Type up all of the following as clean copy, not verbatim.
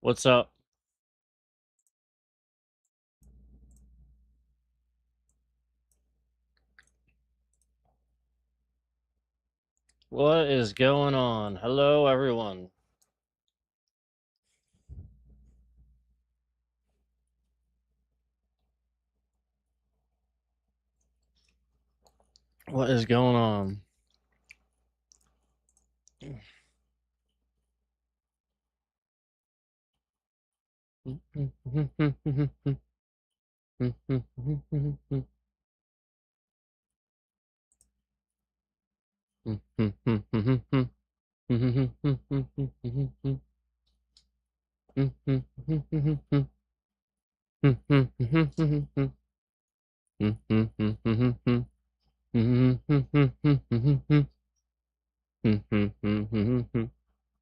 What's up? What is going on? Hello, everyone. What is going on?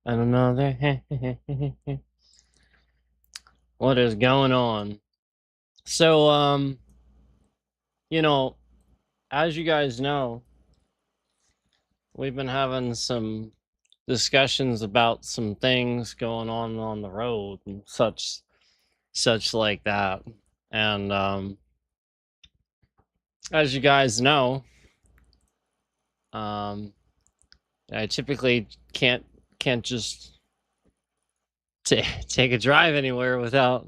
I don't know. What is going on? So, you know, as you guys know, we've been having some discussions about some things going on the road and such like that. And as you guys know, I typically can't just take a drive anywhere without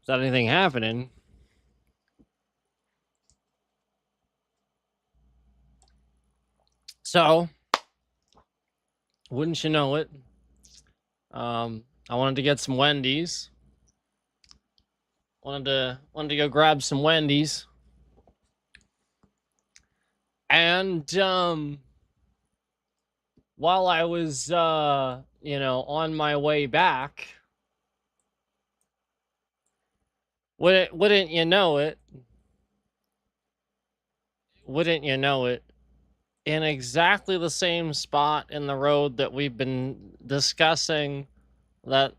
anything happening. So, wouldn't you know it? I wanted to get some Wendy's. Wanted to go grab some Wendy's. And while I was on my way back, wouldn't you know it? Wouldn't you know it? In exactly the same spot in the road that we've been discussing that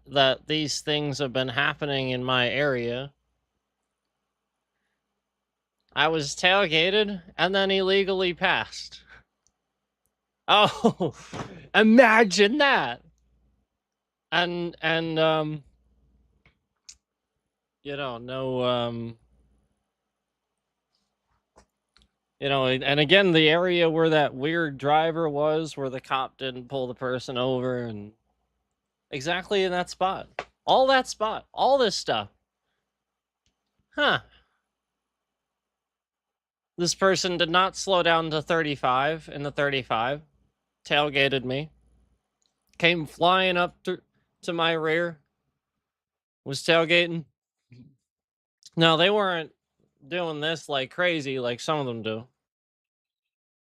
these things have been happening in my area, I was tailgated and then illegally passed. Oh, imagine that. And no and again, the area where that weird driver was, where the cop didn't pull the person over, and exactly in that spot. All that spot. All this stuff. Huh. This person did not slow down to 35 in the 35. Tailgated me. Came flying up to my rear. Was tailgating. No, they weren't doing this like crazy like some of them do.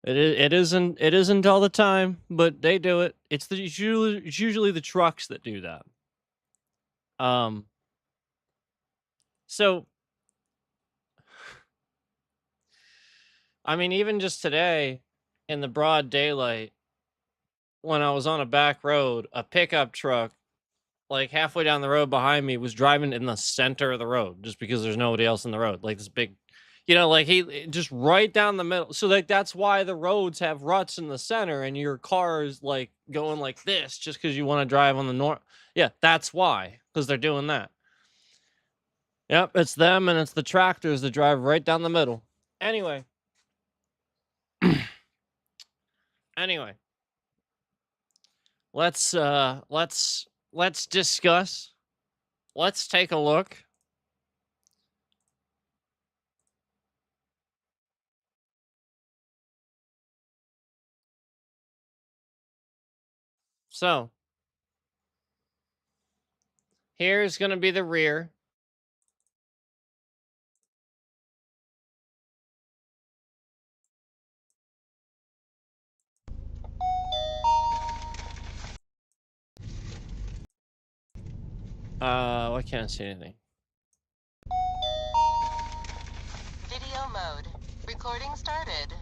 It isn't all the time, but they do it. It's usually the trucks that do that. So I mean, even just today in the broad daylight, when I was on a back road, a pickup truck, like halfway down the road behind me, was driving in the center of the road just because there's nobody else in the road. Like this big, like he just right down the middle. So like that's why the roads have ruts in the center and your car is like going like this just because you want to drive on the north. Yeah, that's why, because they're doing that. Yep, it's them and it's the tractors that drive right down the middle. Anyway. Anyway. Let's discuss. Let's take a look. So, here's going to be the rear. I can't see anything. Video mode. Recording started.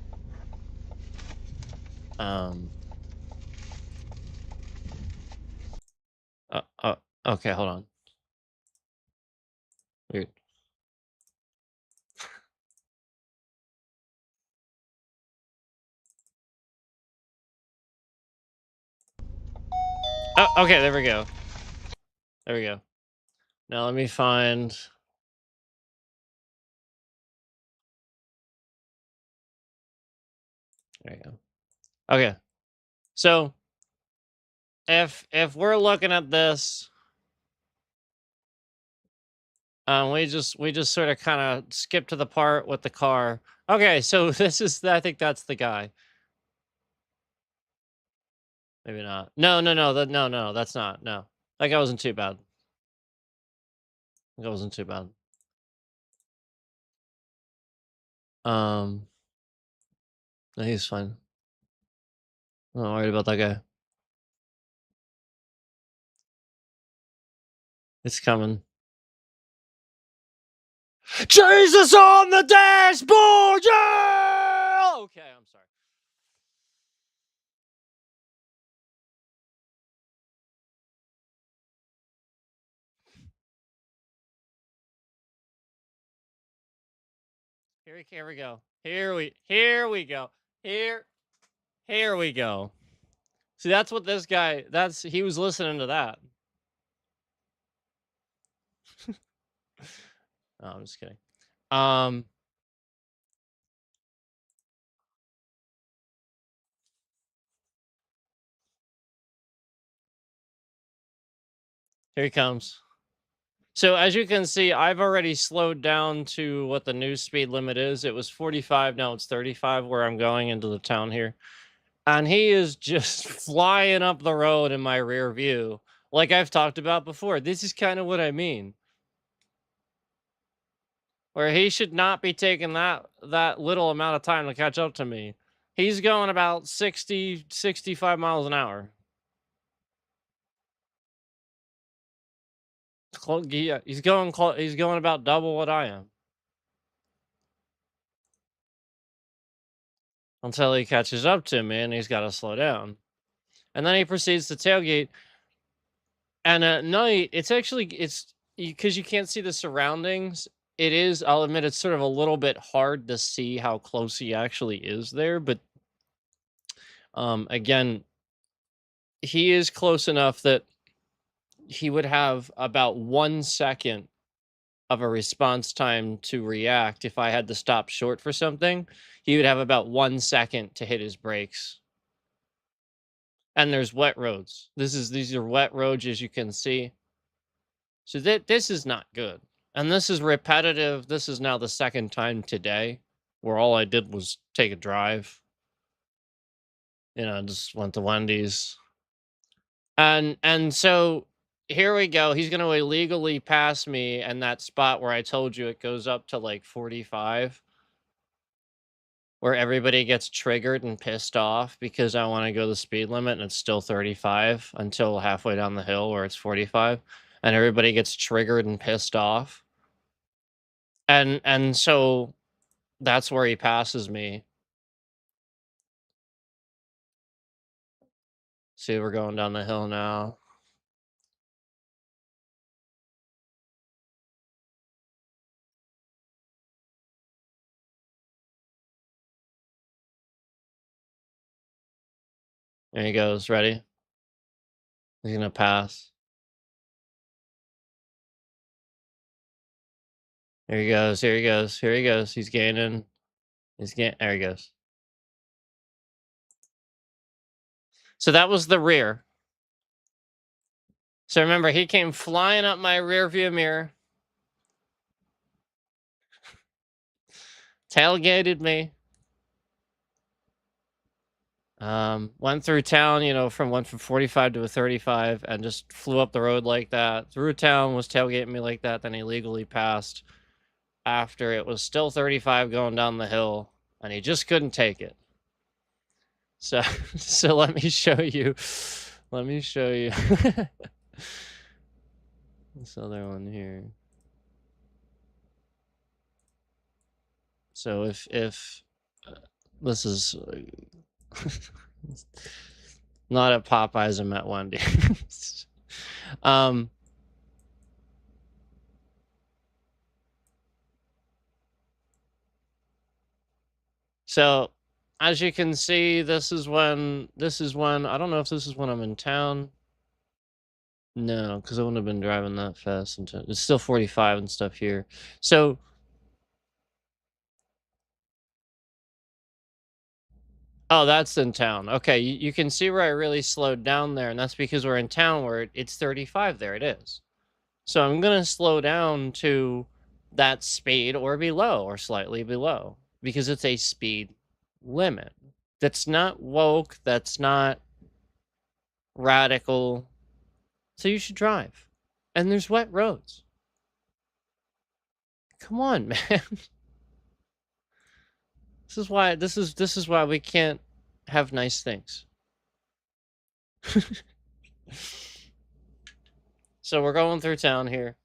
Okay, hold on. Weird. Oh, okay, there we go. There we go. Now let me find. There you go. Okay. So if we're looking at this, we just sort of kind of skip to the part with the car. Okay, so this is, I think that's the guy. Maybe not. No, no, no, no, that's not. No, that guy wasn't too bad. That wasn't too bad. No, he's fine. I'm not worried about that guy. It's coming. Jesus on the dashboard! Yeah! Okay, I'm sorry. Here we go. Here we go. Here we go. See, that's what this guy, he was listening to that. No, I'm just kidding. Here he comes. So as you can see, I've already slowed down to what the new speed limit is. It was 45, now it's 35 where I'm going into the town here. And he is just flying up the road in my rear view. Like I've talked about before. This is kind of what I mean. Where he should not be taking that little amount of time to catch up to me. He's going about 60, 65 miles an hour. Yeah, he's going about double what I am. Until he catches up to me and he's got to slow down. And then he proceeds to tailgate. And at night, it's because you can't see the surroundings. It is, I'll admit, it's sort of a little bit hard to see how close he actually is there. But again, he is close enough that he would have about 1 second of a response time to react. If I had to stop short for something, he would have about 1 second to hit his brakes. And there's wet roads. These are wet roads, as you can see. So this is not good. And this is repetitive. This is now the second time today where all I did was take a drive. You know, just went to Wendy's. And so here we go. He's going to illegally pass me, and that spot where I told you it goes up to like 45, where everybody gets triggered and pissed off because I want to go the speed limit and it's still 35 until halfway down the hill where it's 45, and everybody gets triggered and pissed off. And so that's where he passes me. See, we're going down the hill now. There he goes. Ready? He's gonna pass. Here he goes. Here he goes. Here he goes. He's gaining. There he goes. So that was the rear. So remember, he came flying up my rear view mirror, tailgated me, went through town, you know, went from 45 to a 35 and just flew up the road like that. Through town, was tailgating me like that, then he legally passed after it was still 35 going down the hill, and he just couldn't take it. So, so let me show you. Let me show you. This other one here. So if this is not at Popeyes, I'm at Wendy's. So as you can see, this is when I don't know if this is when I'm in town. No, because I wouldn't have been driving that fast. It's still 45 and stuff here. So, oh, that's in town. Okay, you can see where I really slowed down there, and that's because we're in town where it's 35. There it is. So I'm gonna slow down to that speed or below or slightly below because it's a speed limit. That's not woke. That's not radical. So you should drive. And there's wet roads. Come on, man. This is why we can't have nice things. So we're going through town here.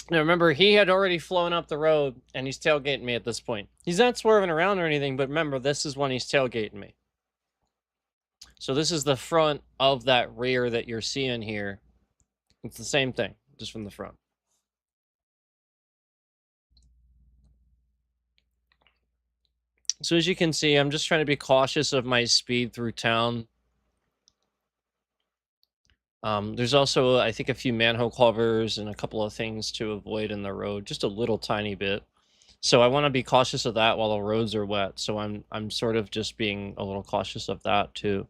Now remember, he had already flown up the road and he's tailgating me at this point. He's not swerving around or anything, but remember, this is when he's tailgating me. So this is the front of that rear that you're seeing here. It's the same thing, just from the front. So as you can see, I'm just trying to be cautious of my speed through town. There's also, I think, a few manhole covers and a couple of things to avoid in the road, just a little tiny bit. So I want to be cautious of that while the roads are wet. So I'm sort of just being a little cautious of that too.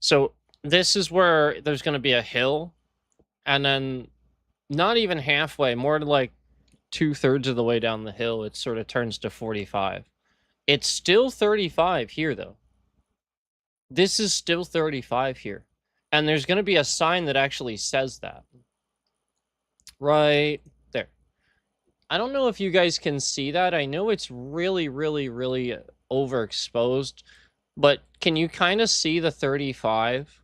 So this is where there's going to be a hill, and then not even halfway, more like 2/3 of the way down the hill, it sort of turns to 45. It's still 35 here, though. This is still 35 here. And there's going to be a sign that actually says that. Right there. I don't know if you guys can see that. I know it's really, really, really overexposed. But can you kind of see the 35?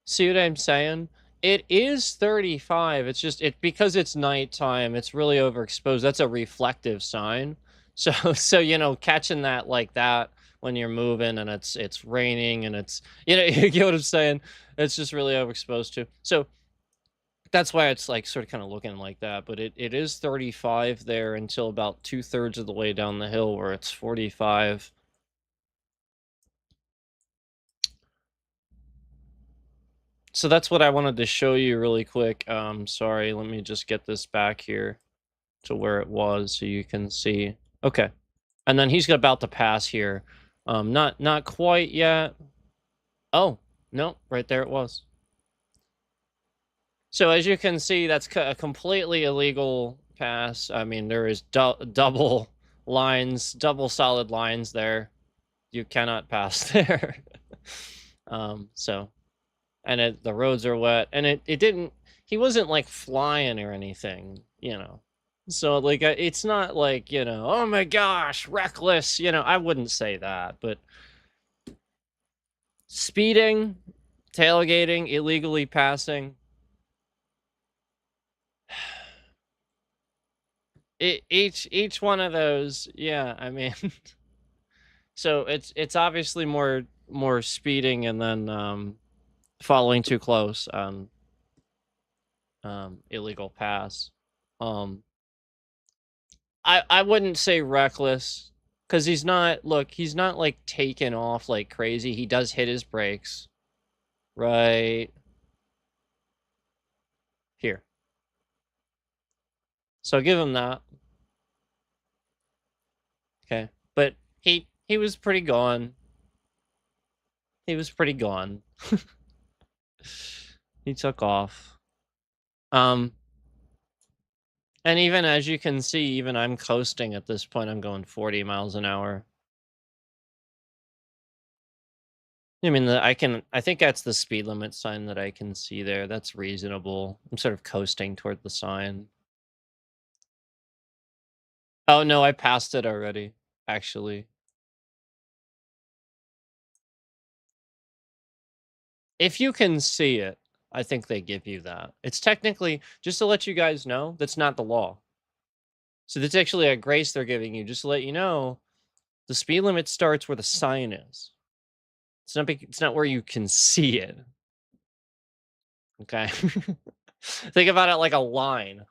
See what I'm saying? It is 35. It's just because it's nighttime, it's really overexposed. That's a reflective sign. So catching that like that when you're moving and it's raining and it's you get what I'm saying? It's just really overexposed too. So that's why it's like sort of kind of looking like that. But it is 35 there until about 2/3 of the way down the hill where it's 45. So that's what I wanted to show you really quick. Sorry, let me just get this back here to where it was so you can see. Okay. And then he's about to pass here. Not quite yet. Oh, no, right there it was. So as you can see, that's a completely illegal pass. I mean, there is double solid lines there. You cannot pass there. And the roads are wet, and he wasn't like flying or anything, so like it's not like, oh my gosh, reckless, I wouldn't say that. But speeding, tailgating, illegally passing, each one of those, yeah, I mean, so it's obviously more speeding and then following too close on illegal pass. I wouldn't say reckless, because he's not like taking off like crazy. He does hit his brakes right here, so I'll give him that. Okay, but he was pretty gone. He was pretty gone. He took off. And even as you can see, even I'm coasting at this point. I'm going 40 miles an hour. I mean, I think that's the speed limit sign that I can see there. That's reasonable. I'm sort of coasting toward the sign. Oh no, I passed it already, actually. If you can see it, I think they give you that. It's technically, just to let you guys know, that's not the law. So that's actually a grace they're giving you, just to let you know, the speed limit starts where the sign is. It's not where you can see it. Okay? Think about it like a line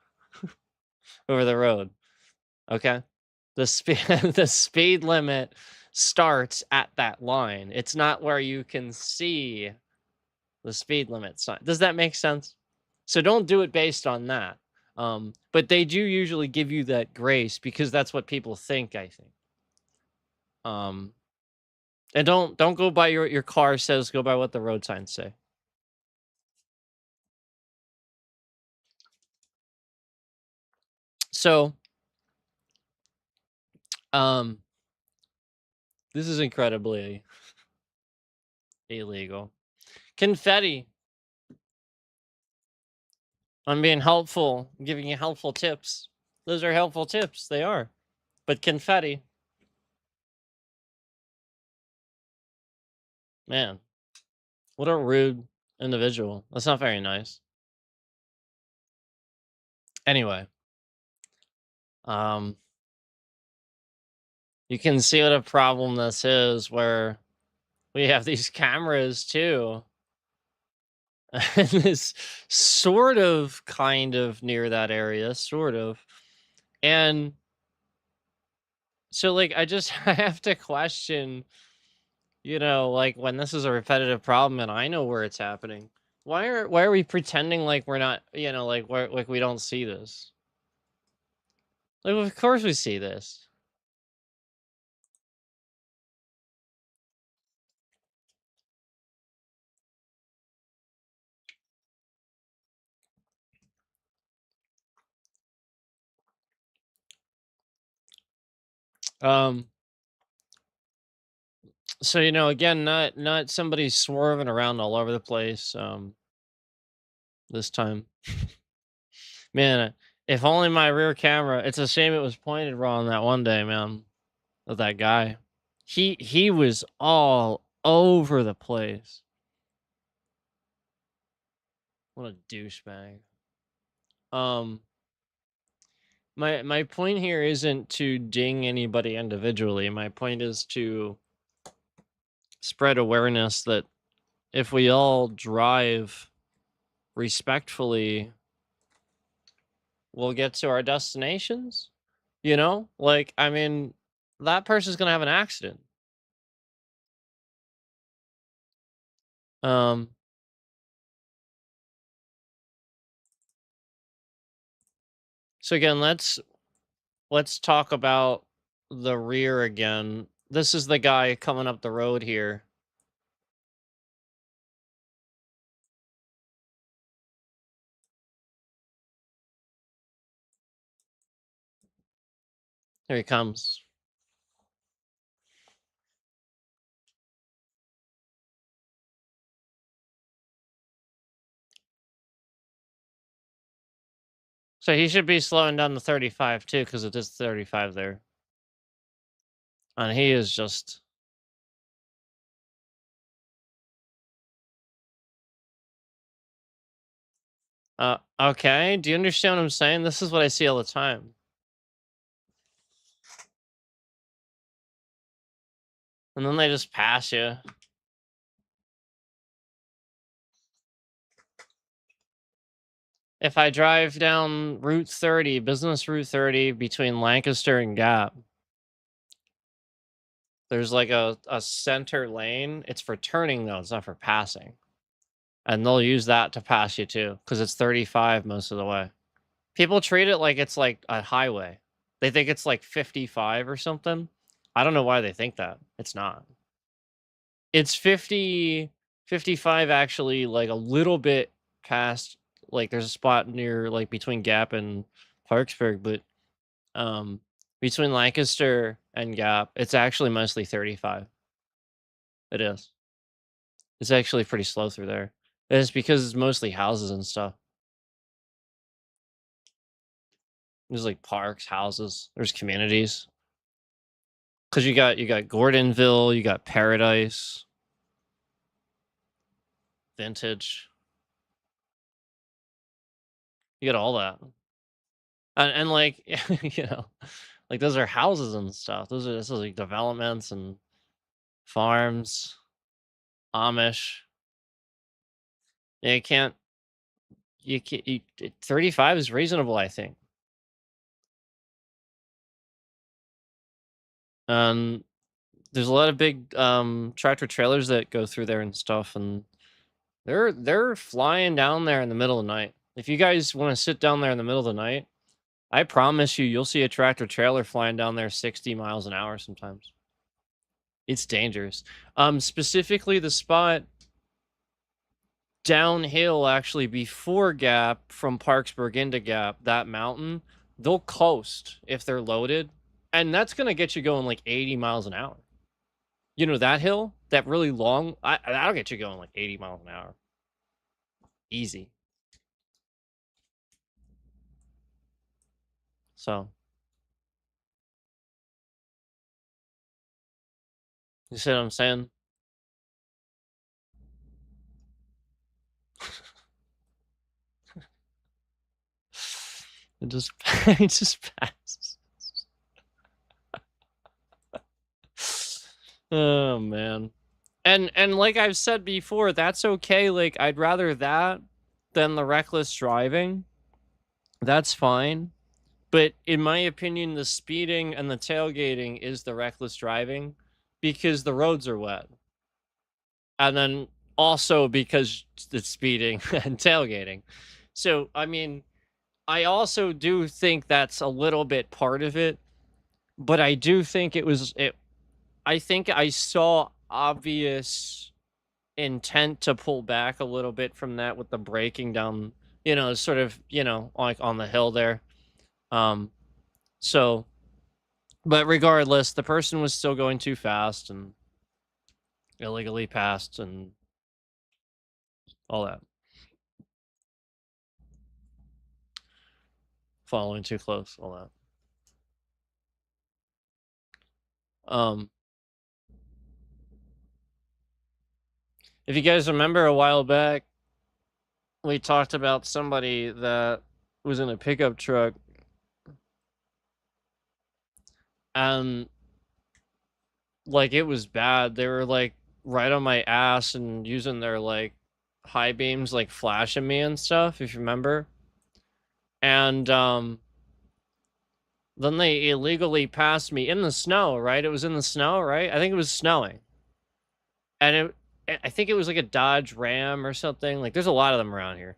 over the road. Okay? The speed limit starts at that line. It's not where you can see the speed limit sign. Does that make sense? So don't do it based on that. But they do usually give you that grace because that's what people think, I think. And don't go by your car says, go by what the road signs say. So, this is incredibly illegal. Confetti. I'm being helpful, giving you helpful tips. Those are helpful tips. They are. But confetti. Man, what a rude individual. That's not very nice. Anyway, you can see what a problem this is where we have these cameras too. And this sort of kind of near that area, sort of. And so like I just I have to question, like when this is a repetitive problem and I know where it's happening. Why are we pretending like we're not, like we don't see this? Like of course we see this. Um so again, not somebody swerving around all over the place this time. Man, if only my rear camera, it's a shame it was pointed wrong that one day, man, of that guy. He was all over the place. What a douchebag. My point here isn't to ding anybody individually. My point is to spread awareness that if we all drive respectfully, we'll get to our destinations. Like I mean, that person's gonna have an accident. Um so again, let's talk about the rear again. This is the guy coming up the road here. Here he comes. So he should be slowing down to 35 too, because it is 35 there. And he is just... okay. Do you understand what I'm saying? This is what I see all the time. And then they just pass you. If I drive down Route 30, Business Route 30, between Lancaster and Gap, there's like a center lane. It's for turning though, it's not for passing. And they'll use that to pass you too, because it's 35 most of the way. People treat it like it's like a highway. They think it's like 55 or something. I don't know why they think that. It's not. It's 50, 55 actually, like a little bit past, like there's a spot near like between Gap and Parksburg, but between Lancaster and Gap, it's actually mostly 35. It is. It's actually pretty slow through there. It's because it's mostly houses and stuff. There's like parks, houses, there's communities. Cause you got Gordonville, you got Paradise, Vintage. You got all that. And like like those are houses and stuff. This is like developments and farms, Amish. Yeah, you can't 35 is reasonable, I think. there's a lot of big tractor trailers that go through there and stuff, and they're flying down there in the middle of the night. If you guys want to sit down there in the middle of the night, I promise you'll see a tractor trailer flying down there 60 miles an hour sometimes. It's dangerous. Specifically the spot downhill, actually before Gap, from Parksburg into Gap, that mountain, they'll coast if they're loaded, and that's gonna get you going like 80 miles an hour. You know that hill, that really long, that'll get you going like 80 miles an hour, easy. So you see what I'm saying? It just it just passes. Oh man. And like I've said before, that's okay. Like I'd rather that than the reckless driving. That's fine. But in my opinion, the speeding and the tailgating is the reckless driving because the roads are wet. And then also because it's speeding and tailgating. So, I mean, I also do think that's a little bit part of it, but I do think I think I saw obvious intent to pull back a little bit from that with the braking down, sort of, like on the hill there. So, but regardless, the person was still going too fast and illegally passed and all that. Following too close, all that. If you guys remember a while back, we talked about somebody that was in a pickup truck and like it was bad. They were like right on my ass and using their like high beams, like flashing me and stuff, if you remember. And then they illegally passed me in the snow, right? It was in the snow, right? I think it was snowing. And I think it was like a Dodge Ram or something. Like there's a lot of them around here.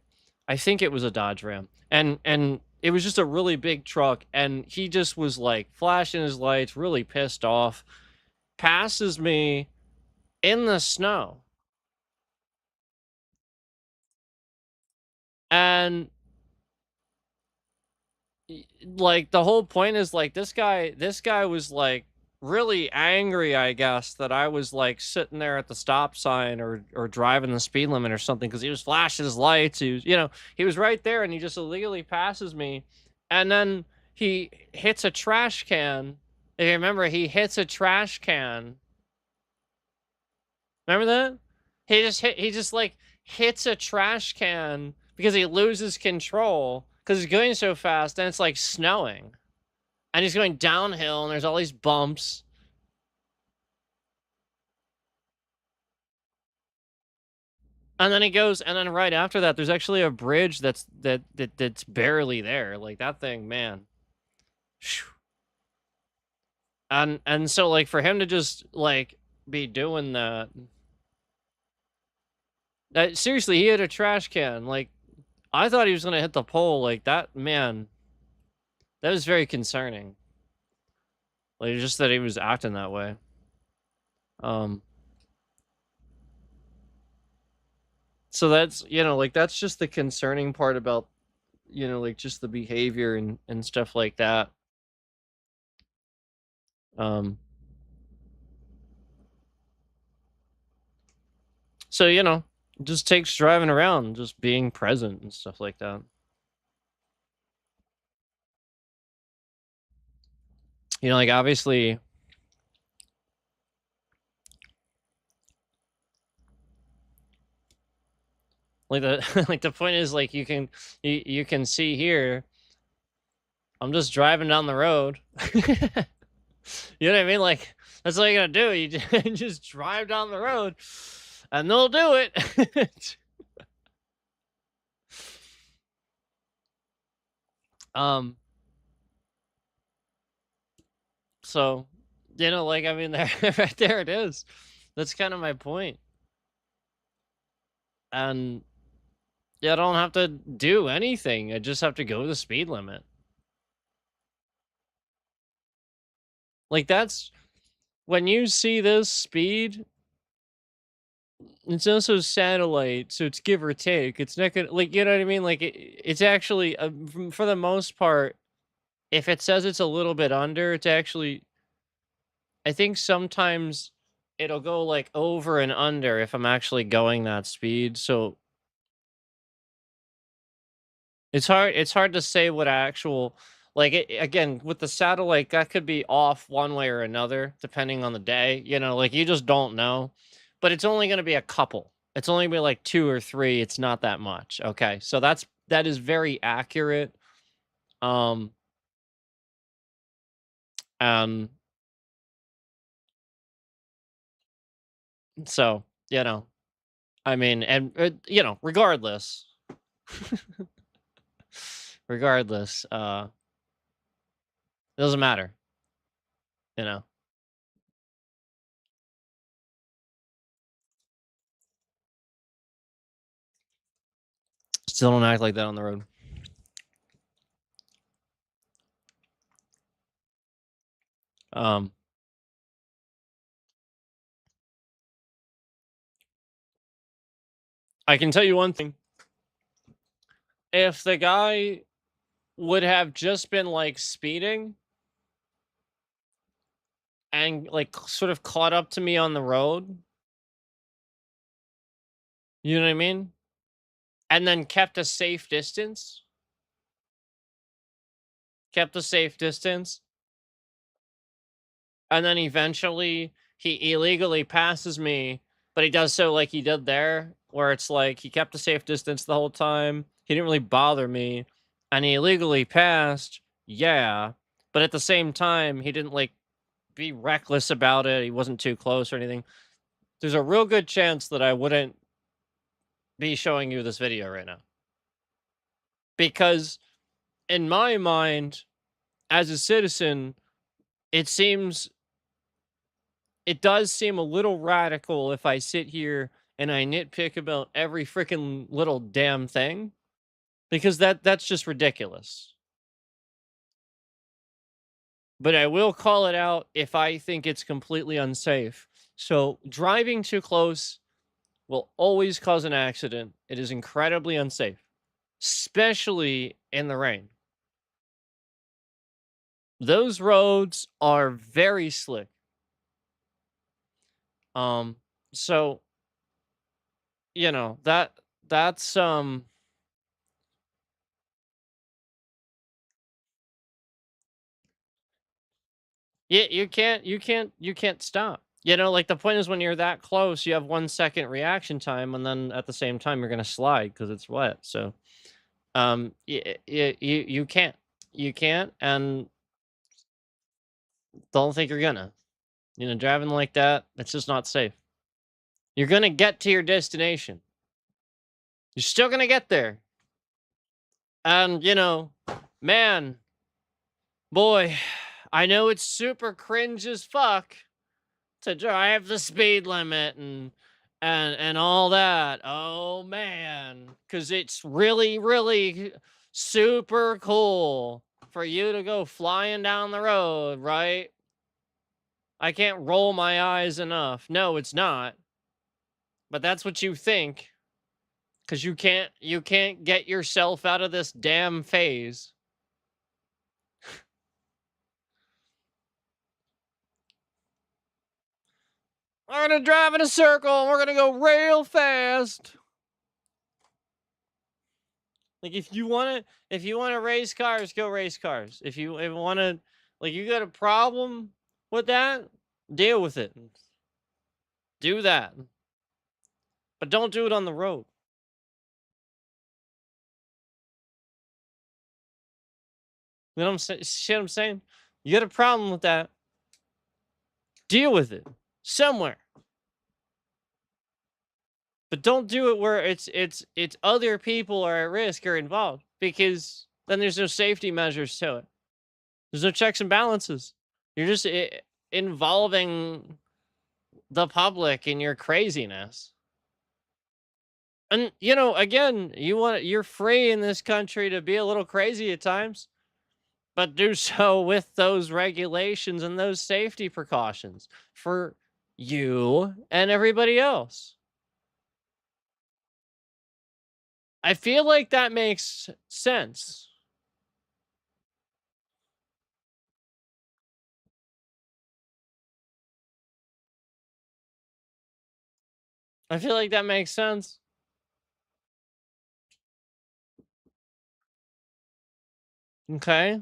I think it was a Dodge Ram. And it was just a really big truck, and he just was like flashing his lights, really pissed off. Passes me in the snow. And like the whole point is like this guy was like really angry, I guess, that I was like sitting there at the stop sign or driving the speed limit or something, because he was flashing his lights. He was, he was right there, and he just illegally passes me, and then he hits a trash can. If you remember, he hits a trash can. Remember that? He just like hits a trash can because he loses control because he's going so fast, and it's like snowing. And he's going downhill, and there's all these bumps. And then he goes, and then right after that, there's actually a bridge that's barely there. Like that thing, man. And so like for him to just like be doing that, seriously, he hit a trash can. Like I thought he was gonna hit the pole. Like that, man. That was very concerning. Like just that he was acting that way. So that's, like that's just the concerning part about, like just the behavior and stuff like that. So, it just takes driving around, just being present and stuff like that. Like obviously like the like the point is like you can see here I'm just driving down the road. You know what I mean? Like that's all you gotta do. You just drive down the road and they'll do it. So You know, like, I mean, there, right there it is. That's kind of my point. And yeah, I don't have to do anything. I just have to go the speed limit. Like, that's when you see this speed, it's also satellite, so it's give or take. It's not gonna, like, you know what I mean? Like, it's actually, for the most part, if it says it's a little bit under, it's actually, I think sometimes it'll go like over and under if I'm actually going that speed. So it's hard to say what actual, like, again, with the satellite, that could be off one way or another depending on the day, you know, like, you just don't know. But it's only going to be a couple. It's only gonna be like 2 or 3. It's not that much. Okay? So that is very accurate. Um and so, you know, I mean, and you know, regardless, regardless, it doesn't matter, you know. Still don't act like that on the road. Um I can tell you one thing. If the guy would have just been like speeding and like sort of caught up to me on the road, you know what I mean? And then kept a safe distance, and then eventually he illegally passes me, but he does so like he did there, where it's like he kept a safe distance the whole time. He didn't really bother me, and he illegally passed. Yeah, but at the same time, he didn't like be reckless about it. He wasn't too close or anything. There's a real good chance that I wouldn't be showing you this video right now, because in my mind, as a citizen, it seems it does seem a little radical if I sit here and I nitpick about every freaking little damn thing, because that's just ridiculous. But I will call it out if I think it's completely unsafe. So driving too close will always cause an accident. It is incredibly unsafe, especially in the rain. Those roads are very slick. Um so you know, that's yeah, you can't stop. You know, like, the point is when you're that close, you have 1 second reaction time, and then at the same time you're gonna slide because it's wet. So, you can't. You can't, and don't think you're gonna. You know, driving like that, it's just not safe. You're gonna get to your destination. You're still gonna get there. And, you know, man, boy, I know it's super cringe as fuck to drive the speed limit and all that. Oh man, cuz it's really really super cool for you to go flying down the road, right? I can't roll my eyes enough. No, it's not. But that's what you think, cuz you can't get yourself out of this damn phase. We're going to drive in a circle and we're going to go real fast. Like, if you want to race cars, go race cars. If you want to, like, you got a problem with that, deal with it. Do that. But don't do it on the road. You know what I'm saying? Shit I'm saying? You got a problem with that, deal with it somewhere. But don't do it where it's other people are at risk or involved, because then there's no safety measures to it. There's no checks and balances. You're just involving the public in your craziness. And you know, again, you're free in this country to be a little crazy at times, but do so with those regulations and those safety precautions for you and everybody else. I feel like that makes sense. I feel like that makes sense. Okay.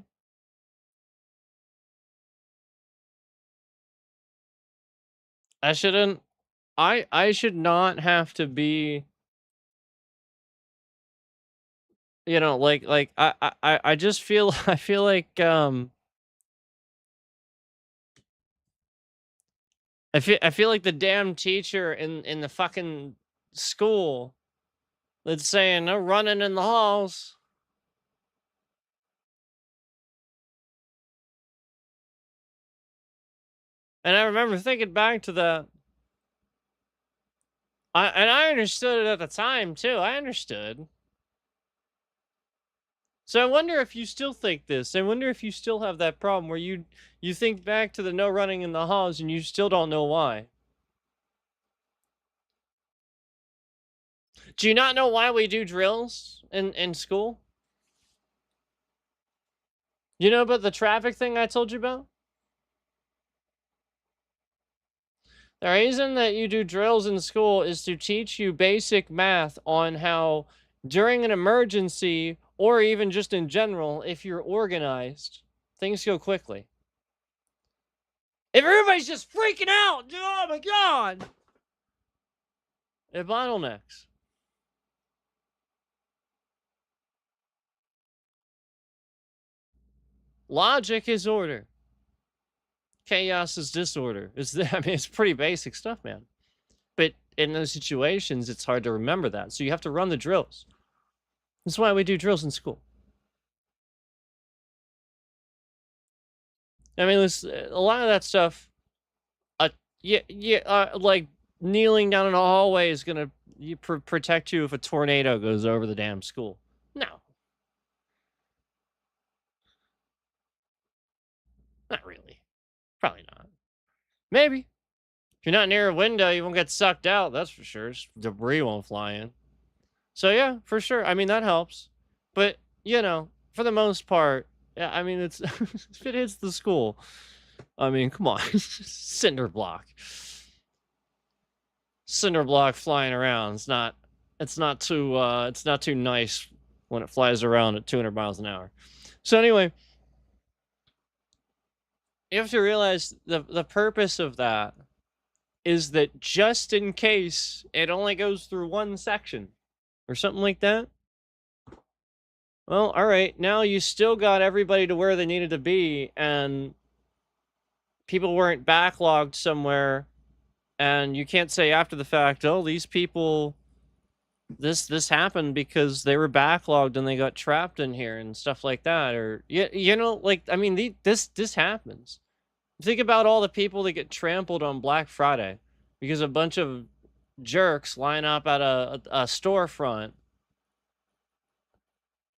I shouldn't I should not have to be, you know, like I just feel I feel like I feel like the damn teacher in the fucking school that's saying no running in the halls. And I remember thinking back to that. I understood it at the time too. I understood. So I wonder if you still think this. I wonder if you still have that problem where you think back to the no running in the halls and you still don't know why. Do you not know why we do drills in school? You know about the traffic thing I told you about? The reason that you do drills in school is to teach you basic math on how, during an emergency, or even just in general, if you're organized, things go quickly. If everybody's just freaking out, oh my God, it bottlenecks. Logic is order. Chaos is disorder. I mean, it's pretty basic stuff, man. But in those situations, it's hard to remember that. So you have to run the drills. That's why we do drills in school. I mean, a lot of that stuff. Like kneeling down in a hallway is gonna protect you if a tornado goes over the damn school. No, not really. Probably not. Maybe. If you're not near a window, you won't get sucked out. That's for sure. Debris won't fly in. So yeah, for sure. I mean, that helps. But you know, for the most part, yeah. I mean, it's if it hits the school. I mean, come on, cinder block. Cinder block flying around. It's not too nice when it flies around at 200 miles an hour. So anyway, you have to realize the purpose of that is that just in case it only goes through one section or something like that. Well, all right, now you still got everybody to where they needed to be, and people weren't backlogged somewhere, and you can't say after the fact, oh, these people, this happened because they were backlogged and they got trapped in here and stuff like that. Or you know, like, I mean, this happens. Think about all the people that get trampled on Black Friday because a bunch of jerks line up at a storefront.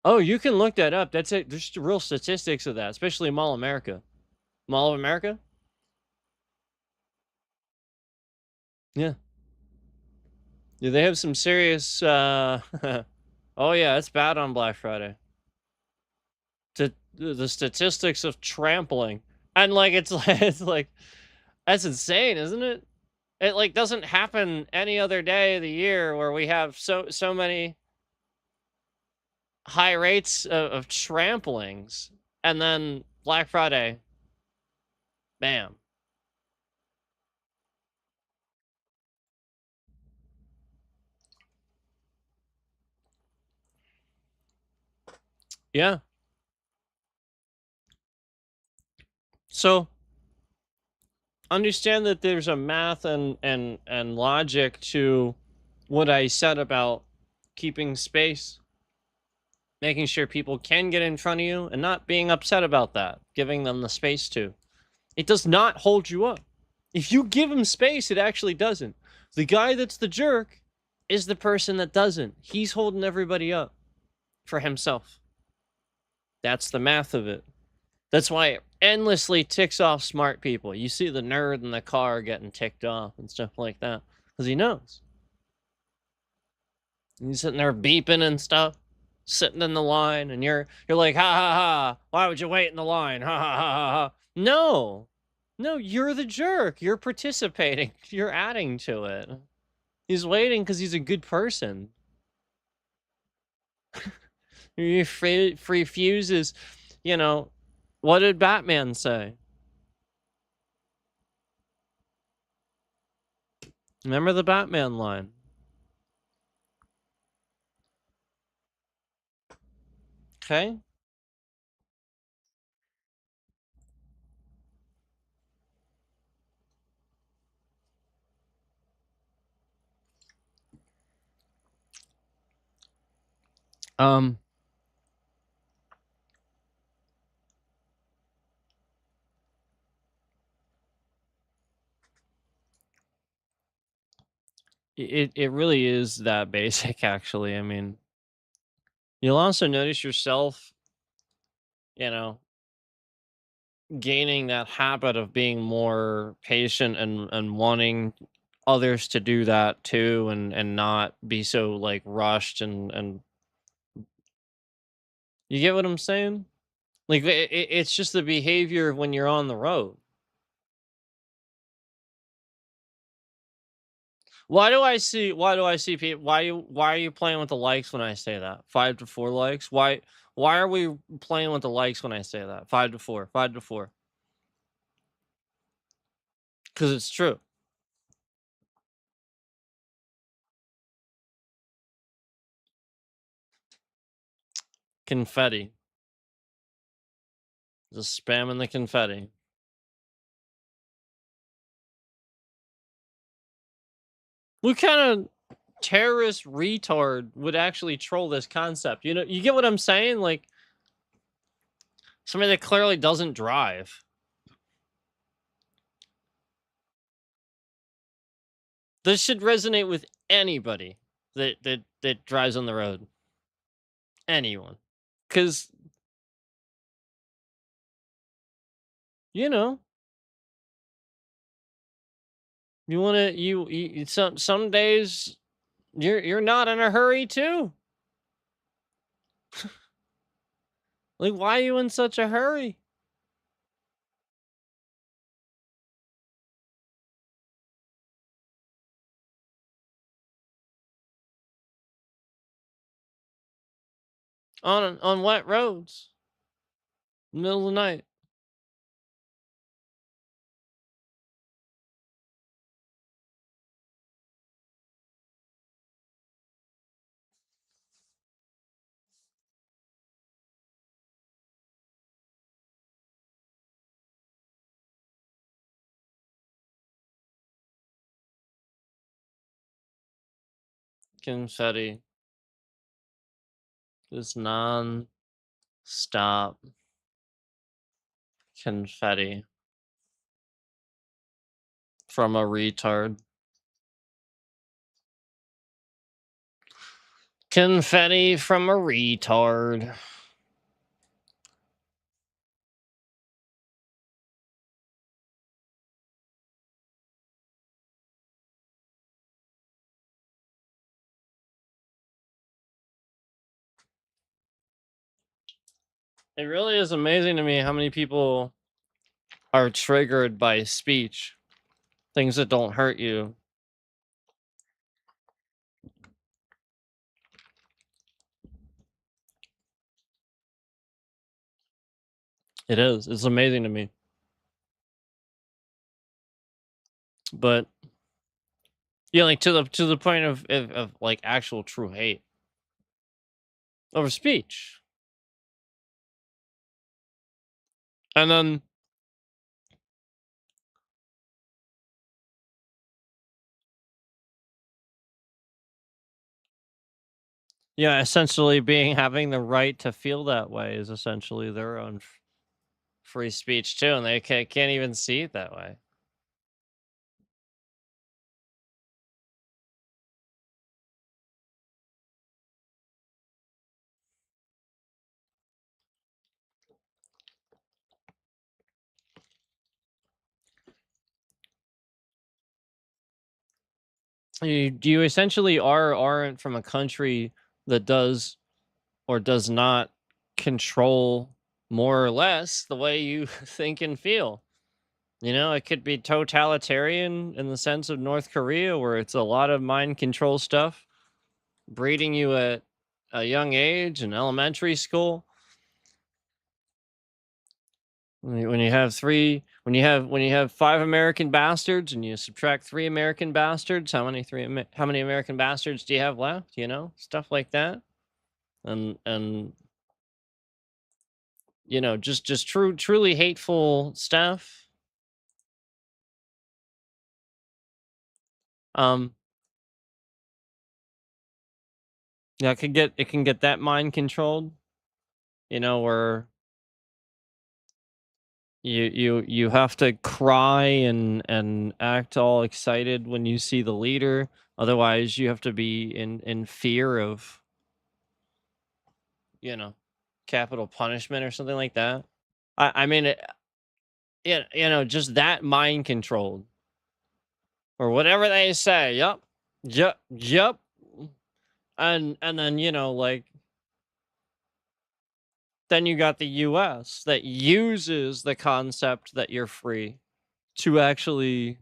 Oh, you can look that up. That's it. There's real statistics of that, especially Mall America. Mall of America? Yeah. Yeah, they have some serious oh yeah, it's bad on Black Friday. The statistics of trampling. And like it's like that's insane, isn't it? It like doesn't happen any other day of the year where we have so many high rates of tramplings, and then Black Friday, bam. Yeah. So understand that there's a math and logic to what I said about keeping space, making sure people can get in front of you and not being upset about that, giving them the space to. It does not hold you up. If you give him space, it actually doesn't. The guy that's the jerk is the person that doesn't. He's holding everybody up for himself. That's the math of it. That's why it endlessly ticks off smart people. You see the nerd in the car getting ticked off and stuff like that because he knows. He's sitting there beeping and stuff, sitting in the line, and you're like, ha ha ha, why would you wait in the line? Ha ha ha ha ha. No, you're the jerk. You're participating. You're adding to it. He's waiting because he's a good person. He refuses, you know, what did Batman say? Remember the Batman line? Okay. It really is that basic, actually. I mean, you'll also notice yourself, you know, gaining that habit of being more patient and wanting others to do that too, and not be so like rushed and you get what I'm saying? Like it's just the behavior when you're on the road. Why do I see people? Why are you playing with the likes when I say that? 5 to 4 likes. Why are we playing with the likes when I say that? 5 to 4. 5 to 4. Because it's true. Confetti. Just spamming the confetti. What kind of terrorist retard would actually troll this concept? You know, you get what I'm saying? Like somebody that clearly doesn't drive. This should resonate with anybody that drives on the road. Anyone. Cause you know, you wanna you some days you're not in a hurry too. Like why are you in such a hurry? On wet roads. Middle of the night. Confetti. Just non-stop confetti from a retard. Confetti from a retard. It really is amazing to me how many people are triggered by speech, things that don't hurt you. It is. It's amazing to me. But yeah, like to the point of like actual true hate over speech. And then yeah, essentially being having the right to feel that way is essentially their own free speech too, and they can't even see it that way. You essentially aren't from a country that does or does not control more or less the way you think and feel. You know, it could be totalitarian in the sense of North Korea, where it's a lot of mind control stuff, breeding you at a young age in elementary school. When you have when you have five American bastards and you subtract three American bastards, how many American bastards do you have left? You know, stuff like that, and you know, just truly hateful stuff. Um, yeah, it can get that mind controlled. You know, where you have to cry and act all excited when you see the leader. Otherwise, you have to be in fear of, you know, capital punishment or something like that. I mean, yeah, you know, just that mind controlled or whatever they say. Yup, yup. And then, you know, like, then you got the US that uses the concept that you're free to actually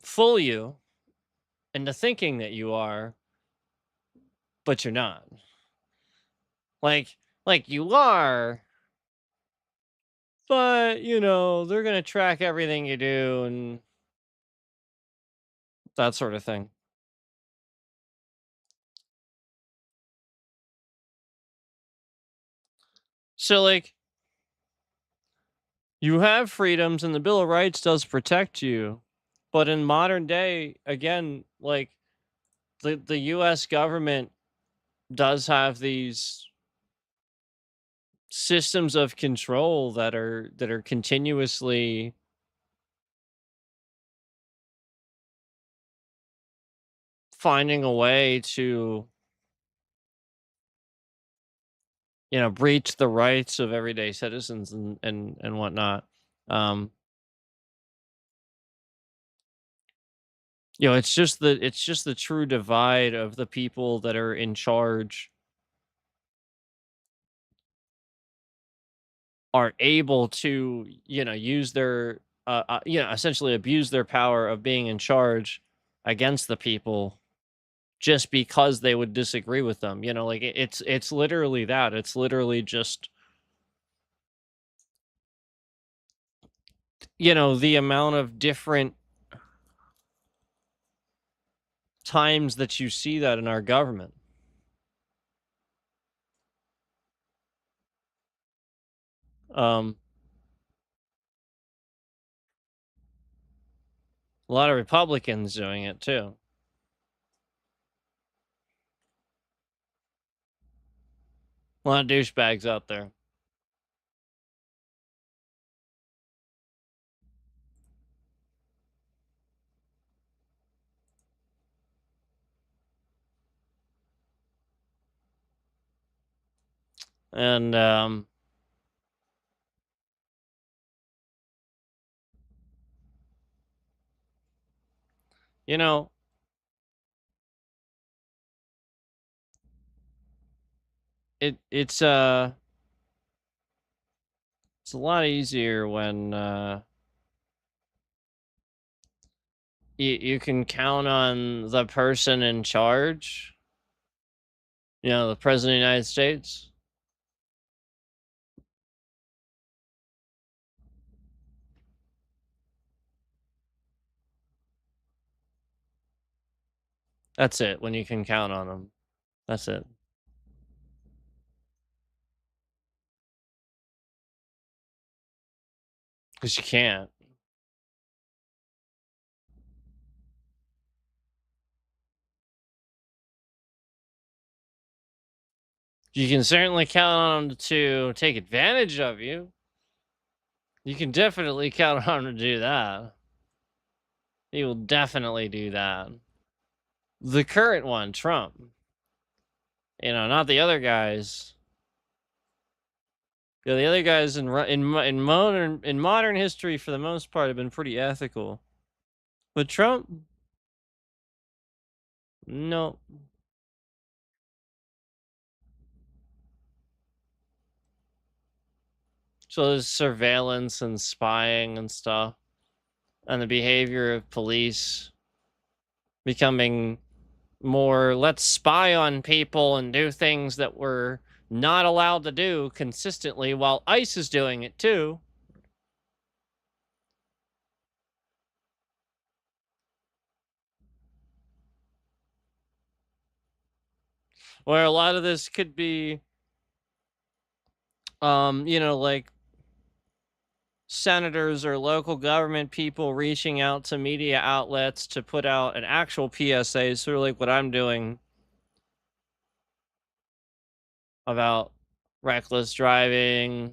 fool you into thinking that you are, but you're not. Like you are, but you know, they're gonna track everything you do and that sort of thing. So like you have freedoms and the Bill of Rights does protect you. But in modern day, again, like the US government does have these systems of control that are continuously finding a way to, you know, breach the rights of everyday citizens and whatnot. Um, you know, it's just the true divide of the people that are in charge are able to, you know, use their you know, essentially abuse their power of being in charge against the people just because they would disagree with them. You know, like it's literally that. It's literally just, you know, the amount of different times that you see that in our government. Um, a lot of Republicans doing it too. A lot of douchebags out there. And you know, it's a lot easier when you can count on the person in charge, you know, the president of the United States. That's it. When you can count on them, that's it. Because you can't. You can certainly count on him to take advantage of you. You can definitely count on him to do that. He will definitely do that. The current one, Trump. You know, not the other guys. Yeah, the other guys in modern history, for the most part, have been pretty ethical. But Trump, no. So there's surveillance and spying and stuff, and the behavior of police becoming more, let's spy on people and do things that we're not allowed to do consistently, while ICE is doing it too. Where a lot of this could be, you know, like senators or local government people reaching out to media outlets to put out an actual PSA, sort of like what I'm doing about reckless driving,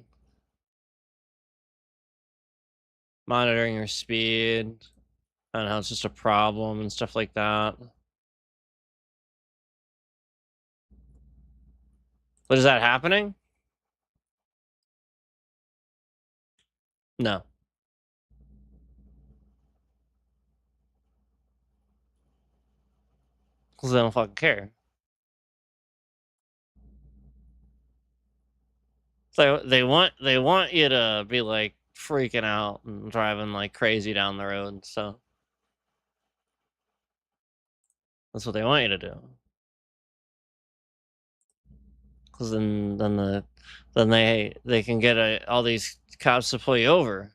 monitoring your speed, and how it's just a problem and stuff like that. But is that happening? No. Because they don't fucking care. So they want you to be like freaking out and driving like crazy down the road. So that's what they want you to do. Because then they can get all these cops to pull you over,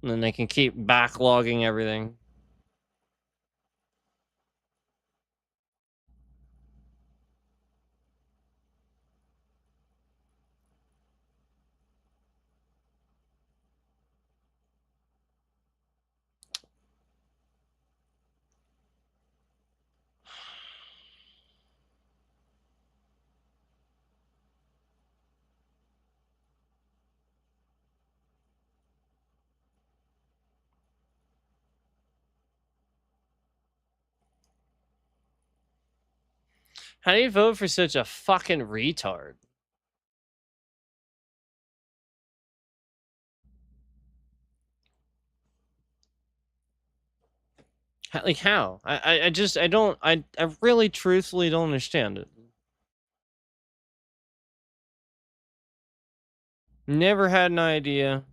and then they can keep backlogging everything. How do you vote for such a fucking retard? Like how? I just I really truthfully don't understand it. Never had an idea.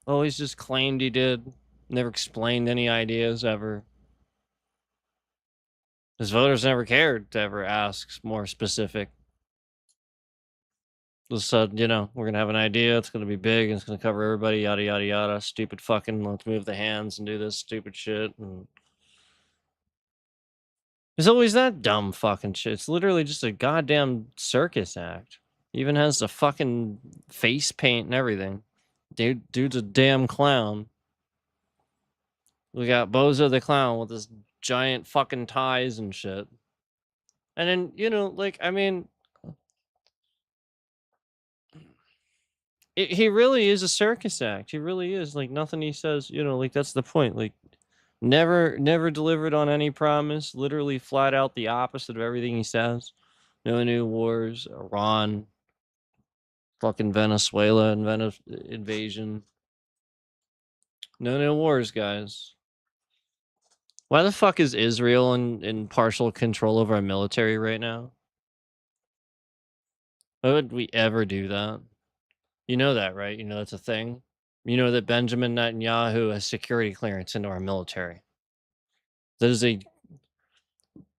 Always just claimed he did. Never explained any ideas ever. His voters never cared to ever ask more specific. Just said, you know, we're gonna have an idea. It's gonna be big. And it's gonna cover everybody. Yada yada yada. Stupid fucking. Let's move the hands and do this stupid shit. And there's always that dumb fucking shit. It's literally just a goddamn circus act. Even has the fucking face paint and everything. Dude's a damn clown. We got Bozo the Clown with his giant fucking ties and shit. And then, you know, like, I mean, he really is a circus act. He really is. Like, nothing he says, you know, like, that's the point. Like, never delivered on any promise. Literally flat out the opposite of everything he says. No new wars, Iran, fucking Venezuela and invasion. No new wars, guys. Why the fuck is Israel in partial control of our military right now? Why would we ever do that? You know that, right? You know that's a thing. You know that Benjamin Netanyahu has security clearance into our military. That is a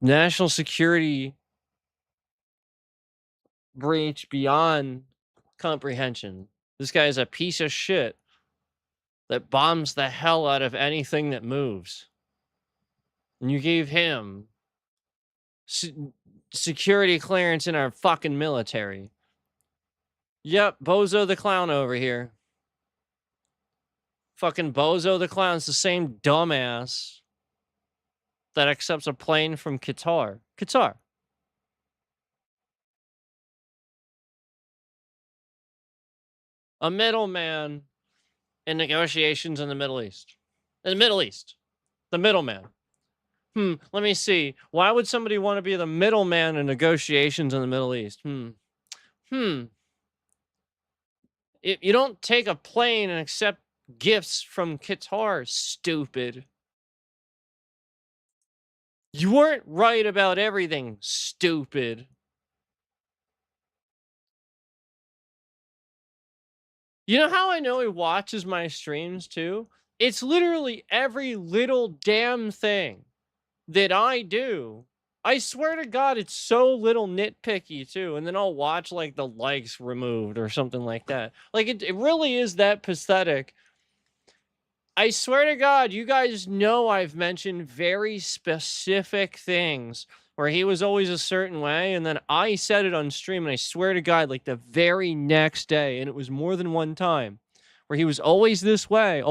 national security breach beyond comprehension. This guy is a piece of shit that bombs the hell out of anything that moves. And you gave him security clearance in our fucking military. Yep, Bozo the Clown over here. Fucking Bozo the Clown's the same dumbass that accepts a plane from Qatar. Qatar. A middleman in negotiations in the Middle East. In the Middle East. The middleman. Let me see. Why would somebody want to be the middleman in negotiations in the Middle East? You don't take a plane and accept gifts from Qatar, stupid. You weren't right about everything, stupid. You know how I know he watches my streams too? It's literally every little damn thing that I do. I swear to God, it's so little nitpicky too. And then I'll watch like the likes removed or something like that. Like it really is that pathetic. I swear to God, you guys know I've mentioned very specific things where he was always a certain way. And then I said it on stream, and I swear to God, like the very next day, and it was more than one time, where he was always this way,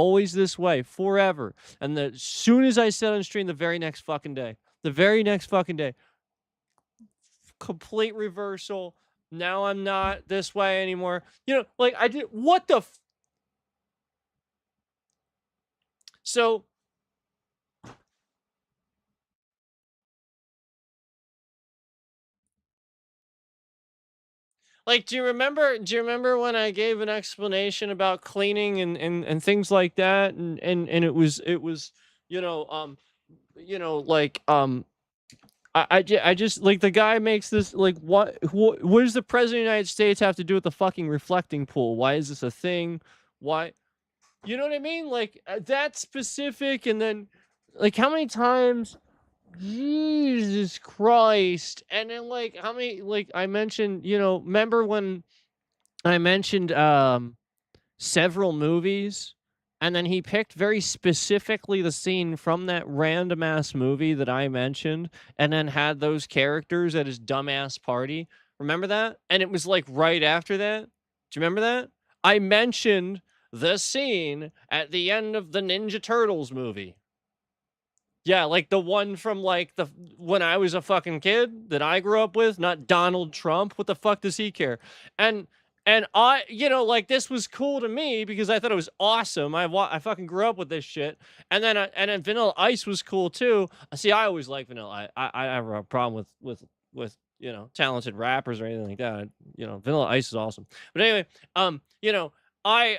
forever. And as soon as I said on stream, the very next fucking day, complete reversal. Now I'm not this way anymore. You know, like I did, what the So, like, do you remember when I gave an explanation about cleaning and things like that? And it was, you know, like, I just, like, the guy makes this, like, what does the president of the United States have to do with the fucking reflecting pool? Why is this a thing? Why? You know what I mean? Like, that specific, and then, like, how many times? Jesus Christ. And then, like, how many, like, I mentioned, you know, remember when I mentioned several movies, and then he picked very specifically the scene from that random ass movie that I mentioned, and then had those characters at his dumbass party. Remember that? And it was like right after that. Do you remember that? I mentioned the scene at the end of the Ninja Turtles movie. Yeah, like the one from like when I was a fucking kid that I grew up with, not Donald Trump. What the fuck does he care? And I, you know, like this was cool to me because I thought it was awesome. I fucking grew up with this shit. And then Vanilla Ice was cool too. See, I always like Vanilla. I have a problem with you know, talented rappers or anything like that. You know, Vanilla Ice is awesome. But anyway, you know, I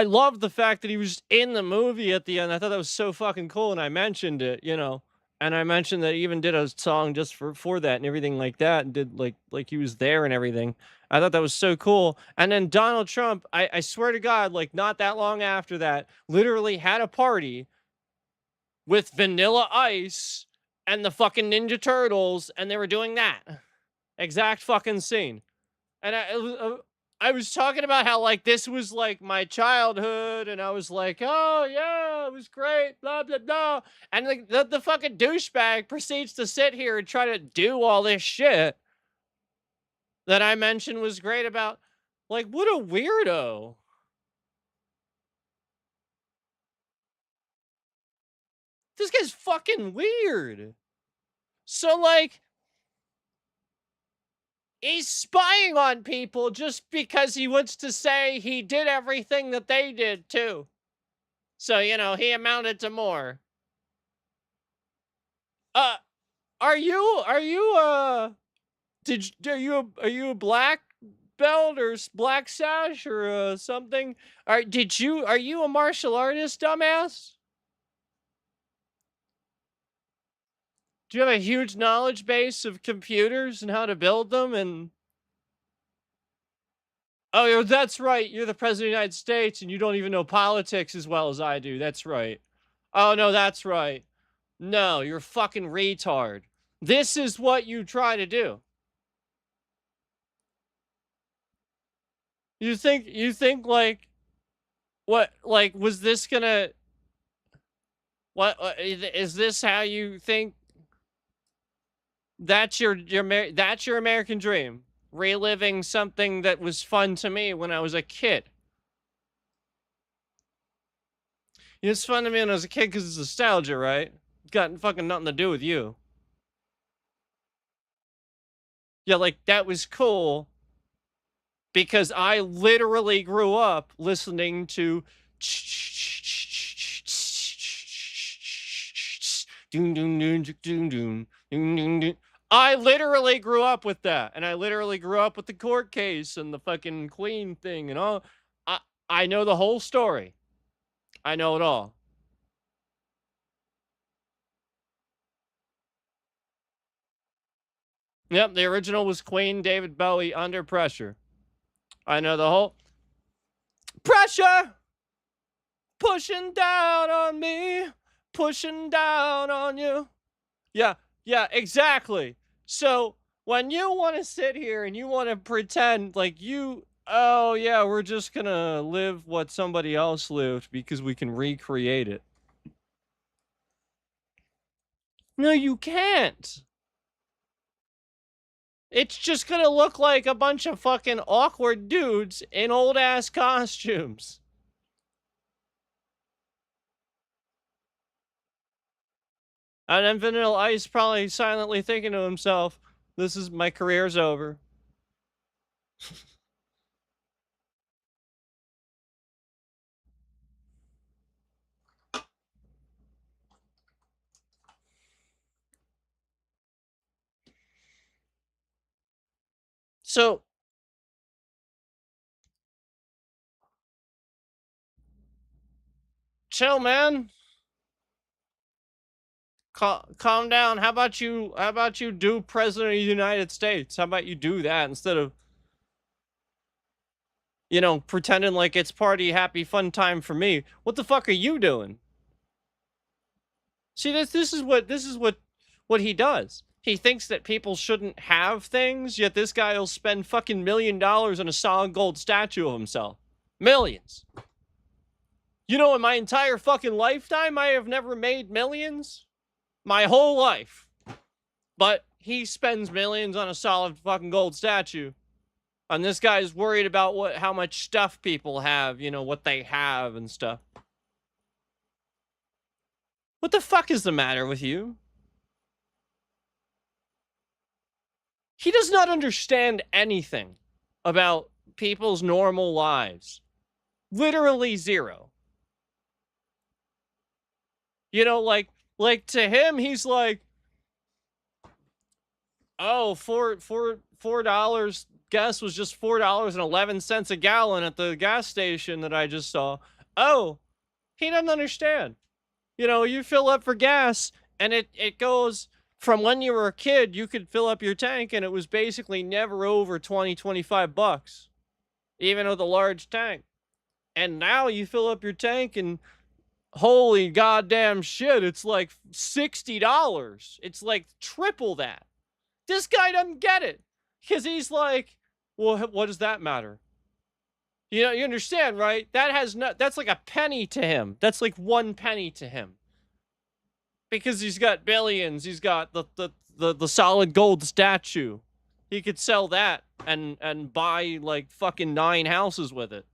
love the fact that he was in the movie at the end. I thought that was so fucking cool, and I mentioned it, you know. And I mentioned that he even did a song just for that and everything like that, and did like he was there and everything. I thought that was so cool. And then Donald Trump, I swear to God, like not that long after that, literally had a party with Vanilla Ice and the fucking Ninja Turtles, and they were doing that exact fucking scene. And I was talking about how like this was like my childhood, and I was like, oh yeah, it was great, blah blah blah. And like the fucking douchebag proceeds to sit here and try to do all this shit that I mentioned was great about. Like, what a weirdo. This guy's fucking weird. So like, he's spying on people just because he wants to say he did everything that they did too. So, you know, he amounted to more. Are you are you a black belt or black sash or something? Are you a martial artist, dumbass? Do you have a huge knowledge base of computers and how to build them? And oh, that's right. You're the president of the United States and you don't even know politics as well as I do. That's right. Oh, no, that's right. No, you're a fucking retard. This is what you try to do. You think like, what, like, was this gonna, what, is this how you think? That's your American dream. Reliving something that was fun to me when I was a kid. It's fun to me when I was a kid because it's nostalgia, right? Got fucking nothing to do with you. Yeah, like, that was cool because I literally grew up listening to I literally grew up with that, and I literally grew up with the court case and the fucking Queen thing and all. I I know the whole story. I know it all. Yep, the original was Queen, David Bowie, Under Pressure. I know the whole pressure pushing down on me, pushing down on you. Yeah, yeah, exactly. So when you want to sit here and you want to pretend like oh yeah, we're just gonna live what somebody else lived because we can recreate it. No, you can't. It's just gonna look like a bunch of fucking awkward dudes in old ass costumes. And then Vanilla Ice probably silently thinking to himself, this is my career's over. So, chill, man. Calm down. How about you do President of the United States? How about you do that instead of, pretending like it's party happy fun time for me? What the fuck are you doing? See, this is what he does. He thinks that people shouldn't have things, yet this guy will spend fucking $1 million on a solid gold statue of himself. Millions. In my entire fucking lifetime, I have never made millions. My whole life. But he spends millions on a solid fucking gold statue. And this guy's worried about how much stuff people have, what they have and stuff. What the fuck is the matter with you? He does not understand anything about people's normal lives. Literally zero. Like to him, he's like, oh, $4 gas was just $4.11 a gallon at the gas station that I just saw. Oh, he doesn't understand. You fill up for gas and it goes from when you were a kid, you could fill up your tank and it was basically never over 25 bucks, even with a large tank. And now you fill up your tank and holy goddamn shit, it's like $60. It's like triple that. This guy doesn't get it because he's like, well, what does that matter? You understand, right? That's like a penny to him. That's like 1 penny to him. Because he's got billions. He's got the solid gold statue. He could sell that and buy like fucking 9 houses with it.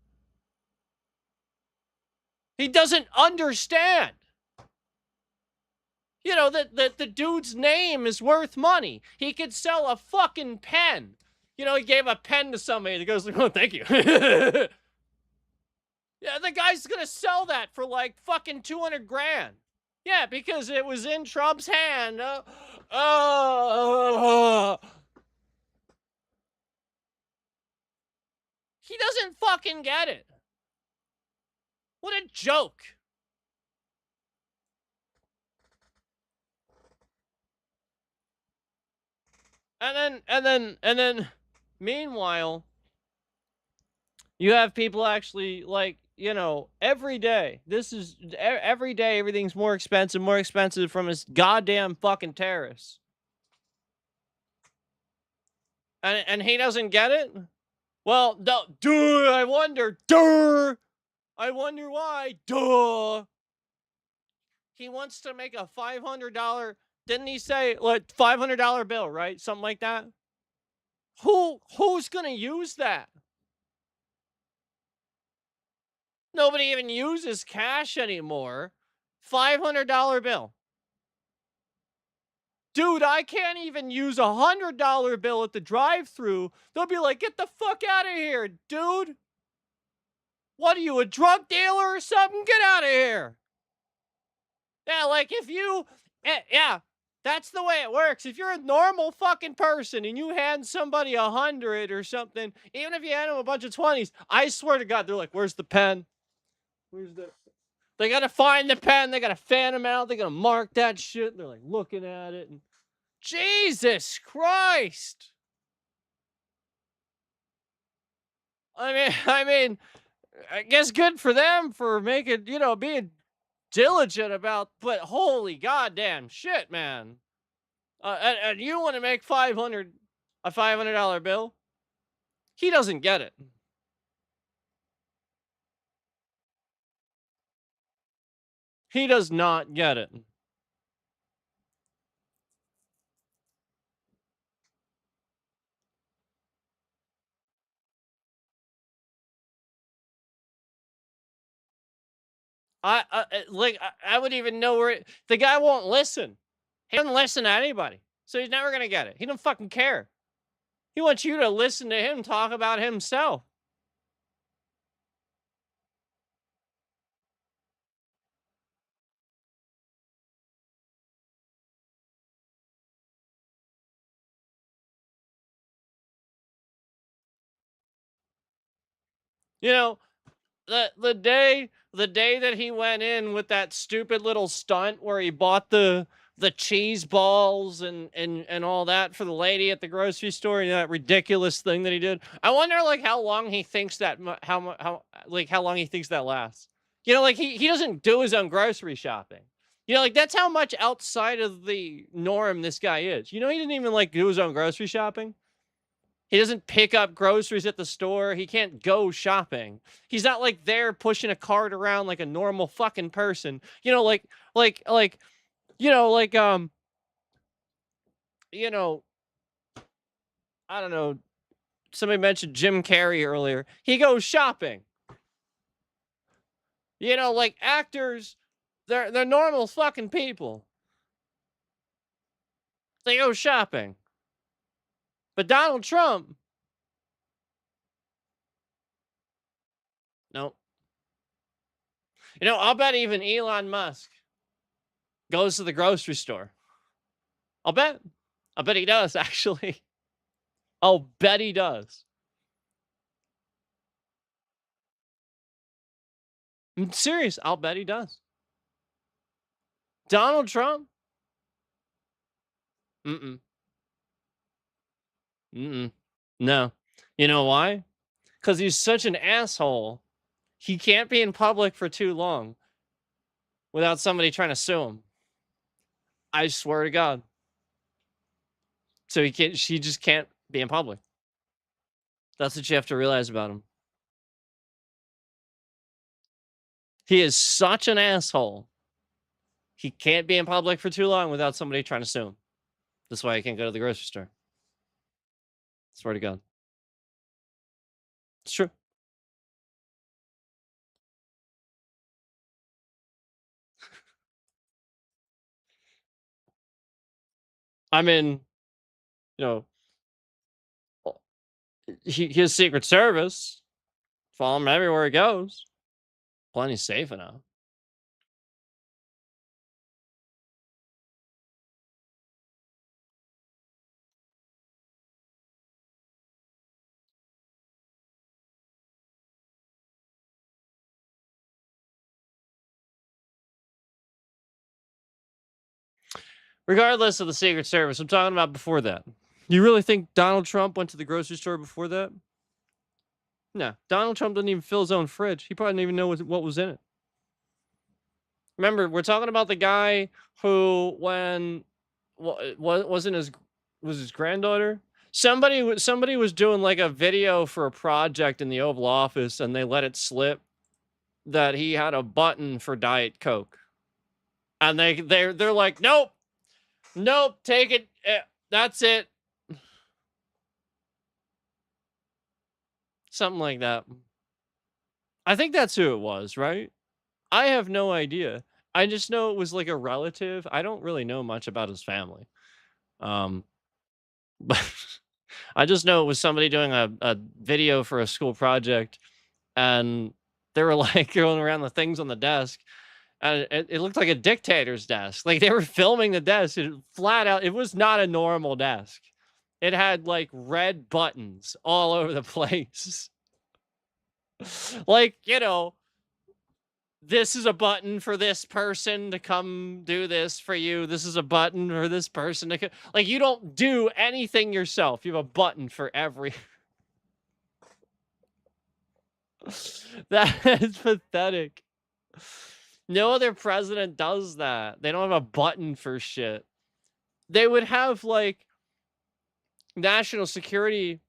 He doesn't understand. That the dude's name is worth money. He could sell a fucking pen. He gave a pen to somebody that goes, oh, thank you. Yeah, the guy's gonna sell that for like fucking 200 grand. Yeah, because it was in Trump's hand. He doesn't fucking get it. What a joke. And then, meanwhile, you have people actually like, every day. This is every day. Everything's more expensive from his goddamn fucking terrorists. And he doesn't get it. Well, no, duh. I wonder why. Duh. He wants to make a $500. Didn't he say like $500 bill, right? Something like that. Who's gonna use that? Nobody even uses cash anymore. $500 bill. Dude, I can't even use a $100 bill at the drive-thru. They'll be like, get the fuck out of here, dude. What are you, a drug dealer or something? Get out of here. Yeah, like if you, yeah, that's the way it works. If you're a normal fucking person and you hand somebody 100 or something, even if you hand them a bunch of 20s, I swear to God, they're like, where's the pen? Where's the, they gotta find the pen. They gotta fan them out. They gotta mark that shit. They're like looking at it and Jesus Christ. I mean, I guess good for them for making, being diligent about, but holy goddamn shit, man. And you want to make a $500 bill? He doesn't get it. He does not get it. I would even know where the guy won't listen. He doesn't listen to anybody, so he's never gonna get it. He don't fucking care. He wants you to listen to him talk about himself. You know, the day that he went in with that stupid little stunt where he bought the cheese balls and all that for the lady at the grocery store, and that ridiculous thing that he did. I wonder like how long he thinks that how long he thinks that lasts. Like he doesn't do his own grocery shopping. Like that's how much outside of the norm this guy is. He didn't even like do his own grocery shopping. He doesn't pick up groceries at the store. He can't go shopping. He's not like there pushing a cart around like a normal fucking person. Like like you know, I don't know. Somebody mentioned Jim Carrey earlier. He goes shopping. Like actors, they're normal fucking people. They go shopping. But Donald Trump, nope. I'll bet even Elon Musk goes to the grocery store. I'll bet he does, actually. I'll bet he does. I'm serious. I'll bet he does. Donald Trump? Mm-mm. Mm-mm. No. You know why? Because he's such an asshole. He can't be in public for too long without somebody trying to sue him. I swear to God. So she just can't be in public. That's what you have to realize about him. He is such an asshole. He can't be in public for too long without somebody trying to sue him. That's why he can't go to the grocery store. Swear to God. It's true. I mean, you know, his Secret Service follow him everywhere he goes. Plenty safe enough. Regardless of the Secret Service, I'm talking about before that. You really think Donald Trump went to the grocery store before that? No, Donald Trump didn't even fill his own fridge. He probably didn't even know what was in it. Remember, we're talking about the guy who, when wasn't his granddaughter? Somebody was doing like a video for a project in the Oval Office, and they let it slip that he had a button for Diet Coke, and they're like, nope, take it. That's it. Something like that. I think that's who it was, right? I have no idea. I just know it was like a relative. I don't really know much about his family. Um, but I just know it was somebody doing a video for a school project, and they were like going around the things on the desk, and it looked like a dictator's desk. Like they were filming the desk, it flat out. It was not a normal desk. It had like red buttons all over the place. Like, this is a button for this person to come do this for you. This is a button for this person to like, you don't do anything yourself. You have a button for every. That is pathetic. No other president does that. They don't have a button for shit. They would have like national security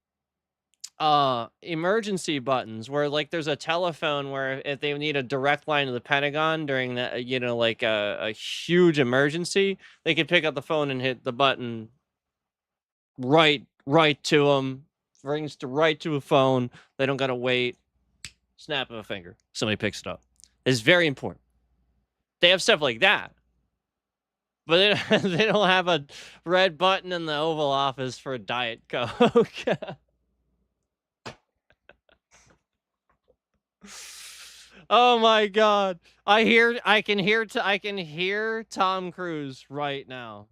emergency buttons where like there's a telephone where if they need a direct line to the Pentagon during that, like a huge emergency, they could pick up the phone and hit the button right to them, rings to right to a phone. They don't gotta wait. Snap of a finger, somebody picks it up. It's very important. They have stuff like that, but they don't have a red button in the Oval Office for a Diet Coke. Oh my god. I can hear Tom Cruise right now.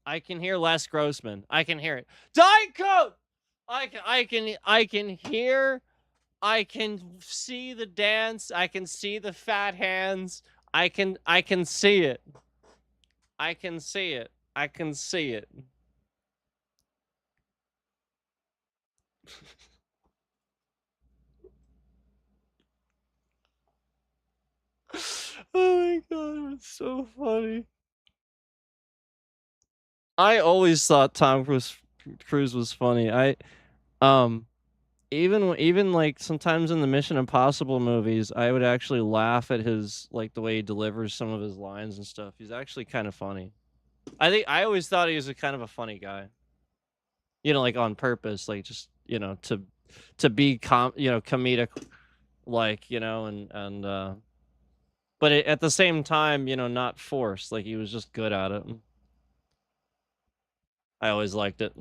I can hear Les Grossman. I can hear it. Diet Coke! I can see the dance. I can see the fat hands. I can see it. I can see it. I can see it. Oh my god, it's so funny. I always thought Tom Cruise was funny. Um even like sometimes in the Mission Impossible movies, I would actually laugh at his like the way he delivers some of his lines and stuff. He's actually kind of funny. I always thought he was a kind of a funny guy. Like on purpose, like just, to be comedic, like, and but at the same time, not forced, like he was just good at it. I always liked it.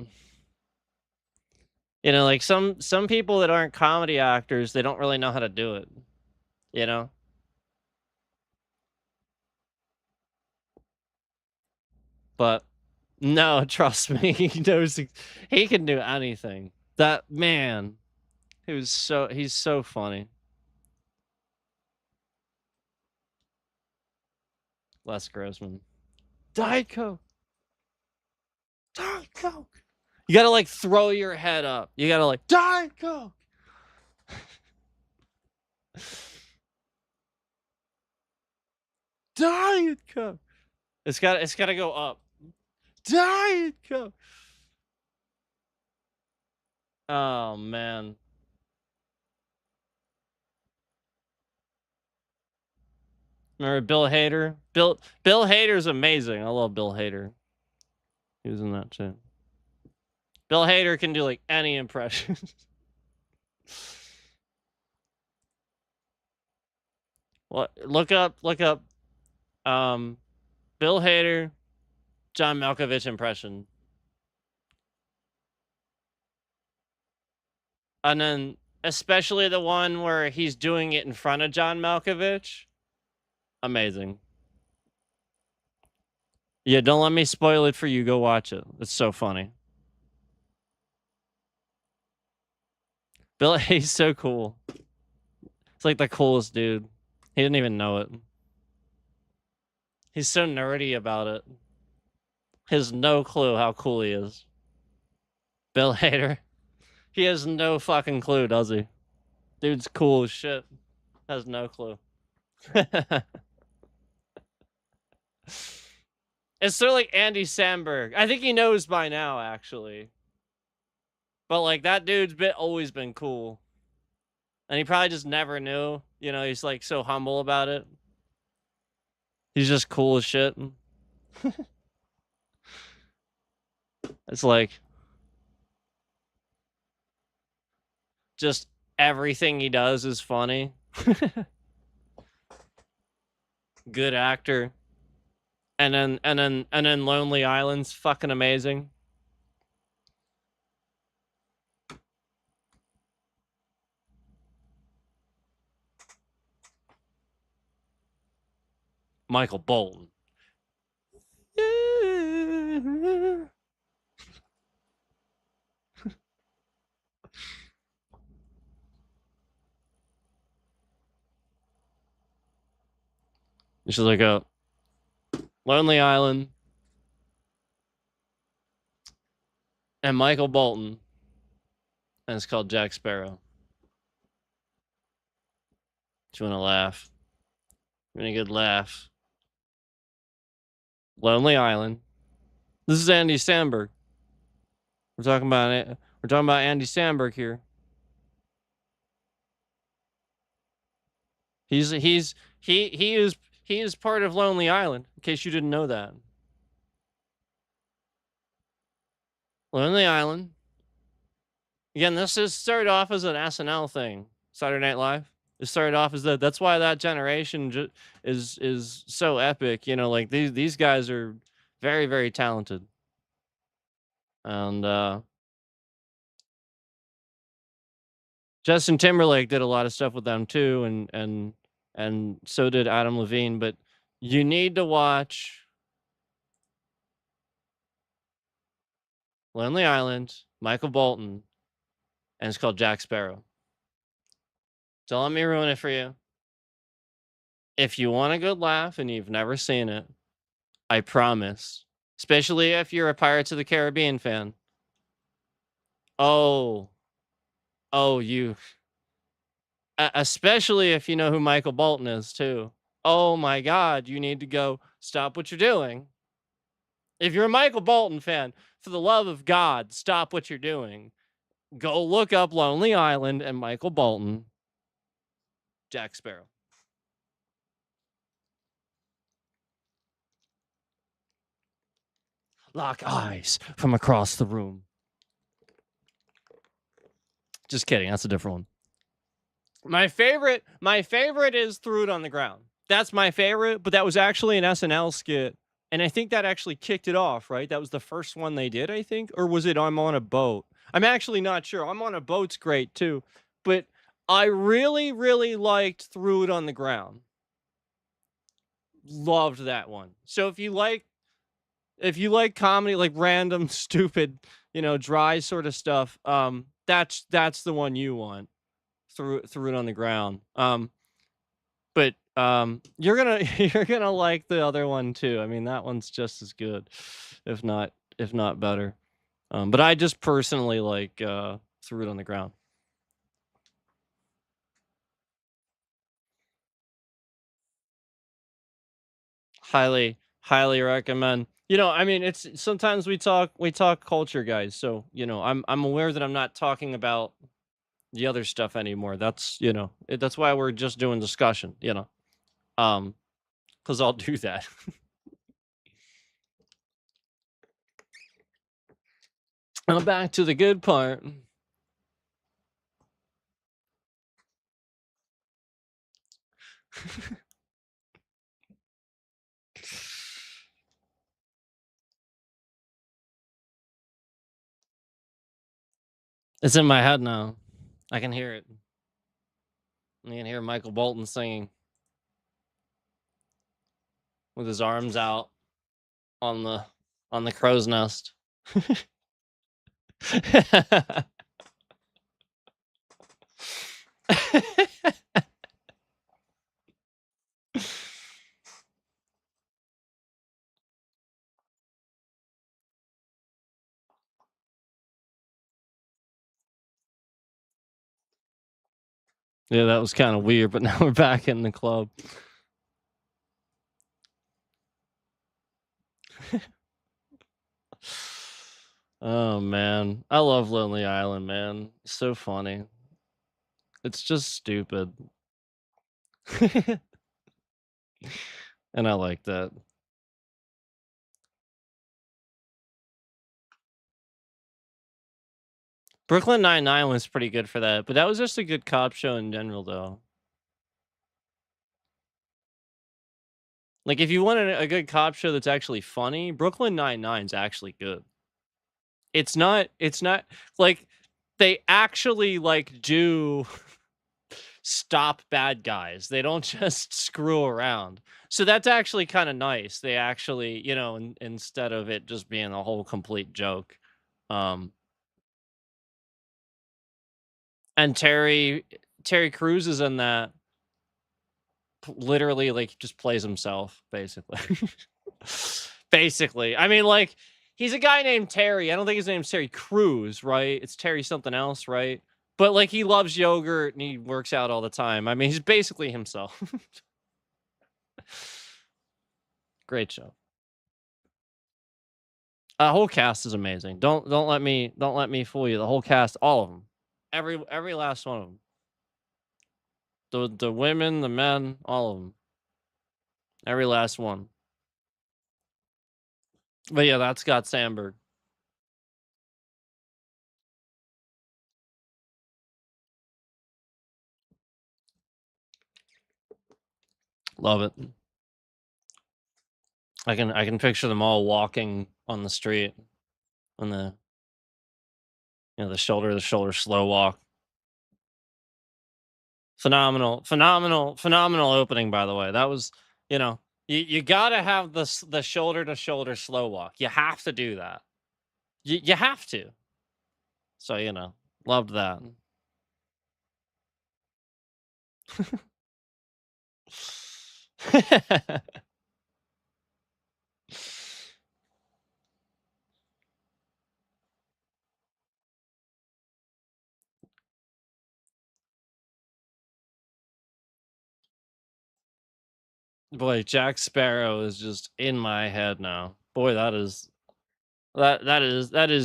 Like some people that aren't comedy actors, they don't really know how to do it, you know? But no, trust me, he knows he can do anything. That man, he's so funny. Les Grossman. Diet Coke. Diet Coke. You gotta like throw your head up. You gotta like Diet Coke. Diet Coke. It's gotta go up. Diet Coke. Oh man. Remember Bill Hader? Bill Hader's amazing. I love Bill Hader. He was in that too. Bill Hader can do like any impression. What? Look up. Bill Hader, John Malkovich impression, and then especially the one where he's doing it in front of John Malkovich. Amazing. Yeah, don't let me spoil it for you. Go watch it. It's so funny. Bill, he's so cool. It's like the coolest dude. He didn't even know it. He's so nerdy about it. He has no clue how cool he is. Bill Hader. He has no fucking clue, does he? Dude's cool as shit. Has no clue. It's sort of like Andy Samberg. I think he knows by now, actually. But like that dude's always been cool. And he probably just never knew. He's like so humble about it. He's just cool as shit. It's like just everything he does is funny. Good actor. And then Lonely Island's fucking amazing. Michael Bolton. You should look up Lonely Island and Michael Bolton, and it's called Jack Sparrow. Do you want to laugh? You want a good laugh? Lonely Island. This is Andy Samberg. We're talking about it. We're talking about Andy Samberg here. He is part of Lonely Island, in case you didn't know that. Lonely Island. Again, this is started off as an SNL thing. Saturday Night Live. It started off as that. That's why that generation is so epic. You know, like these guys are very, very talented. And Justin Timberlake did a lot of stuff with them too, and so did Adam Levine. But you need to watch Lonely Island, Michael Bolton, and it's called Jack Sparrow. Don't let me ruin it for you. If you want a good laugh and you've never seen it, I promise, especially if you're a Pirates of the Caribbean fan. Oh, you. Especially if you know who Michael Bolton is too. Oh my God, you need to go stop what you're doing. If you're a Michael Bolton fan, for the love of God, stop what you're doing. Go look up Lonely Island and Michael Bolton. Jack Sparrow. Lock eyes from across the room. Just kidding. That's a different one. My favorite is Threw It on the Ground. That's my favorite, but that was actually an SNL skit. And I think that actually kicked it off, right? That was the first one they did, I think. Or was it I'm on a Boat? I'm actually not sure. I'm on a Boat's great too. But I really, really liked Threw It on the Ground. Loved that one. So if you like comedy, like random, stupid, dry sort of stuff, that's the one you want. Threw It on the Ground. But you're gonna like the other one too. I mean, that one's just as good, if not better. But I just personally like Threw It on the Ground. Highly recommend. I mean, it's sometimes we talk culture, guys. So I'm aware that I'm not talking about the other stuff anymore. That's that's why we're just doing discussion. Because I'll do that. Now back to the good part. It's in my head now. I can hear it. I can hear Michael Bolton singing with his arms out on the crow's nest. Yeah, that was kind of weird, but now we're back in the club. Oh man, I love Lonely Island, man. It's so funny. It's just stupid. And I like that. Brooklyn Nine-Nine was pretty good for that, but that was just a good cop show in general, though. Like, if you want a good cop show that's actually funny, Brooklyn Nine-Nine's actually good. It's not like, they actually, like, do stop bad guys. They don't just screw around. So that's actually kinda nice. They actually, instead of it just being a whole complete joke. Um, and Terry Crews is in that, literally, like, just plays himself, basically. Basically. I mean, like, he's a guy named Terry. I don't think his name's Terry Crews, right? It's Terry something else, right? But, like, he loves yogurt and he works out all the time. I mean, he's basically himself. Great show. Whole cast is amazing. Don't let me fool you. The whole cast, all of them, every last one of them. The women, the men, all of them, every last one. But yeah, that's Scott Sandberg. Love it. I can picture them all walking on the street on the shoulder to shoulder slow walk. Phenomenal opening, by the way. That was, you know, you gotta have the shoulder to shoulder slow walk. You have to do that. You have to. So, loved that. Boy, Jack Sparrow is just in my head now. Boy, that is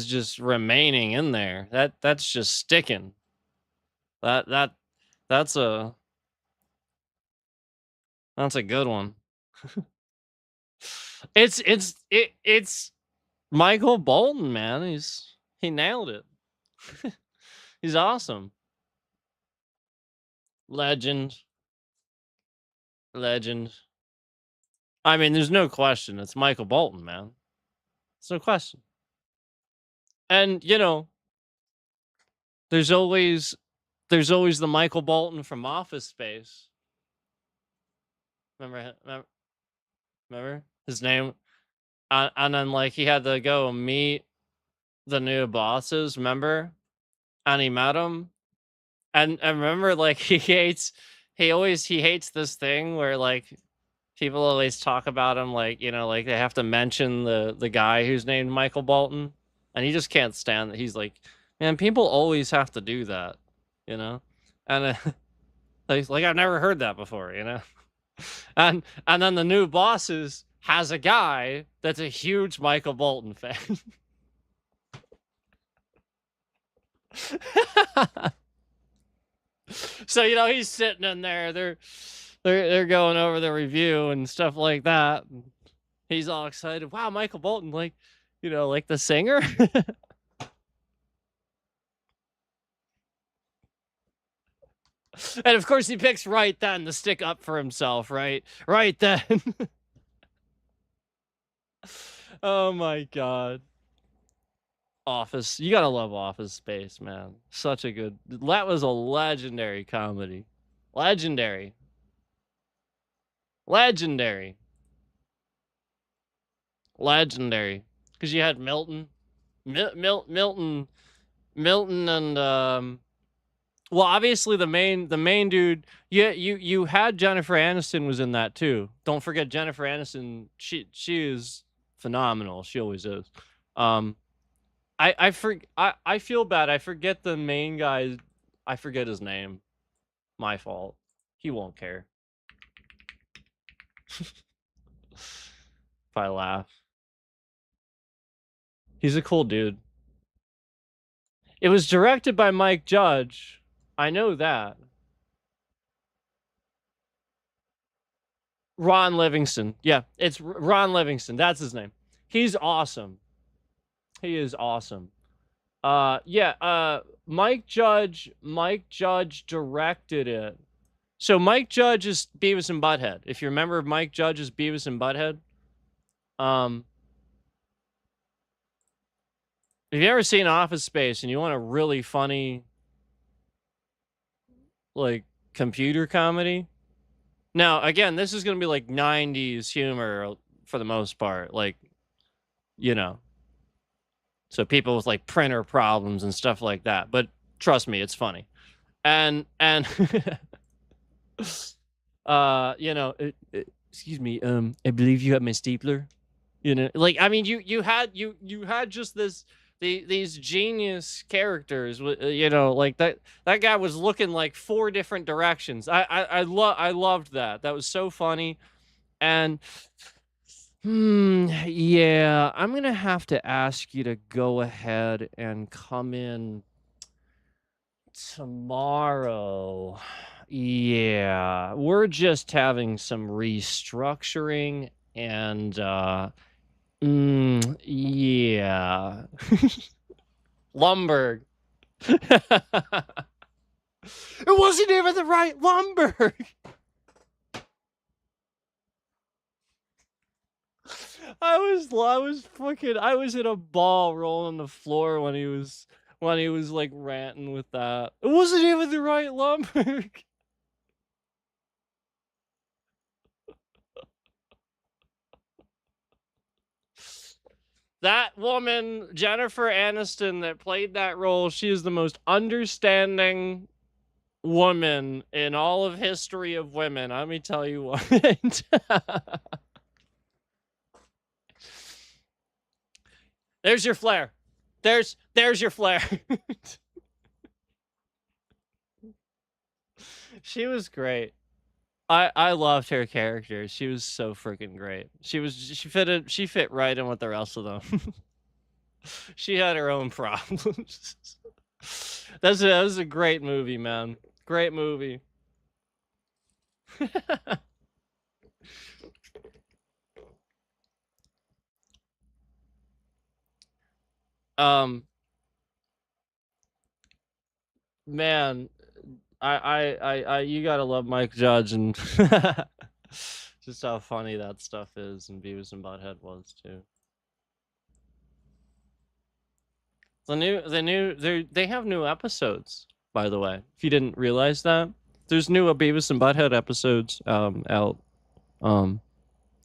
just remaining in there. That's just sticking. That that that's a good one. It's Michael Bolton, man. He nailed it. He's awesome. Legend. Legend. I mean, there's no question. It's Michael Bolton, man. There's no question. And there's always the Michael Bolton from Office Space. Remember his name? And then, like, he had to go meet the new bosses. Remember? And he met them. And remember, like, he hates this thing where, like, people always talk about him, like, like, they have to mention the guy who's named Michael Bolton, and he just can't stand that. He's like, man, people always have to do that, and like, I've never heard that before, and then the new bosses has a guy that's a huge Michael Bolton fan. So, he's sitting in there. They're going over the review and stuff like that. And he's all excited. Wow, Michael Bolton, like, like the singer. And of course he picks right then to stick up for himself, right? Right then. Oh my god. Office. You gotta love Office Space, man. Such a good. That was a legendary comedy. Legendary. Legendary. Legendary. Because you had Milton. Milton and well, obviously the main dude. Yeah, you had Jennifer Aniston was in that too. Don't forget Jennifer Aniston. She is phenomenal. She always is. I feel bad. I forget the main guy. I forget his name. My fault. He won't care. If I laugh. He's a cool dude. It was directed by Mike Judge. I know that. Ron Livingston. Yeah, it's Ron Livingston. That's his name. He's awesome. He is awesome. Mike Judge directed it. So Mike Judge is Beavis and Butthead. If you remember Mike Judge is Beavis and Butthead, if you ever seen Office Space and you want a really funny, like, computer comedy. Now, again, this is going to be like 90s humor for the most part. Like, you know, so people with like printer problems and stuff like that. But trust me, it's funny. And, excuse me, I believe you have my stapler. You know, like, I mean, you had just these genius characters, you know, like that guy was looking like 4 different directions. I loved that. That was so funny. And yeah, I'm gonna have to ask you to go ahead and come in tomorrow. Yeah, we're just having some restructuring and yeah. Lumberg. It wasn't even the right Lumberg. I was in a ball rolling on the floor when he was like ranting with that. It wasn't even the right Lumberg. That woman, Jennifer Aniston, that played that role, she is the most understanding woman in all of history of women. Let me tell you what. There's your flare. There's your flare. She was great. I loved her character. She was so freaking great. She fit right in with the rest of them. She had her own problems. That was a great movie, man. Great movie. Man, I you gotta love Mike Judge and just how funny that stuff is, and Beavis and Butthead was too. They have new episodes, by the way. If you didn't realize that, there's new Beavis and Butthead episodes out,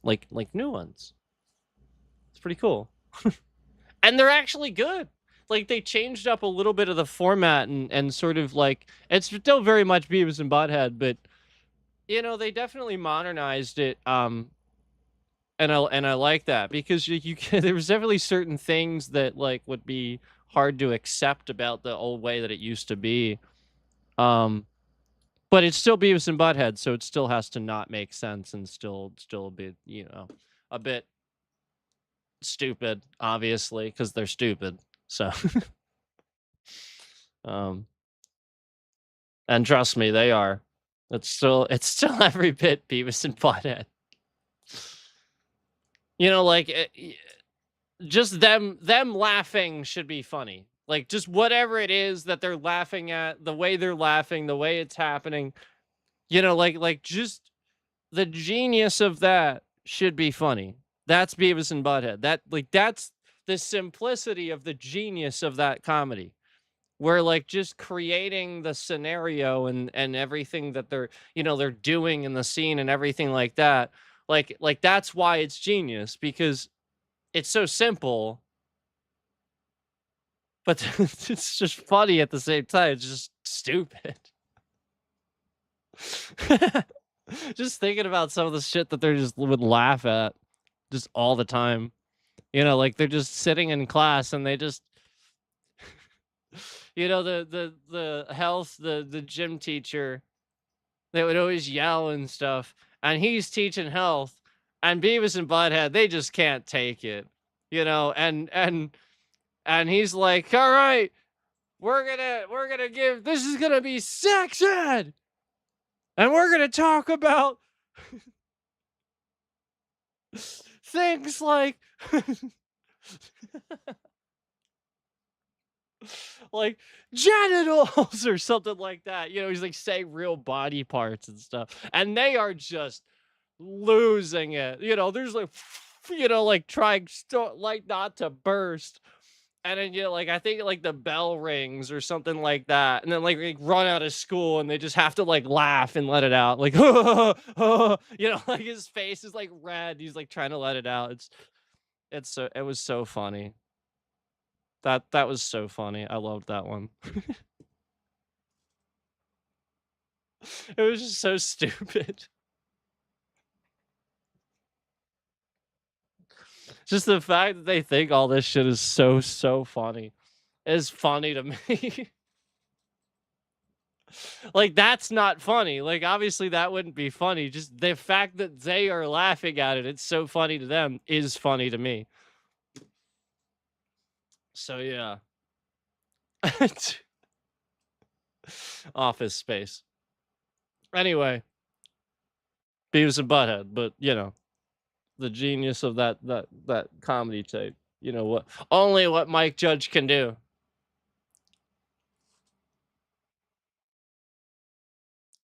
like new ones. It's pretty cool, and they're actually good. Like they changed up a little bit of the format and sort of like it's still very much Beavis and Butthead, but you know they definitely modernized it. And I like that because you there was definitely certain things that like would be hard to accept about the old way that it used to be. But it's still Beavis and Butthead, so it still has to not make sense and still be, you know, a bit stupid, obviously, because they're stupid. So and trust me, they are. It's still every bit Beavis and Butthead. You know, like just them laughing should be funny. Like just whatever it is that they're laughing at, the way they're laughing, the way it's happening, you know, like just the genius of that should be funny. That's Beavis and Butthead. That's the simplicity of the genius of that comedy. Where like just creating the scenario and everything that they're, you know, they're doing in the scene and everything like that. Like that's why it's genius, because it's so simple, but it's just funny at the same time. It's just stupid. Just thinking about some of the shit that they're just would laugh at just all the time. You know, like they're just sitting in class and they just you know, the health, the gym teacher, they would always yell and stuff, and he's teaching health, and Beavis and Butthead, they just can't take it, you know, and he's like, all right, we're gonna give, this is gonna be sex ed, and we're gonna talk about things like like genitals or something like that. You know, he's like saying real body parts and stuff. And they are just losing it. You know, there's like, you know, like trying like not to burst. And then, you know, like I think like the bell rings or something like that. And then like run out of school and they just have to like laugh and let it out. Like, you know, like his face is like red. He's like trying to let it out. It was so funny. That was so funny. I loved that one. It was just so stupid. Just the fact that they think all this shit is so funny is funny to me. Like that's not funny. Like obviously that wouldn't be funny. Just the fact that they are laughing at it, it's so funny to them is funny to me. So yeah. Office Space. Anyway, Beavis and Butthead, but you know, the genius of that comedy tape. You know what? Only what Mike Judge can do.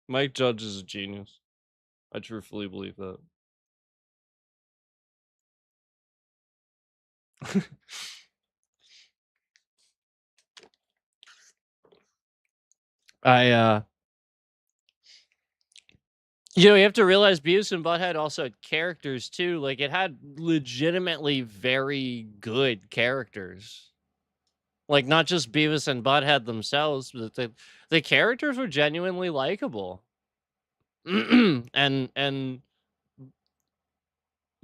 Mike Judge is a genius. I truthfully believe that. I you know, you have to realize Beavis and Butthead also had characters too. Like it had legitimately very good characters. Like not just Beavis and Butthead themselves, but the characters were genuinely likable. and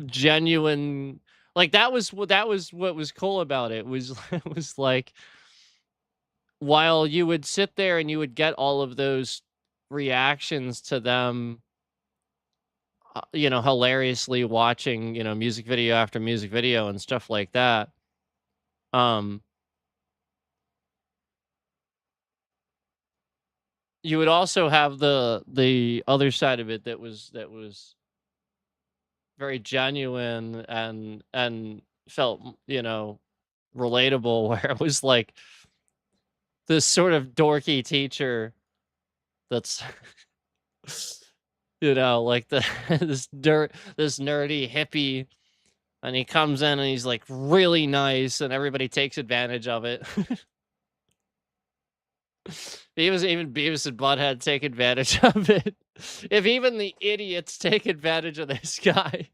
genuine, like that was what was cool about it was it was like while you would sit there and you would get all of those reactions to them, you know, hilariously watching, you know, music video after music video and stuff like that. Um, you would also have the other side of it that was very genuine and felt, you know, relatable, where it was like this sort of dorky teacher that's you know, like the this nerdy hippie, and he comes in and he's like really nice and everybody takes advantage of it. Beavis and Butthead take advantage of it. If even the idiots take advantage of this guy.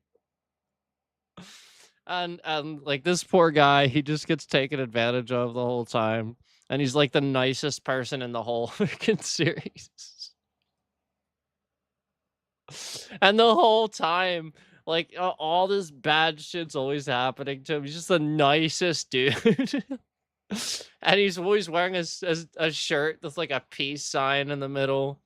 And like this poor guy, he just gets taken advantage of the whole time. And he's like the nicest person in the whole freaking series. And the whole time, like all this bad shit's always happening to him. He's just the nicest dude. And he's always wearing a shirt that's like a peace sign in the middle.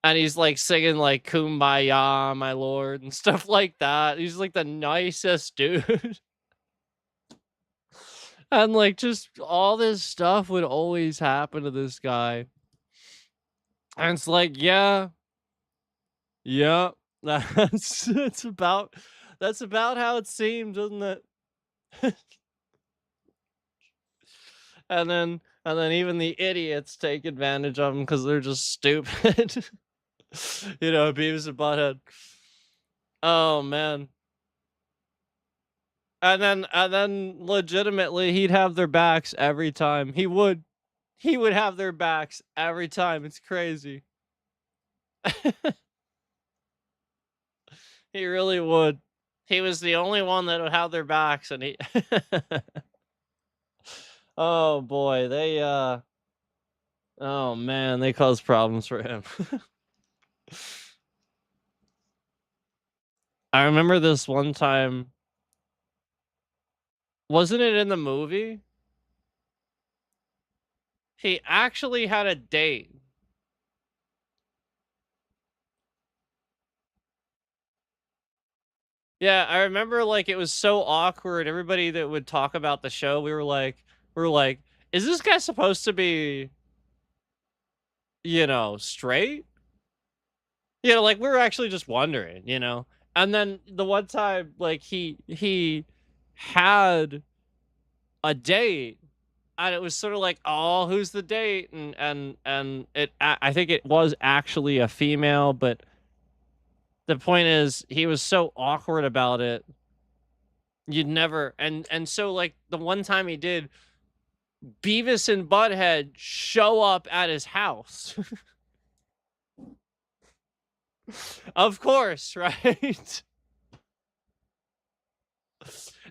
And he's like singing like Kumbaya, my lord, and stuff like that. He's like the nicest dude. And like just all this stuff would always happen to this guy. And it's like, yeah, that's about how it seems, doesn't it? And then even the idiots take advantage of them because they're just stupid. You know, Beavis and Butthead. Oh man. And then legitimately he'd have their backs every time. He would have their backs every time. It's crazy. He really would. He was the only one that would have their backs, and he oh boy, they oh man, they caused problems for him. I remember this one time. Wasn't it in the movie? He actually had a date. Yeah, I remember like it was so awkward. Everybody that would talk about the show, we were like, is this guy supposed to be, you know, straight? You know, like we were actually just wondering, you know. And then the one time, like he had a date, and it was sort of like, oh, who's the date? And I think it was actually a female, but the point is, he was so awkward about it. You'd never, and so like the one time he did, Beavis and Butthead show up at his house. Of course, right?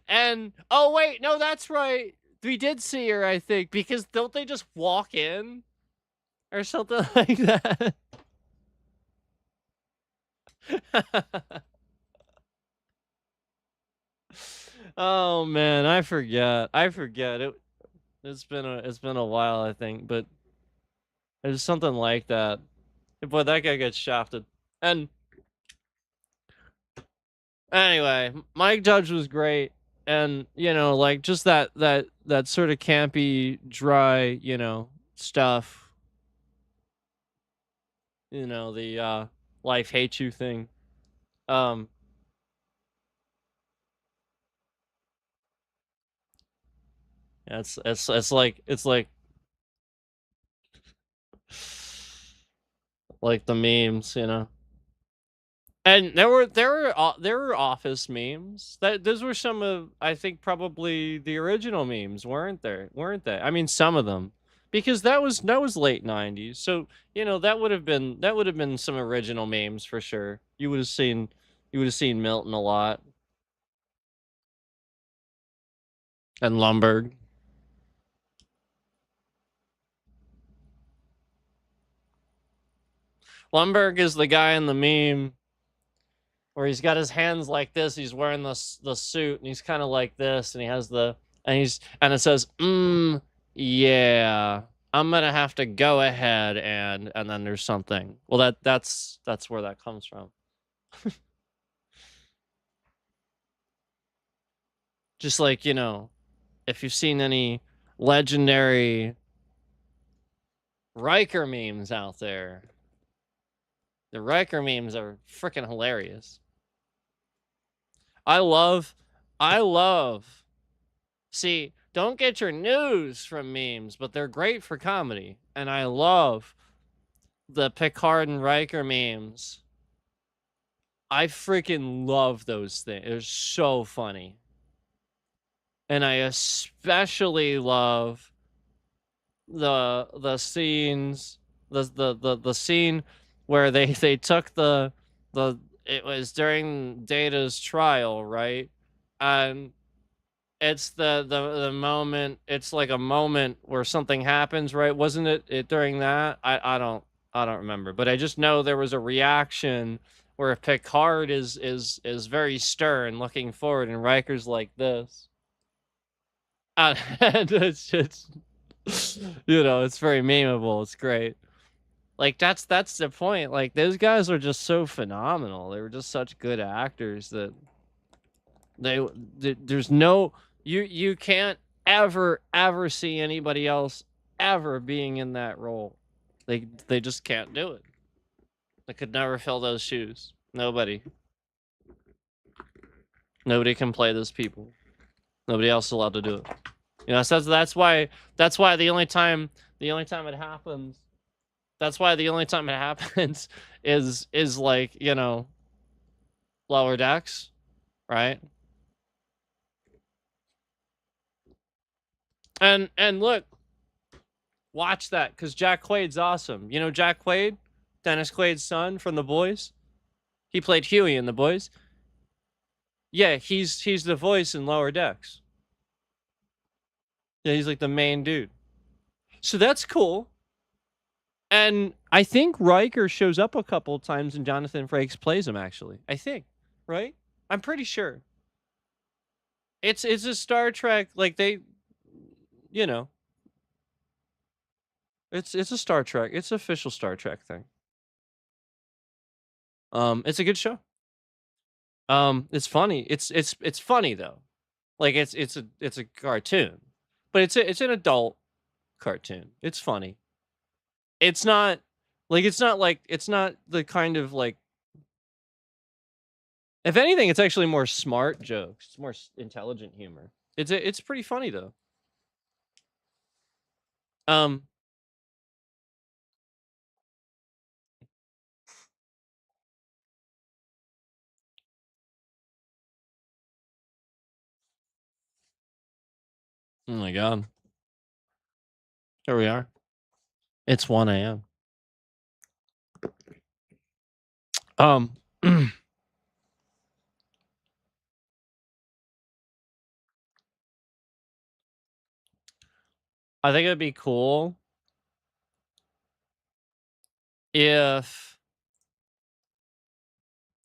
And oh wait, no, that's right. We did see her, I think, because don't they just walk in or something like that? Oh man, I forget. I forget. It's been a while, I think, but it was something like that. Boy, that guy gets shafted. And anyway, Mike Judge was great, and like just that sort of campy, dry, stuff. The life hates you thing. Um, yeah, it's like the memes. And there were Office memes. Those were some of, I think, probably the original memes, weren't there? Weren't they? I mean, some of them, because that was late '90s. So that would have been some original memes for sure. You would have seen Milton a lot, and Lumberg. Lumberg is the guy in the meme where he's got his hands like this. He's wearing the suit, and he's kind of like this, and he has and it says, yeah, I'm gonna have to go ahead and then there's something. Well, that's where that comes from. Just like, if you've seen any legendary Riker memes out there, the Riker memes are freaking hilarious. I love See, don't get your news from memes, but they're great for comedy. And I love the Picard and Riker memes. I freaking love those things. They're so funny. And I especially love the scenes, the scene where they took the it was during Data's trial, right? And it's the moment, it's like a moment where something happens, right? Wasn't it during that? I don't remember, but I just know there was a reaction where Picard is very stern, looking forward, and Riker's like this. And it's just it's very memeable. It's great. Like that's the point. Like those guys are just so phenomenal. They were just such good actors that there's no, you can't ever see anybody else ever being in that role. They just can't do it. They could never fill those shoes. Nobody can play those people. Nobody else is allowed to do it. So that's why the only time it happens, is like, Lower Decks, right? And look, watch that, because Jack Quaid's awesome. Jack Quaid, Dennis Quaid's son from The Boys. He played Huey in The Boys. Yeah, he's the voice in Lower Decks. Yeah, he's like the main dude. So that's cool. And I think Riker shows up a couple times and Jonathan Frakes plays him, actually. I think, right? I'm pretty sure. It's a Star Trek, like they, it's a Star Trek. It's an official Star Trek thing. It's a good show. It's funny. It's funny though. Like it's a cartoon, but it's an adult cartoon. It's funny. It's not it's not the kind of like, if anything, it's actually more smart jokes. It's more intelligent humor. It's pretty funny though. Um, oh my god. Here we are. It's 1 a.m. I think it'd be cool if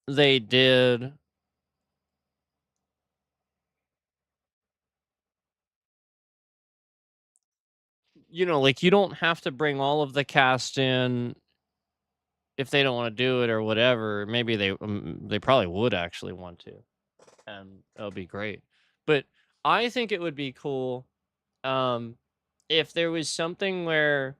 they did like you don't have to bring all of the cast in if they don't want to do it or whatever. Maybe they probably would actually want to, and it'll be great. But I think it would be cool um if there was something where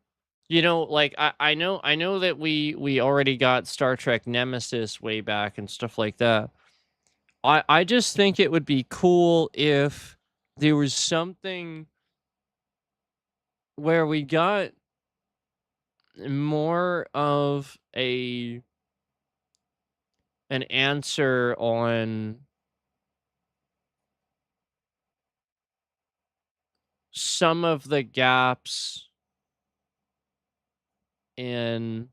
like I know that we already got Star Trek Nemesis way back and stuff like that. I just think it would be cool if there was something where we got more of an answer on some of the gaps in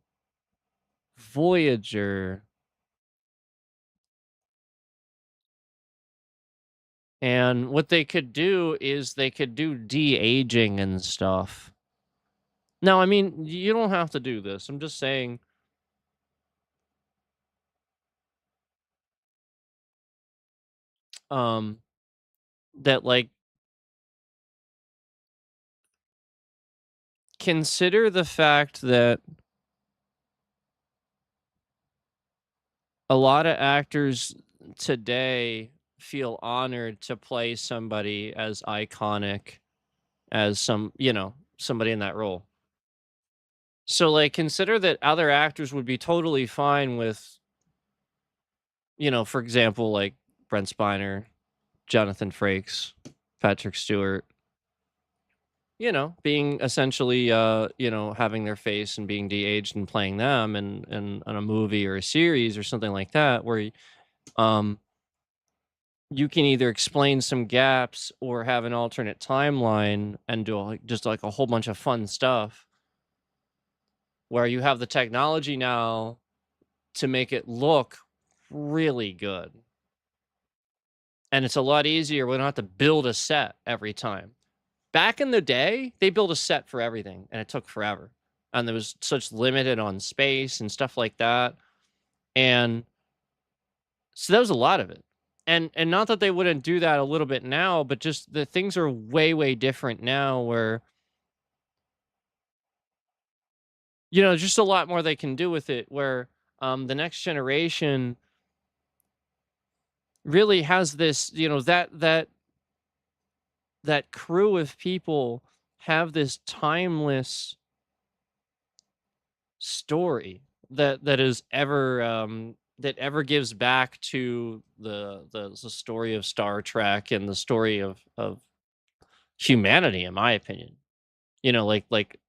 Voyager. And what they could do is they could do de-aging and stuff. Now, I mean, you don't have to do this. I'm just saying um that like consider the fact that a lot of actors today feel honored to play somebody as iconic as somebody in that role. So like consider that other actors would be totally fine with, for example, like Brent Spiner, Jonathan Frakes, Patrick Stewart, being essentially having their face and being de-aged and playing them in a movie or a series or something like that where um you can either explain some gaps or have an alternate timeline and do just like a whole bunch of fun stuff where you have the technology now to make it look really good. And it's a lot easier. We don't have to build a set every time. Back in the day, they built a set for everything and it took forever. And there was such limited on space and stuff like that. And so that was a lot of it. And not that they wouldn't do that a little bit now, but just the things are way, way different now where, just a lot more they can do with it where the next generation really has this, that crew of people have this timeless story that is ever that ever gives back to the story of Star Trek and the story of humanity, in my opinion. Like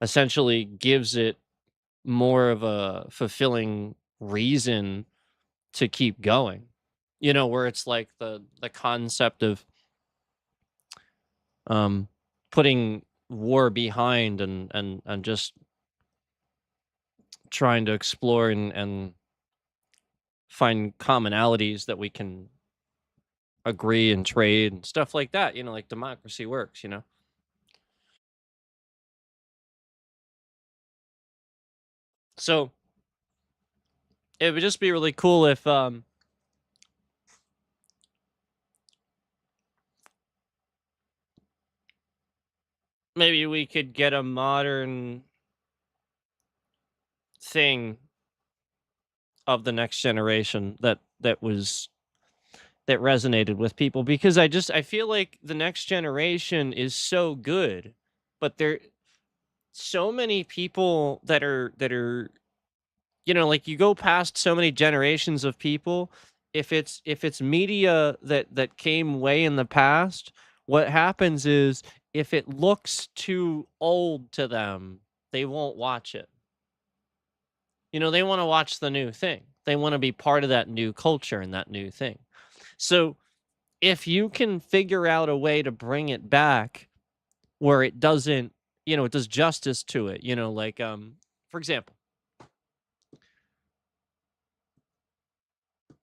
essentially gives it more of a fulfilling reason to keep going. Where it's like the concept of um putting war behind and just trying to explore and find commonalities that we can agree and trade and stuff like that, like democracy works. So it would just be really cool if maybe we could get a modern thing of the next generation that resonated with people because I feel like the next generation is so good, but there so many people that are like you go past so many generations of people. If it's media that came way in the past, what happens is if it looks too old to them, they won't watch it. You know, they want to watch the new thing. They want to be part of that new culture and that new thing. So if you can figure out a way to bring it back where it doesn't, you know, it does justice to it, you know, like for example,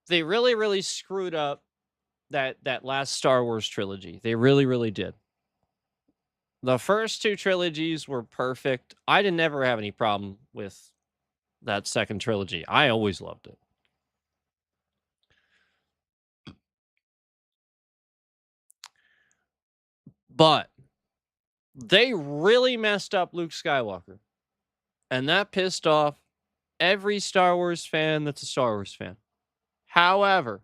they really screwed up that last Star Wars trilogy. They really did. The first two trilogies were perfect. I didn't ever have any problem with that second trilogy. I always loved it. But they really messed up Luke Skywalker. And that pissed off every Star Wars fan that's a Star Wars fan. However,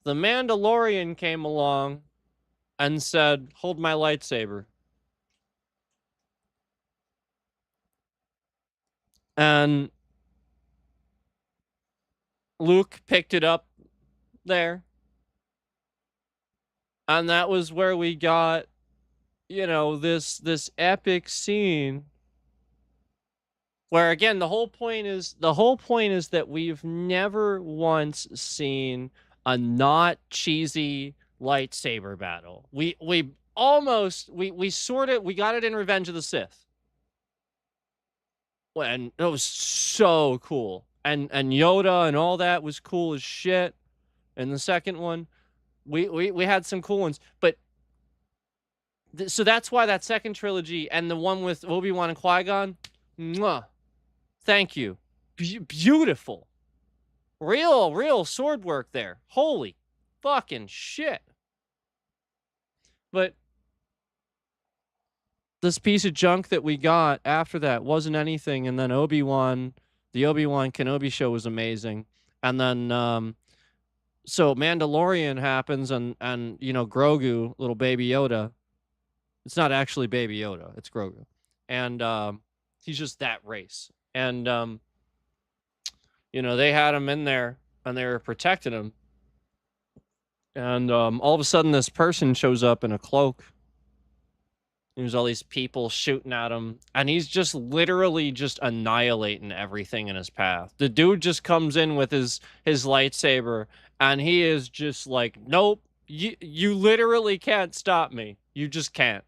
The Mandalorian came along and said, "Hold my lightsaber." And Luke picked it up there. And that was where we got, you know, this epic scene where, again, the whole point is that we've never once seen a not cheesy lightsaber battle. We got it in Revenge of the Sith. And it was so cool. And Yoda and all that was cool as shit. And the second one, we had some cool ones, but so that's why that second trilogy and the one with Obi-Wan and Qui-Gon, mwah, thank you, beautiful, real sword work there. Holy fucking shit! But this piece of junk that we got after that wasn't anything, and then the Obi-Wan Kenobi show was amazing, and then so Mandalorian happens, and you know, Grogu, little baby Yoda. It's not actually baby Yoda, it's Grogu. And he's just that race. And you know, they had him in there and they were protecting him. And all of a sudden this person shows up in a cloak. There's all these people shooting at him, and he's just literally just annihilating everything in his path. The dude just comes in with his lightsaber, and he is just like, nope, you literally can't stop me. You just can't.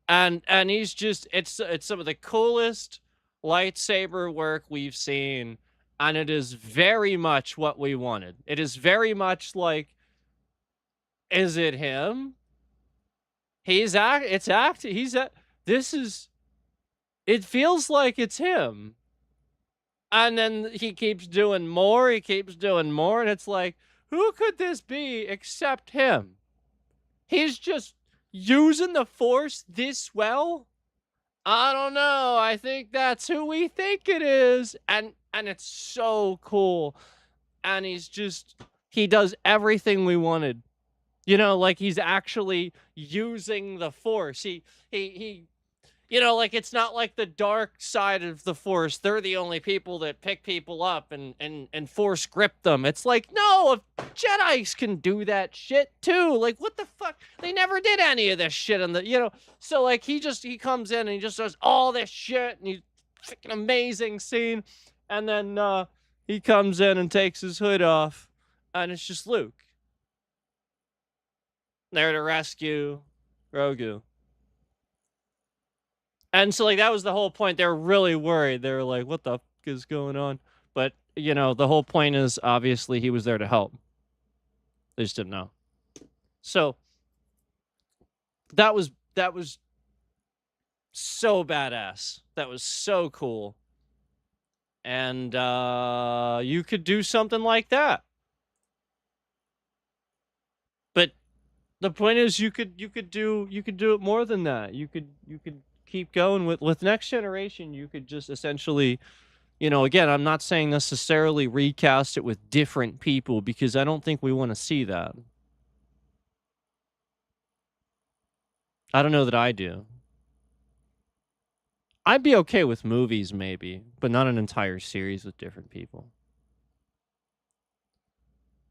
And he's just, it's some of the coolest lightsaber work we've seen, and it is very much what we wanted. It is very much like, is it him? It feels like it's him. And then he keeps doing more, and it's like, who could this be except him? He's just using the Force this well? I don't know. I think that's who we think it is. And it's so cool. And he does everything we wanted. You know, like he's actually using the Force. He you know, like it's not like the dark side of the Force. They're the only people that pick people up and Force grip them. It's like, no, Jedis can do that shit too. Like, what the fuck? They never did any of this shit in the, you know. So like he comes in and he just does all this shit, and he's freaking amazing scene. And then he comes in and takes his hood off, and it's just Luke there to rescue Grogu. And so, like, that was the whole point. They were really worried. They were like, what the fuck is going on? But, you know, the whole point is, obviously, he was there to help. They just didn't know. So, that was so badass. That was so cool. And you could do something like that. But the point is, you could do it more than that. You could keep going with Next Generation. You could just essentially, you know, again, I'm not saying necessarily recast it with different people, because I don't think we want to see that. I don't know that I do. I'd be okay with movies maybe, but not an entire series with different people.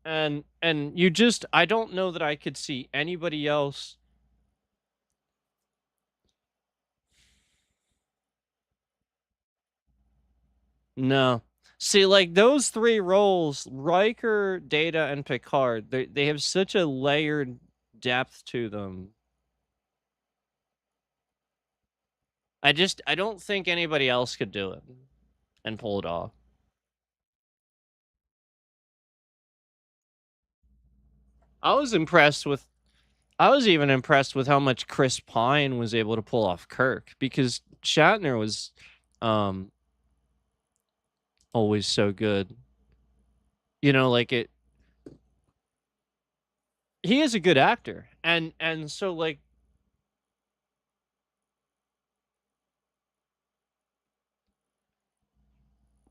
And you just I don't know that I could see anybody else. No. See, like those three roles, Riker, Data, and Picard, they have such a layered depth to them. I don't think anybody else could do it and pull it off. I was impressed with I was even impressed with how much Chris Pine was able to pull off Kirk, because Shatner was um always so good. You know, like it he is a good actor. And so like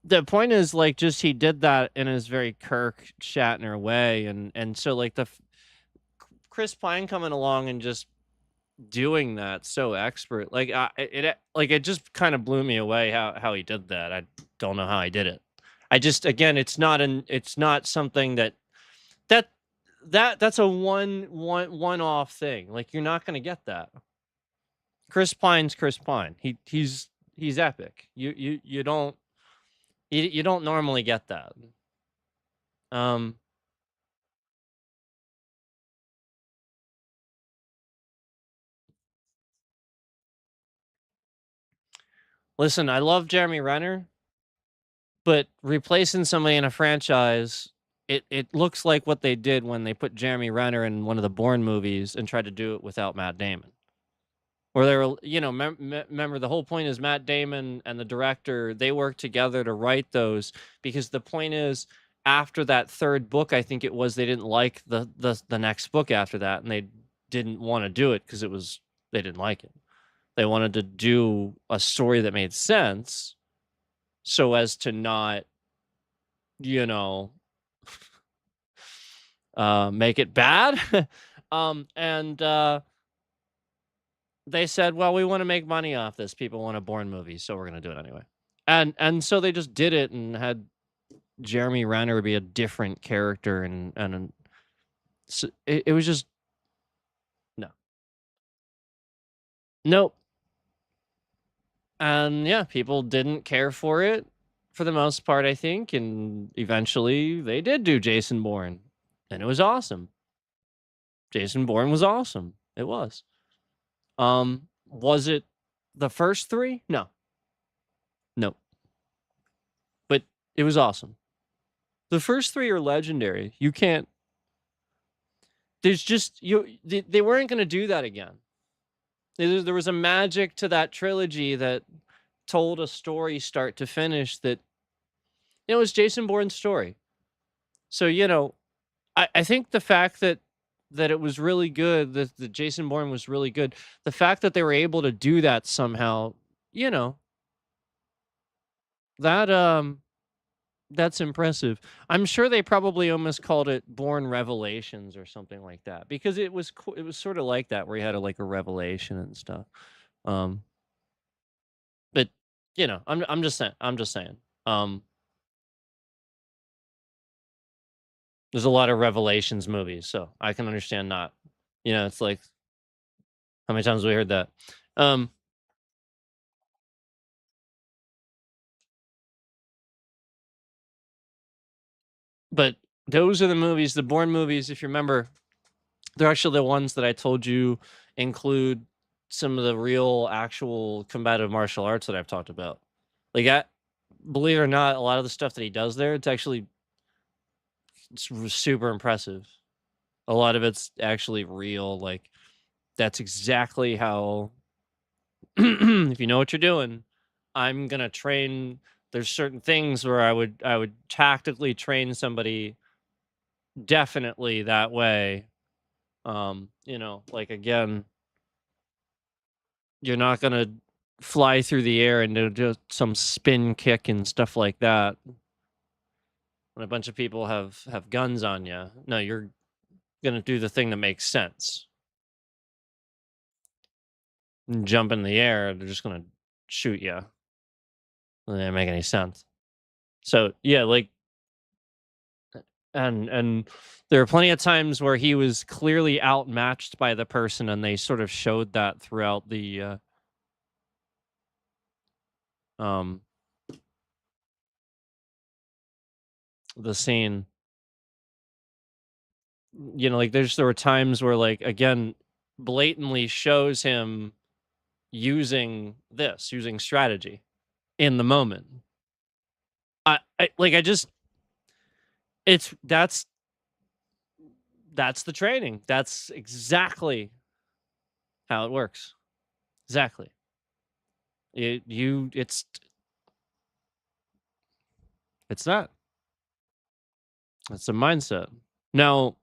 the point is like just he did that in his very Kirk Shatner way, and so like Chris Pine coming along and just doing that so expert, like like it just kind of blew me away how he did that. I don't know how he did it. I just again, it's not something that that's a one off thing. Like you're not going to get that. Chris Pine's Chris Pine. He's epic. You don't normally get that. Um, Listen, I love Jeremy Renner, but replacing somebody in a franchise, it looks like what they did when they put Jeremy Renner in one of the Bourne movies and tried to do it without Matt Damon. Where they were, you know, remember the whole point is Matt Damon and the director, they worked together to write those, because the point is after that third book, I think it was, they didn't like the next book after that, and they didn't want to do it because it was they didn't like it. They wanted to do a story that made sense so as to not, you know, make it bad. And they said, "Well, we want to make money off this. People want a Bourne movie, so we're going to do it anyway." And so they just did it and had Jeremy Renner be a different character, and so it was just no, nope. And yeah, people didn't care for it for the most part, I think, and eventually they did do Jason Bourne, and it was awesome. Jason Bourne was awesome. It was. Was it the first three? No, no, but it was awesome. The first three are legendary. You can't. There's just they weren't going to do that again. There was a magic to that trilogy that told a story start to finish that, it was Jason Bourne's story. So, you know, I think the fact that it was really good, that the Jason Bourne was really good, the fact that they were able to do that somehow, you know, that that's impressive. I'm sure they probably almost called it Bourne Revelations or something like that, because it was sort of like that, where you had like a revelation and stuff. Um, but you know, I'm just saying, Um, there's a lot of Revelations movies, so I can understand not. You know, it's like how many times have we heard that? Um, but those are the movies, the Bourne movies. If you remember, they're actually the ones that I told you include some of the real, actual combative martial arts that I've talked about. Like, believe it or not, a lot of the stuff that he does there, it's super impressive. A lot of it's actually real. Like, that's exactly how. If you know what you're doing, I'm gonna train. There's certain things where I would tactically train somebody definitely that way. You know, like again, you're not gonna fly through the air and do just some spin kick and stuff like that when a bunch of people have guns on you. No, you're gonna do the thing that makes sense. And jump in the air, they're just gonna shoot you. It doesn't make any sense. So yeah, like And there are plenty of times where he was clearly outmatched by the person, and they sort of showed that throughout um the scene. You know, like there were times where, like, again, blatantly shows him using strategy in the moment. I just it's that's the training. That's exactly how it works. Exactly. It's not. It's a mindset. Now,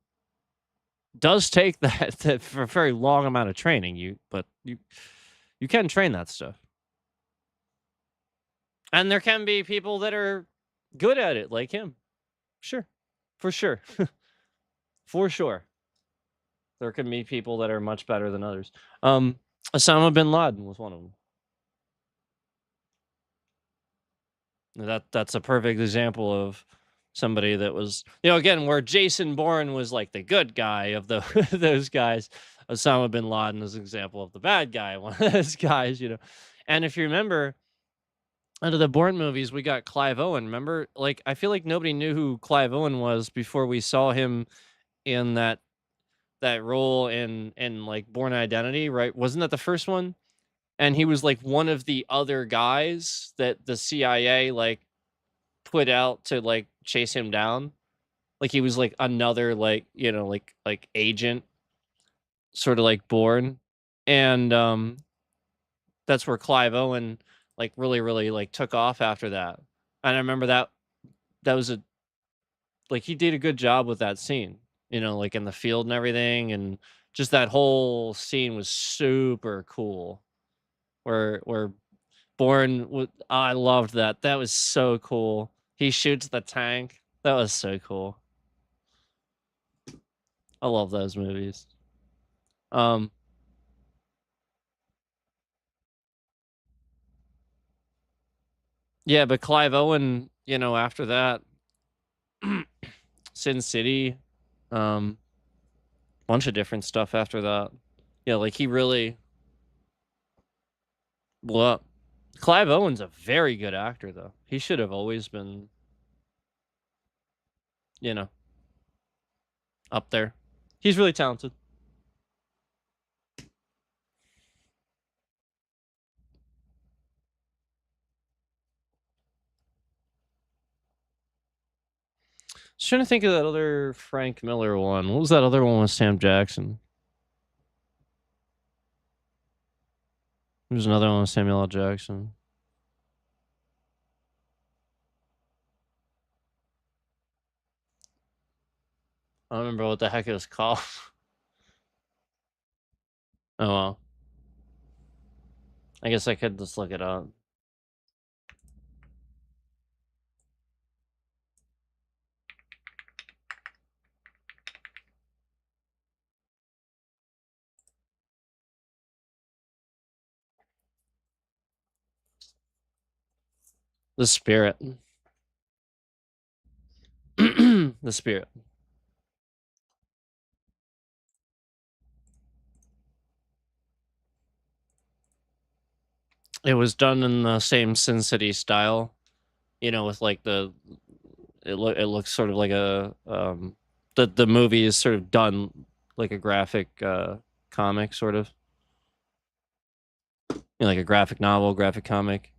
does take that for a very long amount of training, but you can train that stuff. And there can be people that are good at it like him. Sure. For sure. For sure. There can be people that are much better than others. Osama bin Laden was one of them. That's a perfect example of somebody that was, again, where Jason Bourne was like the good guy of the those guys. Osama bin Laden is an example of the bad guy, one of those guys. And if you remember, out of the Bourne movies, we got Clive Owen. Remember, like, I feel like nobody knew who Clive Owen was before we saw him in that role in like Bourne Identity, right? Wasn't that the first one? And he was like one of the other guys that the CIA like put out to like chase him down. Like he was like another like, like agent, sort of like Bourne. And that's where Clive Owen like really, really like took off after that. And I remember that was like he did a good job with that scene, like in the field and everything, and just that whole scene was super cool. Where Bourne would, I loved that. That was so cool. He shoots the tank. That was so cool. I love those movies. Um, yeah, but Clive Owen, after that, Sin City, um, bunch of different stuff after that. Yeah, like he really blew up. Clive Owen's a very good actor, though. He should have always been, you know, up there. He's really talented. Just trying to think of that other Frank Miller one. What was that other one with Sam Jackson? There's another one with Samuel L. Jackson. I don't remember what the heck it was called. Oh well. I guess I could just look it up. The Spirit. The Spirit. It was done in the same Sin City style, with like it looks sort of like the movie is sort of done like a graphic comic, sort of. Like a graphic novel, graphic comic.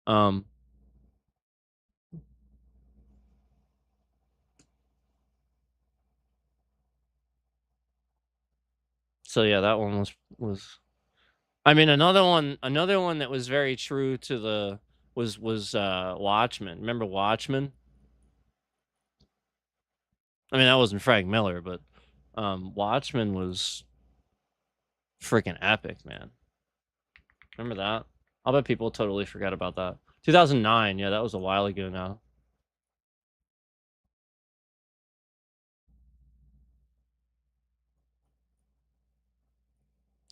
Um so yeah, that one was I mean, another one that was very true to the was Watchmen. Remember Watchmen? I mean, that wasn't Frank Miller, but Watchmen was freaking epic, man. Remember that? I'll bet people totally forgot about that. 2009, yeah, that was a while ago now.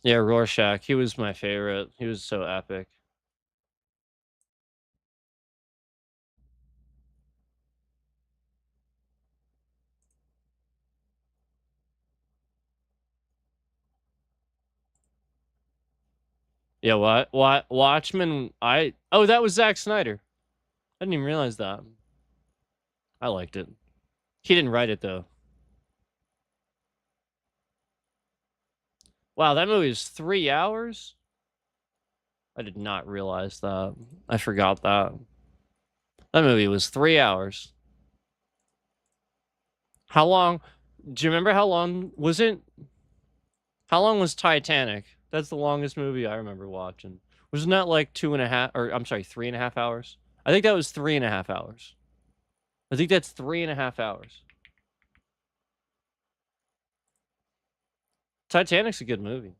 Yeah, Rorschach, he was my favorite. He was so epic. Yeah, what? Watchmen. Oh, that was Zack Snyder. I didn't even realize that. I liked it. He didn't write it though. Wow, that movie is 3 hours. I did not realize that. I forgot that. That movie was 3 hours. How long? Do you remember how long was it? How long was Titanic? That's the longest movie I remember watching. Wasn't that like 2.5, or I'm sorry, 3.5 hours? I think that was 3.5 hours. I think that's 3.5 hours. Titanic's a good movie.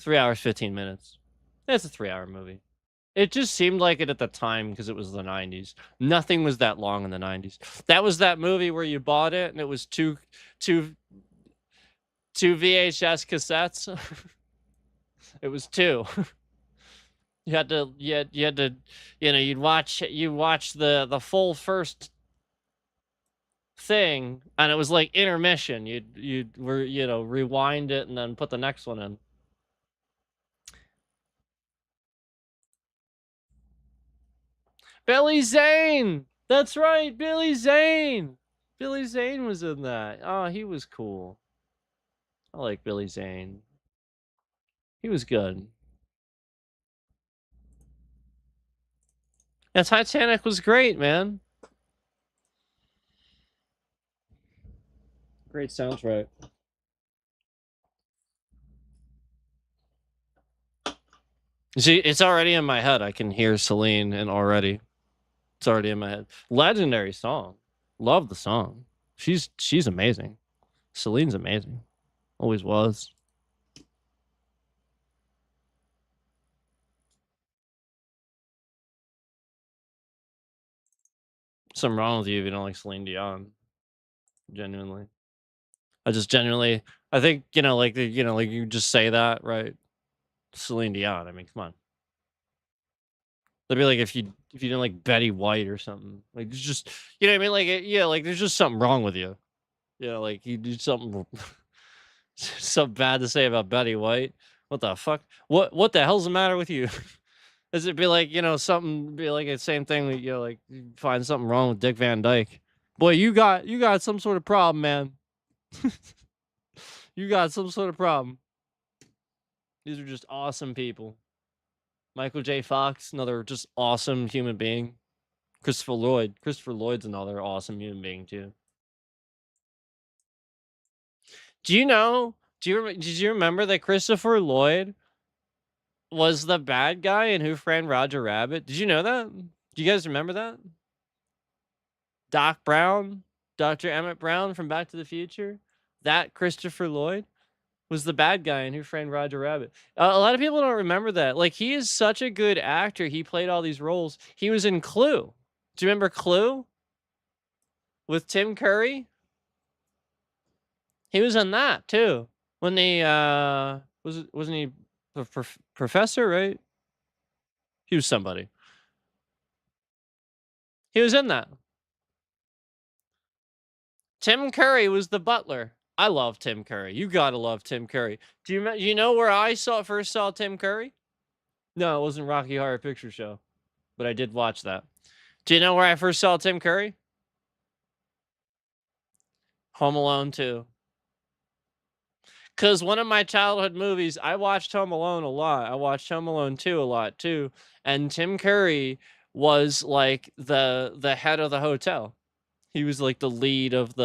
3 hours, 15 minutes. It's a 3 hour movie. It just seemed like it at the time because it was the 90s. Nothing was that long in the 90s. That was that movie where you bought it and it was two VHS cassettes. It was two. You had to you'd watch the full first thing and it was like intermission. You'd rewind it and then put the next one in. Billy Zane. That's right, Billy Zane. Billy Zane was in that. Oh, he was cool. I like Billy Zane. He was good. Yeah, Titanic was great, man. Great soundtrack. See, it's already in my head. I can hear Celine and already. It's already in my head. Legendary song. Love the song. She's amazing. Celine's amazing. Always was. Something wrong with you if you don't like Celine Dion. Genuinely. I think, like you just say that, right? Celine Dion. I mean, come on. That'd be like if you didn't like Betty White or something. Like it's just what I mean? Like yeah, like there's just something wrong with you. Like you do something something bad to say about Betty White. What the fuck? What the hell's the matter with you? Does it be like, something be like the same thing that like you find something wrong with Dick Van Dyke? Boy, you got some sort of problem, man. You got some sort of problem. These are just awesome people. Michael J. Fox, another just awesome human being. Christopher Lloyd. Christopher Lloyd's another awesome human being too. Do you know? Did you remember that Christopher Lloyd was the bad guy in Who Framed Roger Rabbit? Did you know that? Do you guys remember that? Doc Brown, Dr. Emmett Brown from Back to the Future, that Christopher Lloyd was the bad guy in Who Framed Roger Rabbit. A lot of people don't remember that. Like, he is such a good actor. He played all these roles. He was in Clue. Do you remember Clue with Tim Curry? He was in that too. When he wasn't he a professor, right? He was somebody. He was in that. Tim Curry was the butler. I love Tim Curry. You gotta love Tim Curry. Do you know where I first saw Tim Curry? No, it wasn't Rocky Horror Picture Show, but I did watch that. Do you know where I first saw Tim Curry? Home Alone 2. Because one of my childhood movies, I watched Home Alone a lot. I watched Home Alone 2 a lot too. And Tim Curry was like the head of the hotel. He was like the lead of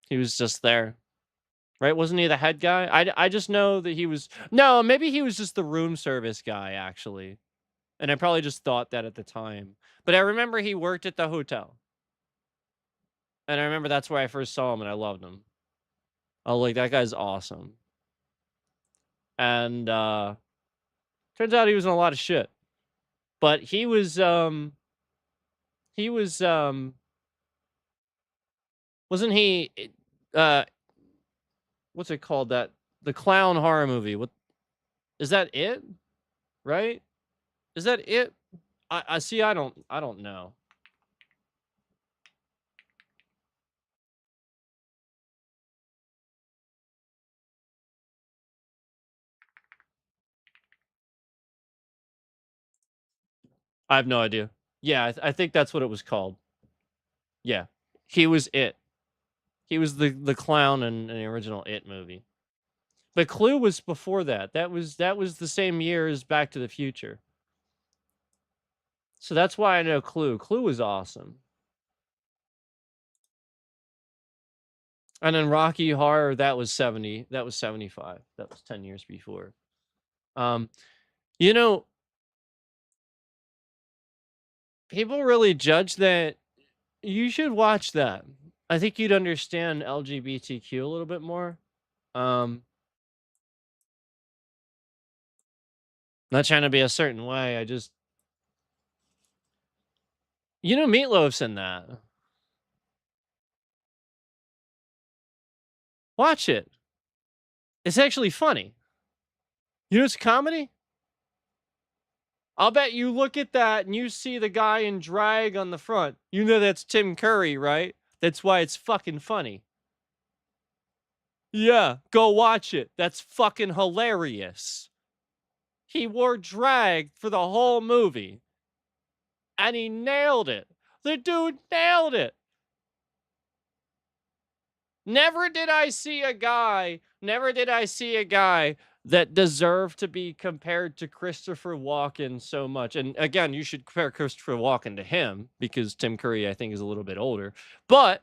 he was just there. Right? Wasn't he the head guy? I just know that he was no, maybe he was just the room service guy actually. And I probably just thought that at the time. But I remember he worked at the hotel. And I remember that's where I first saw him and I loved him. Oh, like that guy's awesome. And turns out he was in a lot of shit. But he was wasn't he what's it called, that the clown horror movie? What is that, it? Right? Is that it? I see, I don't know. I have no idea. Yeah, I think that's what it was called. Yeah, he was it. He was the clown in the original It movie. But Clue was before that. That was the same year as Back to the Future. So that's why I know Clue. Clue was awesome. And then Rocky Horror, that was 70. That was 75. That was 10 years before. You know, people really judge that. You should watch that. I think you'd understand LGBTQ a little bit more. Not trying to be a certain way. I just, Meatloaf's in that. Watch it. It's actually funny. It's comedy. I'll bet you look at that and you see the guy in drag on the front. You know that's Tim Curry, right? That's why it's fucking funny. Yeah, go watch it. That's fucking hilarious. He wore drag for the whole movie. And he nailed it. The dude nailed it. Never did I see a guy that deserved to be compared to Christopher Walken so much. And again, you should compare Christopher Walken to him because Tim Curry, I think, is a little bit older. But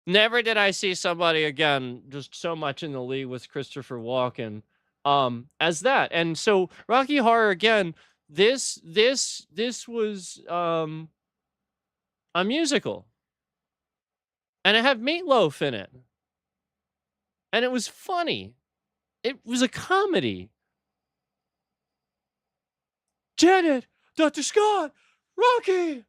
never did I see somebody, again, just so much in the league with Christopher Walken as that. And so Rocky Horror, again, this was a musical. And it had Meatloaf in it. And it was funny. It was a comedy. Janet, Dr. Scott, Rocky.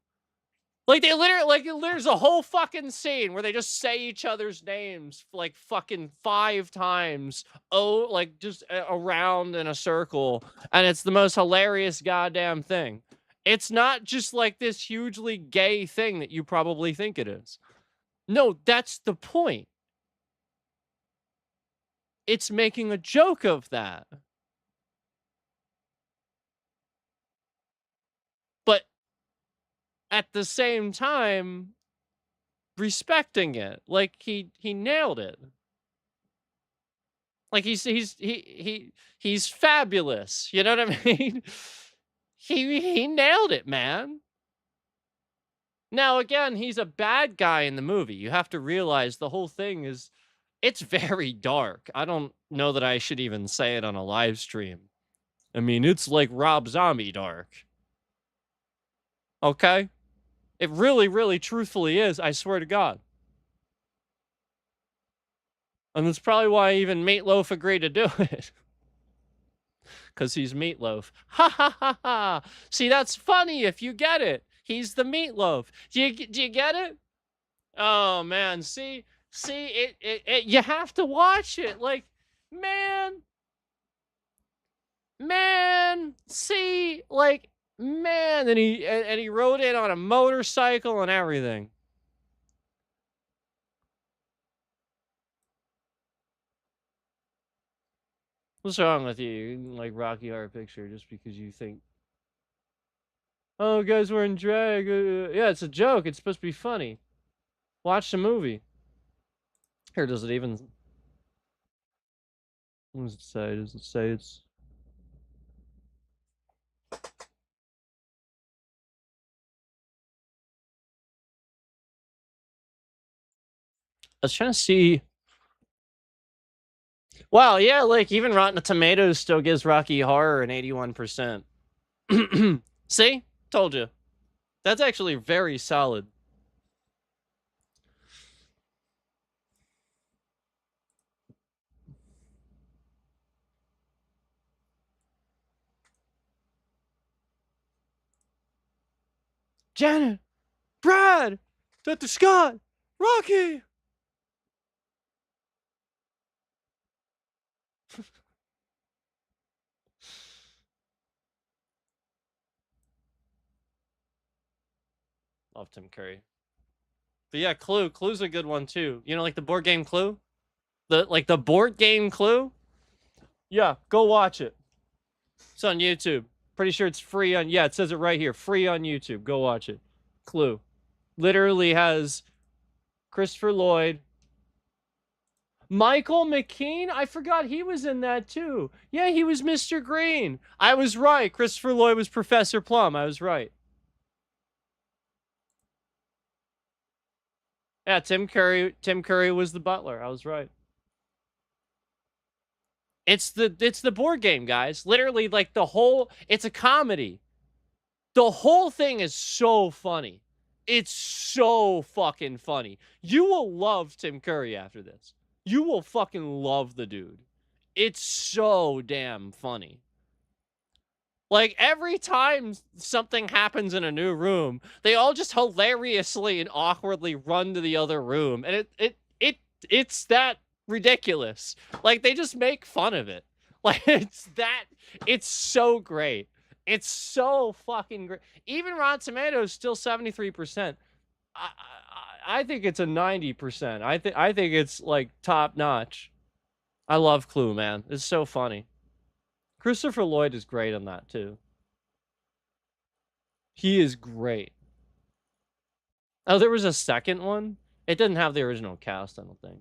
Like, they literally, like, there's a whole fucking scene where they just say each other's names like fucking 5 times. Oh, like just around in a circle. And it's the most hilarious goddamn thing. It's not just like this hugely gay thing that you probably think it is. No, that's the point. It's making a joke of that. But at the same time, respecting it. Like he nailed it. Like he's fabulous. You know what I mean? He nailed it, man. Now, again, he's a bad guy in the movie. You have to realize the whole thing is, it's very dark. I don't know that I should even say it on a live stream. I mean, it's like Rob Zombie dark. Okay? It really, really, truthfully is, I swear to God. And that's probably why even Meatloaf agreed to do it. Because he's Meatloaf. Ha ha ha ha! See, that's funny if you get it. He's the Meatloaf. Do you get it? Oh man, see it you have to watch it. Like, man, see, like, man, and he rode in on a motorcycle and everything. What's wrong with you? Like Rocky Horror Picture just because you think, oh, guys, we're in drag. Yeah, it's a joke. It's supposed to be funny. Watch the movie. Here, does it even... What does it say? Does it say it's... I was trying to see... Wow, yeah, like, even Rotten Tomatoes still gives Rocky Horror an 81%. See? Told you. That's actually very solid. Janet, Brad, Dr. Scott, Rocky. Love Tim Curry. But yeah, Clue. Clue's a good one too. You know, like the board game Clue? The board game Clue? Yeah, go watch it. It's on YouTube. Pretty sure it's free on. Yeah, it says it right here. Free on YouTube. Go watch it. Clue. Literally has Christopher Lloyd. Michael McKean? I forgot he was in that too. Yeah, he was Mr. Green. I was right. Christopher Lloyd was Professor Plum. I was right. Yeah, Tim Curry was the butler. I was right. It's the board game, guys. Literally, like it's a comedy. The whole thing is so funny. It's so fucking funny. You will love Tim Curry after this. You will fucking love the dude. It's so damn funny. Like, every time something happens in a new room, they all just hilariously and awkwardly run to the other room. And it's that ridiculous. Like, they just make fun of it. Like, it's so great. It's so fucking great. Even Rotten Tomatoes still 73%. I think it's a 90%. I think it's like top notch. I love Clue, man. It's so funny. Christopher Lloyd is great on that too. He is great. Oh, there was a second one? It didn't have the original cast, I don't think.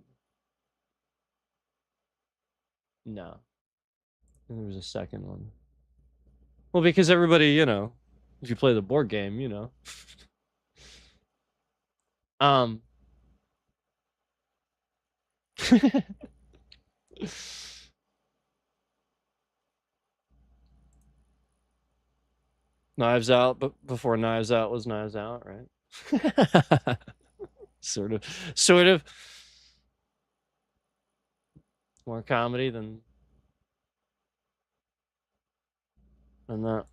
No. There was a second one. Well, because everybody, if you play the board game, Knives Out, but before Knives Out was Knives Out, right? Sort of. More comedy than that.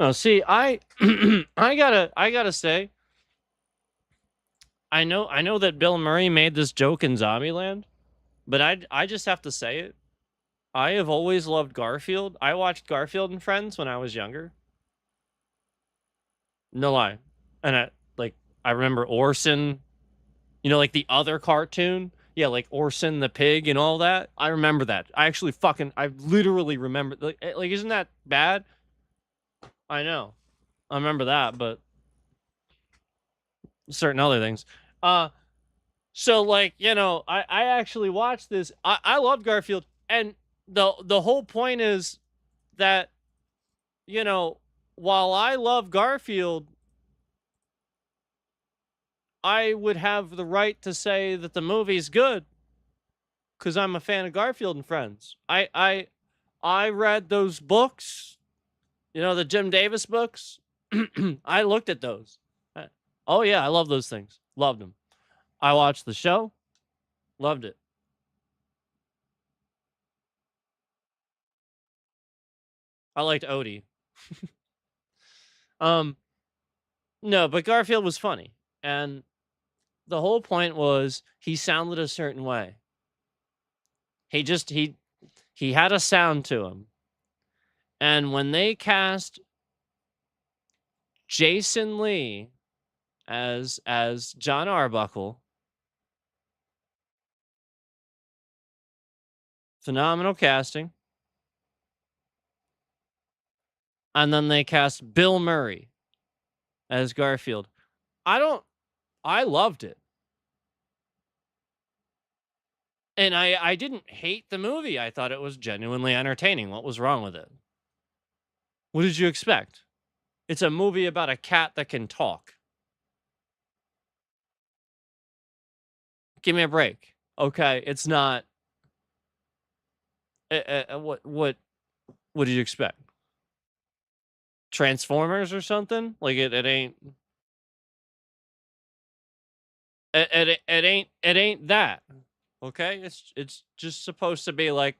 Oh, see, I gotta say, I know that Bill Murray made this joke in Zombieland, but I just have to say it. I have always loved Garfield. I watched Garfield and Friends when I was younger. No lie. And I remember Orson, like the other cartoon. Yeah, like Orson the pig and all that. I remember that. I literally remember. Like, isn't that bad? I know. I remember that, but certain other things. So like, I actually watched this. I love Garfield, and the whole point is that, while I love Garfield, I would have the right to say that the movie's good because I'm a fan of Garfield and Friends. I read those books, the Jim Davis books. I looked at those. Oh yeah, I love those things. Loved them. I watched the show. Loved it. I liked Odie. No, but Garfield was funny. And the whole point was he sounded a certain way. He had a sound to him. And when they cast Jason Lee as John Arbuckle, phenomenal casting. And then they cast Bill Murray as Garfield. I loved it. And I didn't hate the movie. I thought it was genuinely entertaining. What was wrong with it? What did you expect? It's a movie about a cat that can talk. Give me a break. Okay, it's not. What did you expect? Transformers or something? Like it ain't. It ain't that. Okay, it's just supposed to be like,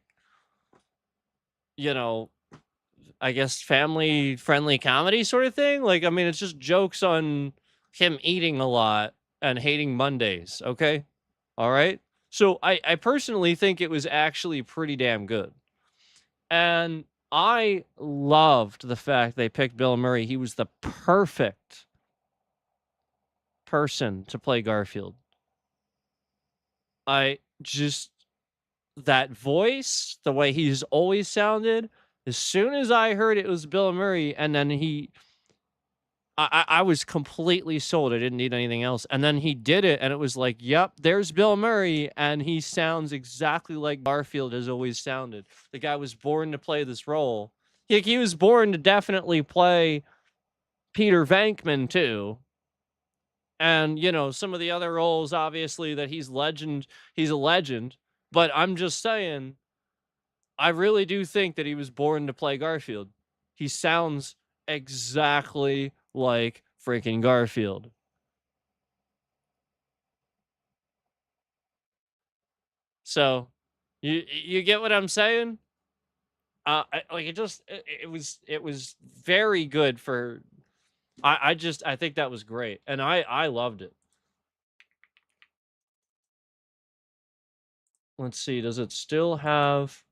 I guess family friendly comedy sort of thing. Like, I mean, it's just jokes on him eating a lot and hating Mondays. Okay, all right. So I personally think it was actually pretty damn good, and I loved the fact they picked Bill Murray. He was the perfect person to play Garfield. I just, that voice, the way he's always sounded, as soon as I heard it was Bill Murray, and then I was completely sold. I didn't need anything else. And then he did it, and it was like, yep, there's Bill Murray, and he sounds exactly like Garfield has always sounded. The guy was born to play this role. He was born to definitely play Peter Venkman, too. And, you know, some of the other roles, obviously, that he's a legend. But I'm just saying, I really do think that he was born to play Garfield. He sounds exactly like freaking Garfield. So, you get what I'm saying? It was very good for. I think that was great, and I loved it. Let's see, does it still have?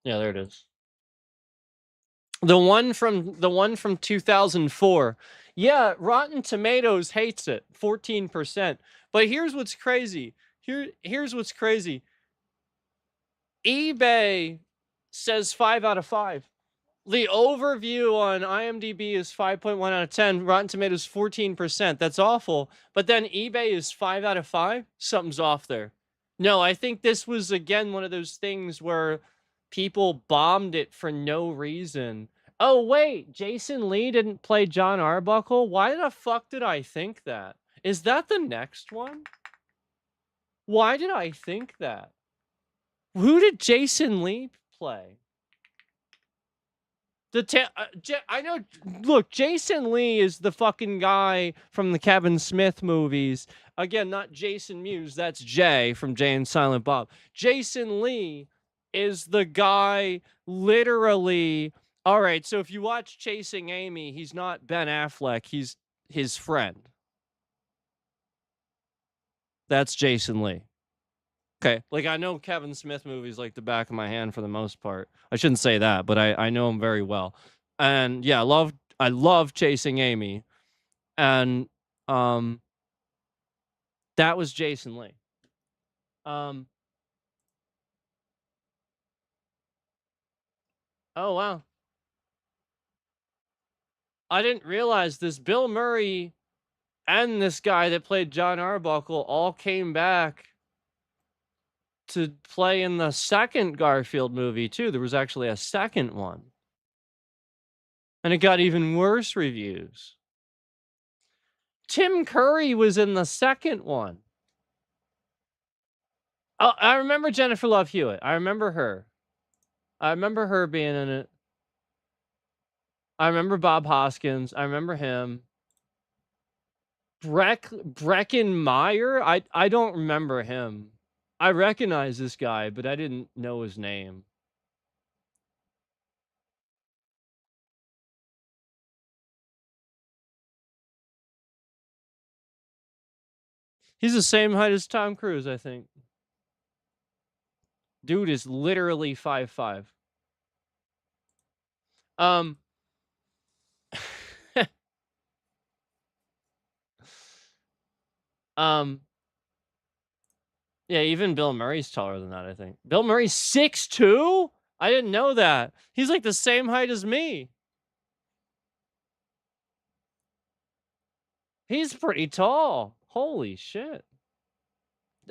Yeah, there it is. The one from 2004. Yeah, Rotten Tomatoes hates it, 14%. But here's what's crazy. Here's what's crazy. eBay says 5 out of 5. The overview on IMDb is 5.1 out of 10. Rotten Tomatoes 14%. That's awful. But then eBay is 5 out of 5. Something's off there. No, I think this was again one of those things where people bombed it for no reason. Oh wait, Jason Lee didn't play John Arbuckle? Why the fuck did I think that? Is that the next one? Why did I think that? Who did Jason Lee play? I know. Look, Jason Lee is the fucking guy from the Kevin Smith movies. Again, not Jason Mewes. That's Jay from Jay and Silent Bob. Jason Lee is the guy literally. All right, so if you watch Chasing Amy, he's not Ben Affleck. He's his friend. That's Jason Lee. Okay, like I know Kevin Smith movies like the back of my hand for the most part. I shouldn't say that, but I know him very well. And yeah, I love Chasing Amy. And that was Jason Lee. Oh wow. I didn't realize this Bill Murray and this guy that played John Arbuckle all came back to play in the second Garfield movie too. There was actually a second one. And it got even worse reviews. Tim Curry was in the second one. Oh, I remember Jennifer Love Hewitt. I remember her. I remember her being in it. I remember Bob Hoskins. I remember him. Breckin Meyer? I don't remember him. I recognize this guy, but I didn't know his name. He's the same height as Tom Cruise, I think. Dude is literally 5'5". Yeah, even Bill Murray's taller than that, I think. Bill Murray's 6'2"? I didn't know that. He's like the same height as me. He's pretty tall. Holy shit.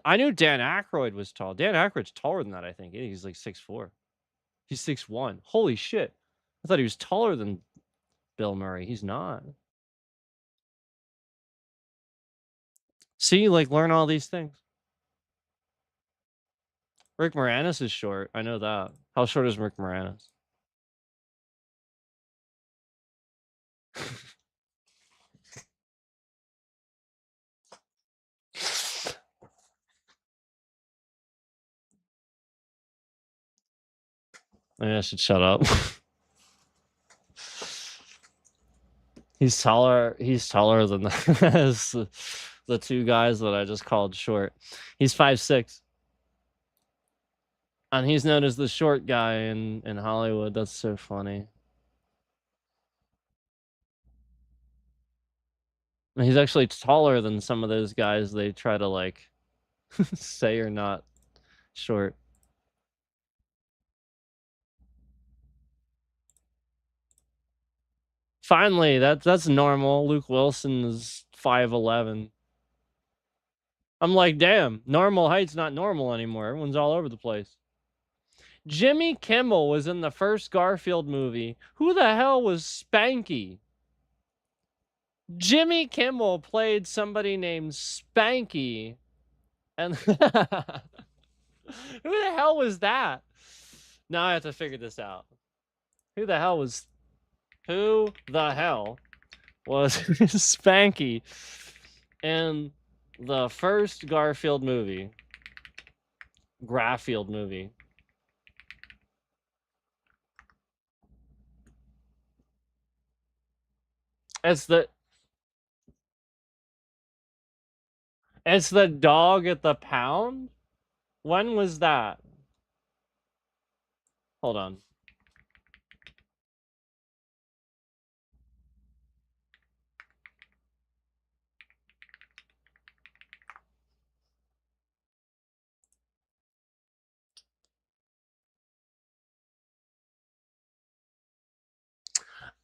I knew Dan Aykroyd was tall. Dan Aykroyd's taller than that, I think. He's like 6'4". He's 6'1". Holy shit. I thought he was taller than Bill Murray. He's not. See, like, learn all these things. Rick Moranis is short. I know that. How short is Rick Moranis? Maybe I should shut up. He's taller than the two guys that I just called short. He's 5'6". And he's known as the short guy in Hollywood. That's so funny. He's actually taller than some of those guys they try to like say are not short. Finally, that's normal. Luke Wilson is 5'11". I'm like, damn, normal height's not normal anymore. Everyone's all over the place. Jimmy Kimmel was in the first Garfield movie. Who the hell was Spanky? Jimmy Kimmel played somebody named Spanky. And who the hell was that? Now I have to figure this out. Who the hell was Spanky in the first Garfield movie? Garfield movie. It's the dog at the pound? When was that? Hold on.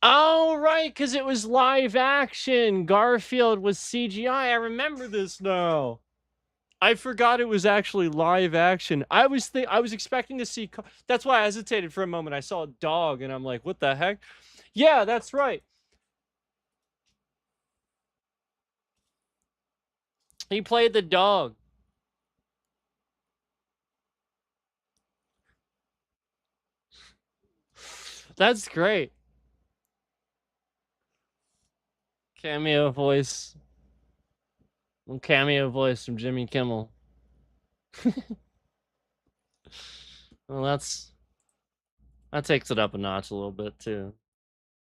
Oh, right, because it was live action. Garfield was CGI. I remember this now. I forgot it was actually live action. I was expecting to see. That's why I hesitated for a moment. I saw a dog, and I'm like, "What the heck?" Yeah, that's right. He played the dog. That's great. Cameo voice from Jimmy Kimmel. Well, that takes it up a notch a little bit too.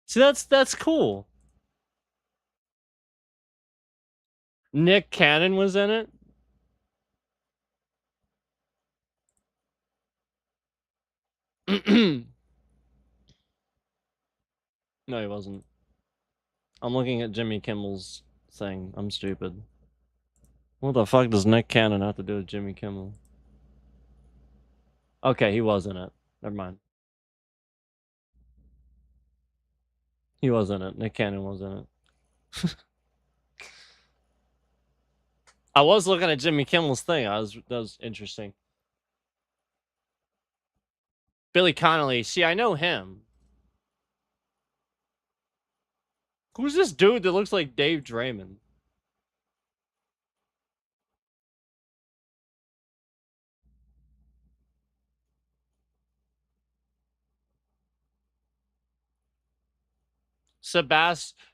See, that's cool. Nick Cannon was in it. No, he wasn't. I'm looking at Jimmy Kimmel's thing. I'm stupid. What the fuck does Nick Cannon have to do with Jimmy Kimmel? Okay, he was in it. Never mind. He was in it. Nick Cannon was in it. I was looking at Jimmy Kimmel's thing. That was interesting. Billy Connolly. See, I know him. Who's this dude that looks like Dave Draymond?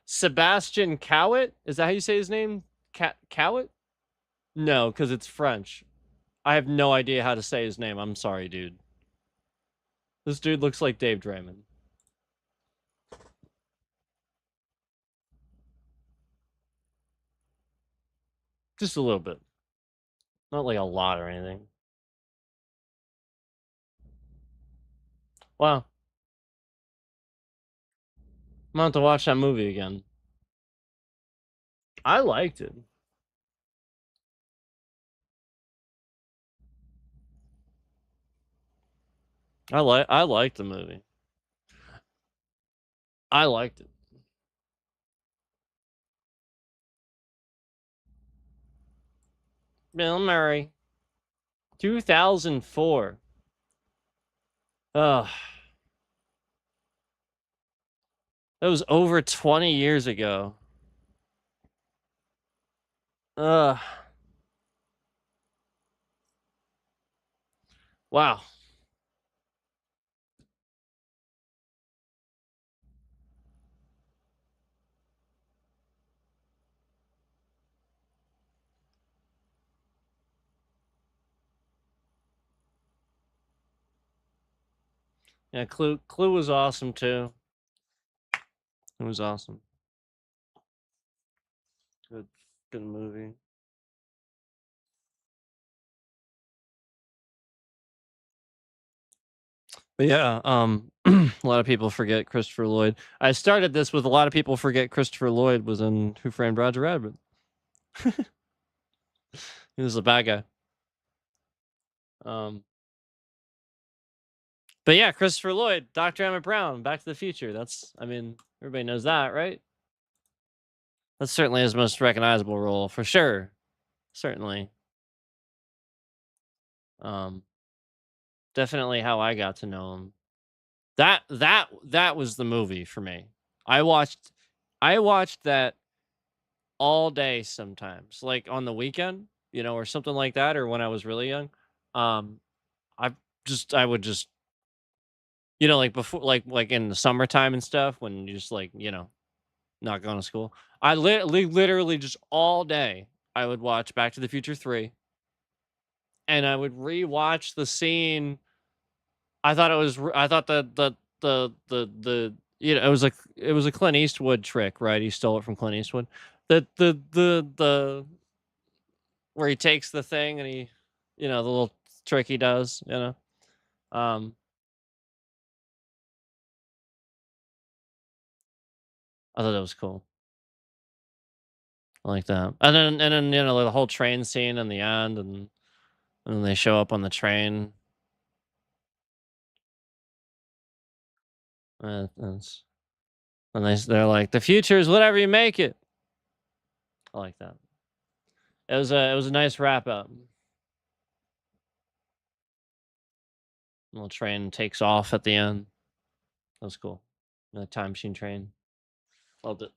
Sebastian Cowett? Is that how you say his name? Cowett? No, because it's French. I have no idea how to say his name. I'm sorry, dude. This dude looks like Dave Draymond. Just a little bit. Not like a lot or anything. Wow. I'm going to have to watch that movie again. I liked it. I liked the movie. I liked it. Bill Murray. 2004. Ugh. That was over 20 years ago. Ugh. Wow. Yeah, Clue was awesome too. It was awesome. Good movie. But yeah, A lot of people forget Christopher Lloyd. I started this with a lot of people forget Christopher Lloyd was in Who Framed Roger Rabbit. He was the bad guy. But yeah, Christopher Lloyd, Dr. Emmett Brown, Back to the Future. That's, I mean, everybody knows that, right? That's certainly his most recognizable role, for sure. Certainly. Definitely how I got to know him. That was the movie for me. I watched that all day sometimes, like on the weekend, or something like that, or when I was really young. I would just, like before, like in the summertime and stuff, when you just like, not going to school. I literally just all day I would watch Back to the Future 3, and I would rewatch the scene. I thought the it was a Clint Eastwood trick, right? He stole it from Clint Eastwood. The where he takes the thing and he, the little trick he does, Um I thought that was cool. I like that. And then the whole train scene in the end, and then they show up on the train. That's, and they're like, the future is whatever you make it. I like that. It was a nice wrap up. Little train takes off at the end. That was cool. The time machine train. Loved it.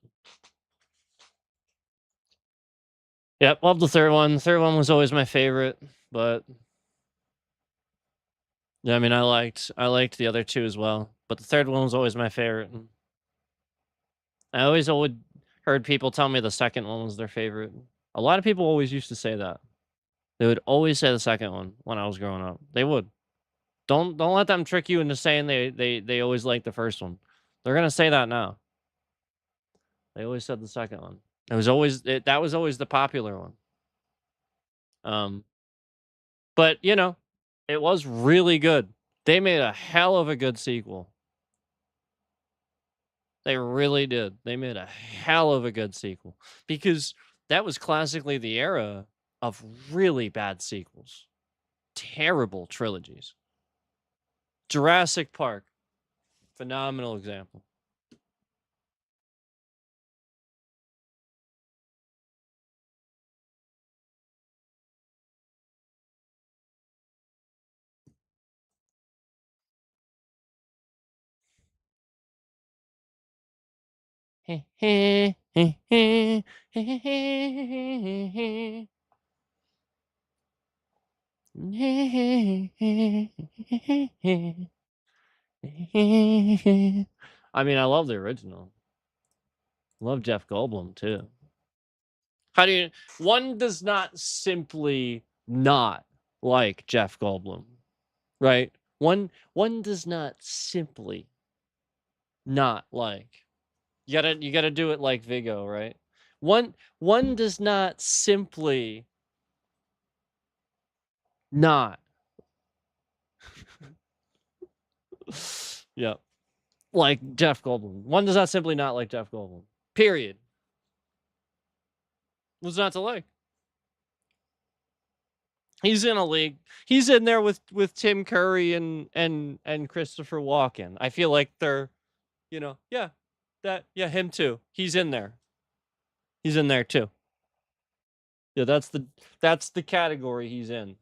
Yep, loved the third one. The third one was always my favorite, but yeah, I mean, I liked the other two as well, but the third one was always my favorite. I always heard people tell me the second one was their favorite. A lot of people always used to say that. They would always say the second one when I was growing up. They would. Don't let them trick you into saying they always liked the first one. They're gonna say that now. They always said the second one. It was always that was always the popular one. But it was really good. They made a hell of a good sequel. They really did. They made a hell of a good sequel, because that was classically the era of really bad sequels. Terrible trilogies. Jurassic Park, phenomenal example. I mean, I love the original. Love Jeff Goldblum too. One does not simply not like Jeff Goldblum, right? One does not simply not like. You gotta do it like Vigo, right? One does not simply not. Yeah. Like Jeff Goldblum. One does not simply not like Jeff Goldblum. Period. What's not to like? He's in a league. He's in there with Tim Curry and Christopher Walken. I feel like they're, him too. He's in there. He's in there too. Yeah, that's the category he's in.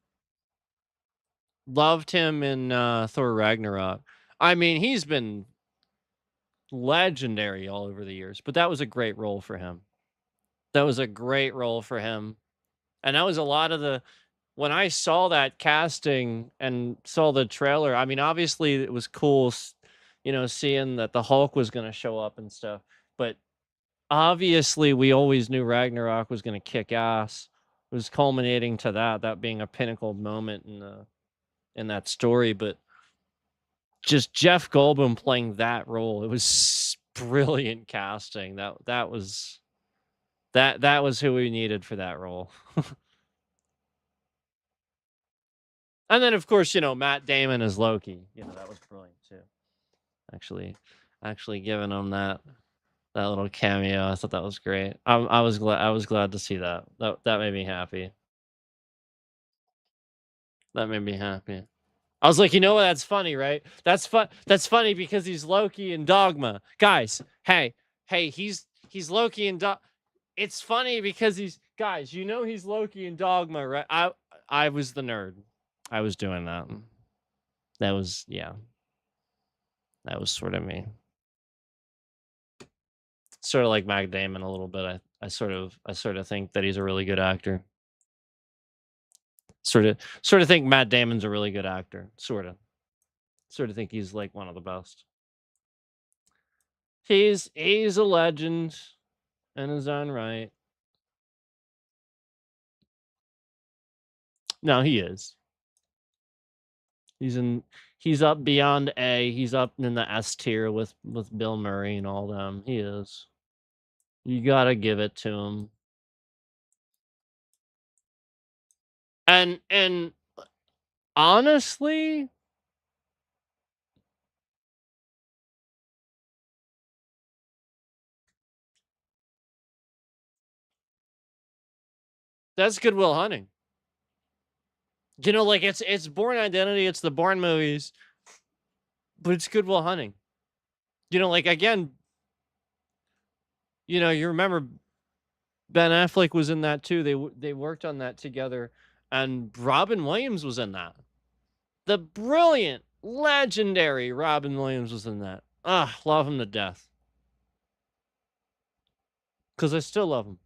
Loved him in Thor Ragnarok. I mean, he's been legendary all over the years, but that was a great role for him. That was a great role for him. And that was a lot of the, when I saw that casting and saw the trailer, I mean, obviously it was cool, seeing that the Hulk was going to show up and stuff. But obviously, we always knew Ragnarok was going to kick ass. It was culminating to that being a pinnacle moment in that story. But just Jeff Goldblum playing that role, it was brilliant casting. That was who we needed for that role. And then, of course, Matt Damon as Loki. That was brilliant too. actually giving him that little cameo. I thought that was great. I was glad to see that. That made me happy. That made me happy. I was like, you know what? That's funny, right? That's funny because he's Loki in Dogma. Guys, hey, he's Loki in Dogma. It's funny because he's guys, you know he's Loki in Dogma, right? I was the nerd. I was doing that. That was yeah. That was sort of me. Sort of like Matt Damon a little bit. I sort of think that he's a really good actor. Sort of think Matt Damon's a really good actor. Sort of think he's like one of the best. He's a legend in his own right. No, he is. He's up beyond A. He's up in the S tier with Bill Murray and all them. He is. You gotta give it to him. And honestly, that's Good Will Hunting. You know, like it's Bourne Identity, it's the Bourne movies, but it's Good Will Hunting. You know, like again, you know, you remember Ben Affleck was in that too. They worked on that together, and Robin Williams was in that. The brilliant, legendary Robin Williams was in that. Ah, love him to death. Cause I still love him.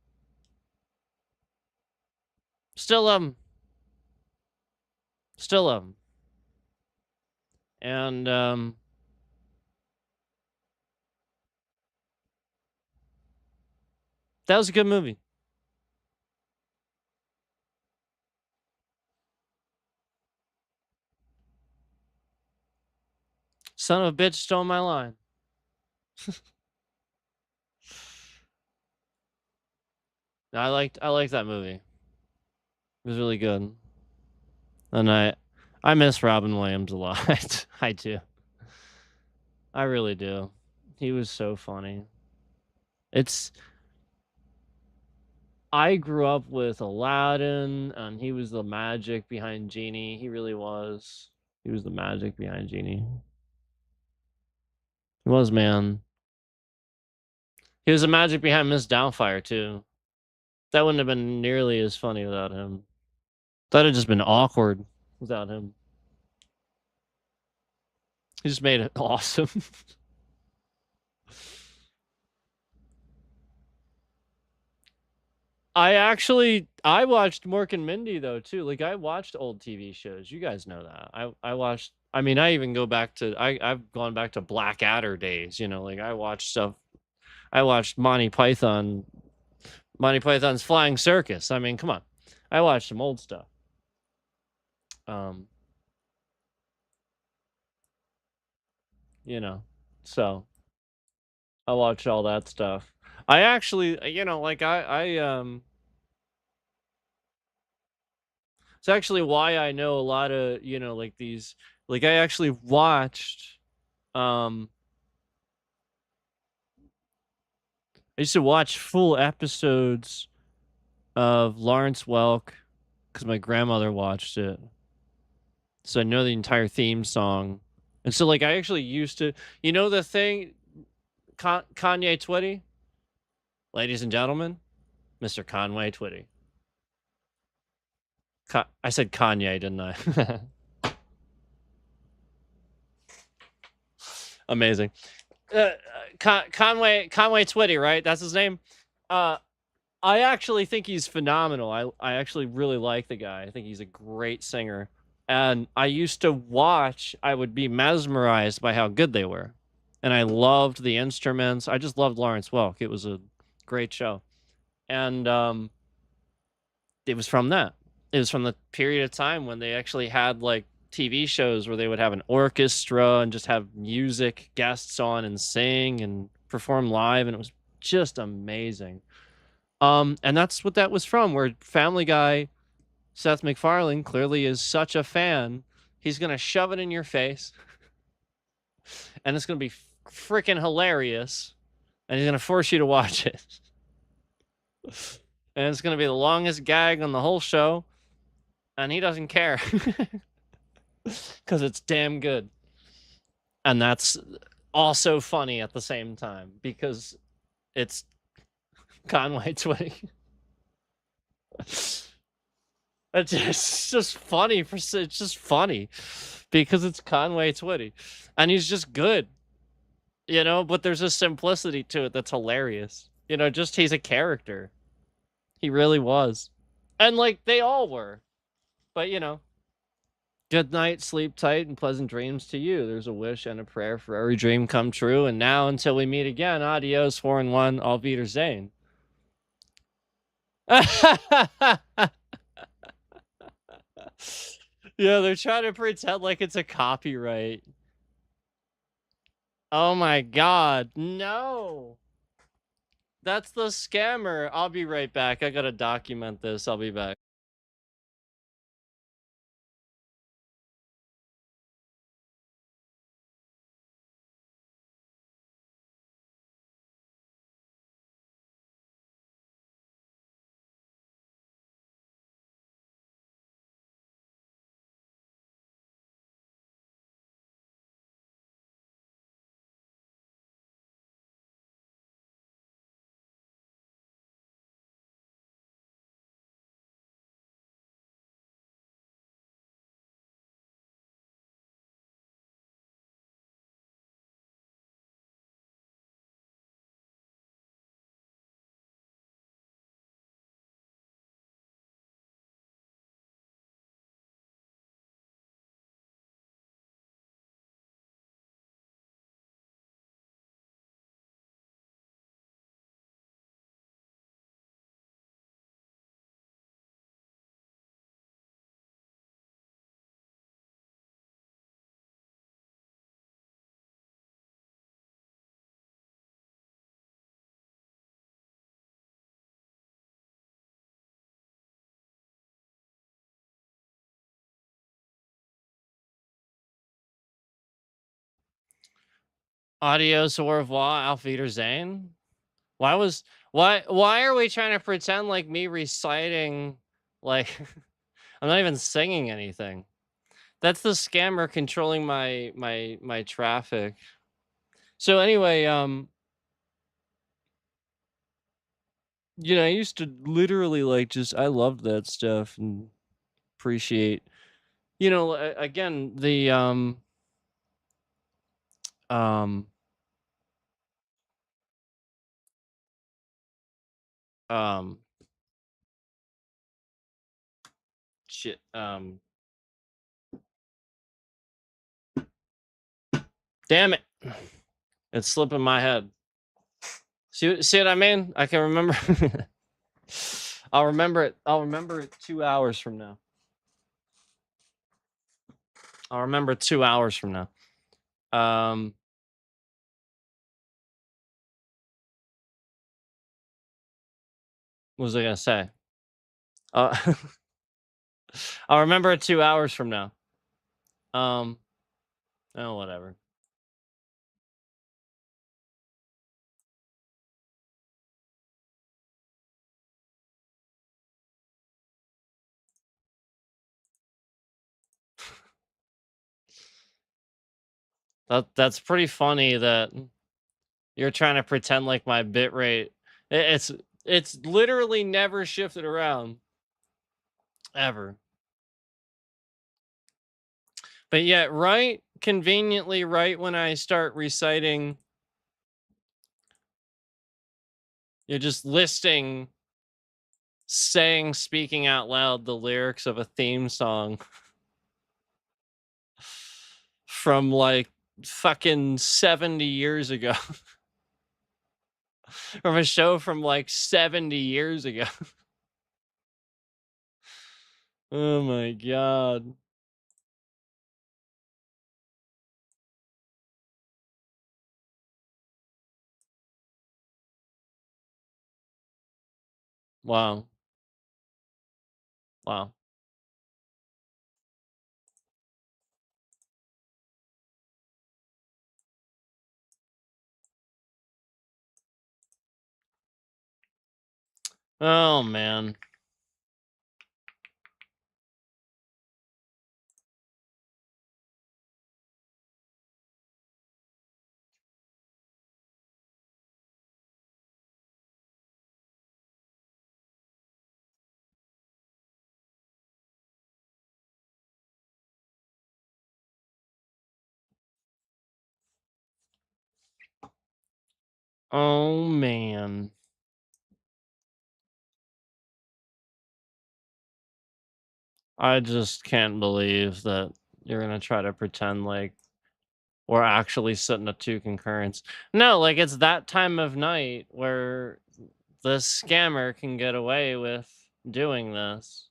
Still love him. Still love him. And that was a good movie. Son of a bitch stole my line. I liked that movie. It was really good. And I miss Robin Williams a lot. I do. I really do. He was so funny. I grew up with Aladdin, and he was the magic behind Genie. He really was. He was the magic behind Genie. He was, man. He was the magic behind Miss Doubtfire, too. That wouldn't have been nearly as funny without him. That'd have just been awkward without him. He just made it awesome. I watched Mork and Mindy though too. Like I watched old TV shows. You guys know that. I watched. I mean, I even go back to. I've gone back to Blackadder days. You know, like I watched stuff. I watched Monty Python's Flying Circus. I mean, come on. I watched some old stuff. You know, so I watched all that stuff. I actually, you know, like it's actually why I know a lot of, you know, like these, like I actually watched, I used to watch full episodes of Lawrence Welk because my grandmother watched it. So I know the entire theme song. And so, like, I actually used to, you know, the thing, Kanye Twitty? Ladies and gentlemen, Mr. Conway Twitty. I said Kanye, didn't I? Amazing. Conway Twitty, right? That's his name. I actually think he's phenomenal. I actually really like the guy. I think he's a great singer. And I used to watch, I would be mesmerized by how good they were. And I loved the instruments. I just loved Lawrence Welk. It was a great show. And it was from that. It was from the period of time when they actually had like TV shows where they would have an orchestra and just have music guests on and sing and perform live, and it was just amazing. And that's what that was from, where Family Guy, Seth MacFarlane clearly is such a fan, he's gonna shove it in your face and it's gonna be freaking hilarious, and he's gonna force you to watch it. And it's gonna be the longest gag on the whole show, and he doesn't care because it's damn good. And that's also funny at the same time because it's Conway Twitty. It's just funny it's just funny because it's Conway Twitty, and he's just good, you know. But there's a simplicity to it that's hilarious, you know. Just he's a character. He really was, and like they all were. But you know, good night, sleep tight, and pleasant dreams to you. There's a wish and a prayer for every dream come true. And now, until we meet again, adios, 4-1, auf Wiedersehen. Yeah, they're trying to pretend like it's a copyright. Oh my god, no. That's the scammer. I'll be right back. I gotta document this. I'll be back. Adios, au revoir, auf Wiedersehen. Why are we trying to pretend like me reciting like I'm not even singing anything. That's the scammer controlling my traffic. So anyway, you know, I used to literally like just I loved that stuff and appreciate, you know, again the um um shit damn it, it's slipping my head. See what I mean? I can remember. I'll remember it. I'll remember it 2 hours from now. I'll remember 2 hours from now. Um, what was I gonna say? Uh, I'll remember it 2 hours from now. Um, oh, whatever. That's pretty funny that you're trying to pretend like my bit rate. It's literally never shifted around ever. But yet, right conveniently, right when I start reciting, you're just listing, saying, speaking out loud the lyrics of a theme song from like fucking 70 years ago. From a show from like 70 years ago. Oh my god. Wow. Wow. Oh man. Oh man. I just can't believe that you're gonna try to pretend like we're actually sitting at two concurrents. No, like it's that time of night where the scammer can get away with doing this.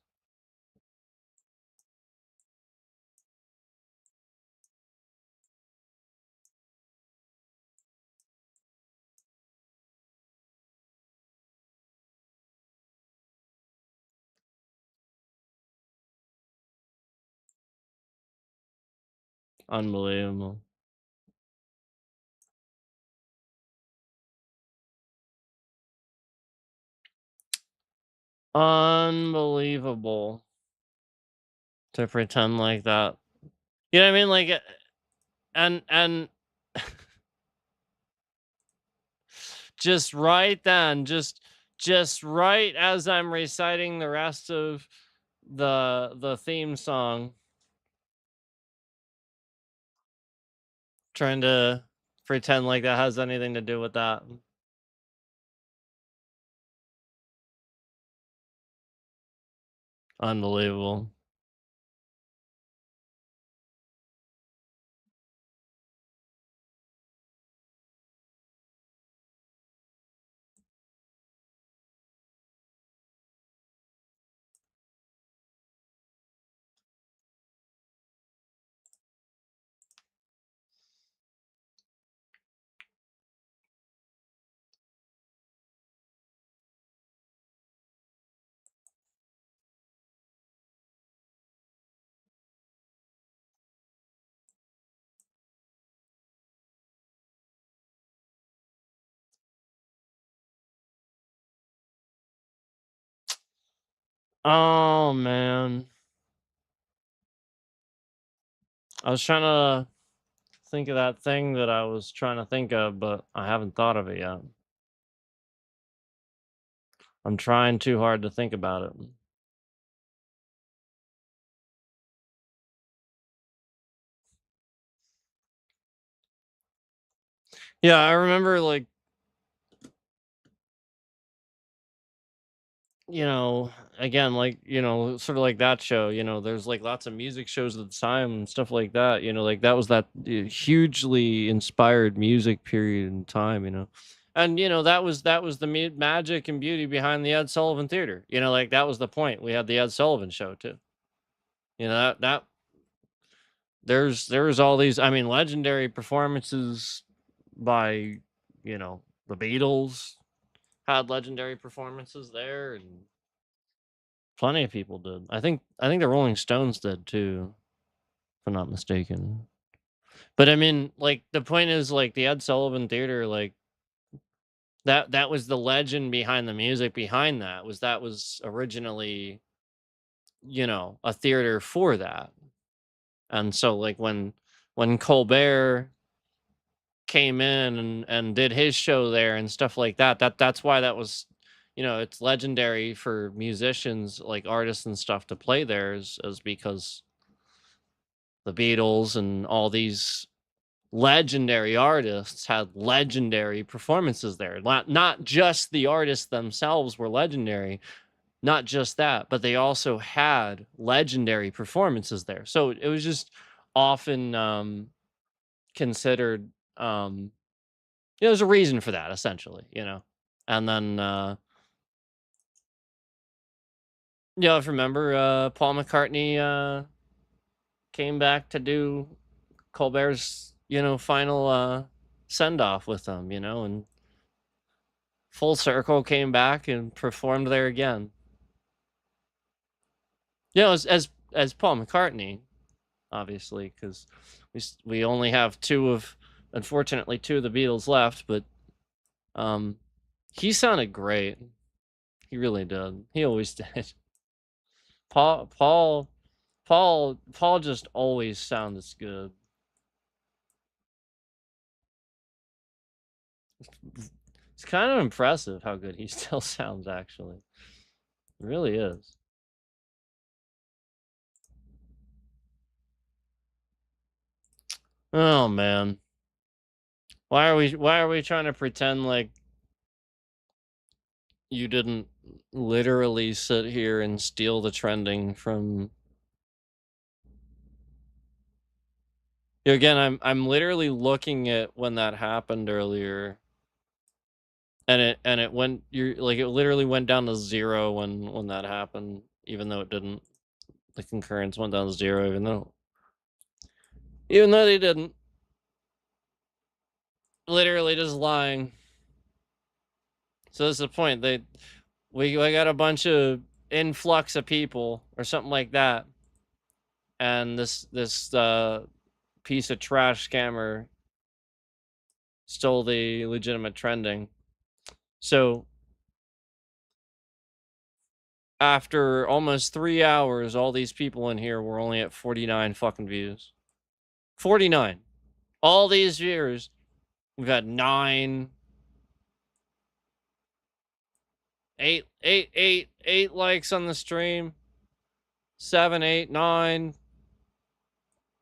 Unbelievable. Unbelievable to pretend like that. You know what I mean? Like, and just right then, just right as I'm reciting the rest of the theme song, trying to pretend like that has anything to do with that. Unbelievable. Oh man. I was trying to think of that thing that I was trying to think of, but I haven't thought of it yet. I'm trying too hard to think about it. Yeah, I remember like, you know, again, like, sort of like that show, there's like lots of music shows at the time and stuff like that, like that was that hugely inspired music period in time, And that was the magic and beauty behind the Ed Sullivan Theater. Like that was the point. We had the Ed Sullivan show too. That there's all these, I mean, legendary performances by, the Beatles had legendary performances there, and plenty of people did. I think the Rolling Stones did too, if I'm not mistaken. But I mean, like the point is like the Ed Sullivan Theater, like that was the legend behind the music behind that was originally, a theater for that. And so like when Colbert came in and did his show there and stuff like that, that's why that was, it's legendary for musicians, like artists and stuff, to play there is because the Beatles and all these legendary artists had legendary performances there. Not just the artists themselves were legendary, not just that, but they also had legendary performances there. So it was just often considered, there's a reason for that, essentially. And then, if you remember, Paul McCartney came back to do Colbert's, final send off with them, and full circle came back and performed there again. As Paul McCartney, obviously, because we only have unfortunately, two of the Beatles left, but he sounded great. He really did. He always did. Paul just always sounds good. It's kind of impressive how good he still sounds, actually. It really is. Oh man. Why are we trying to pretend like you didn't literally sit here and steal the trending from again, I'm literally looking at when that happened earlier. And it went it literally went down to 0 when that happened, even though it didn't. The concurrence went down to 0 even though they didn't. Literally just lying. So that's the point. We got a bunch of influx of people or something like that. And this piece of trash scammer stole the legitimate trending. So after almost 3 hours, all these people in here were only at 49 fucking views. 49. All these viewers, we've got 9, 8 likes on the stream, 7, 8, 9.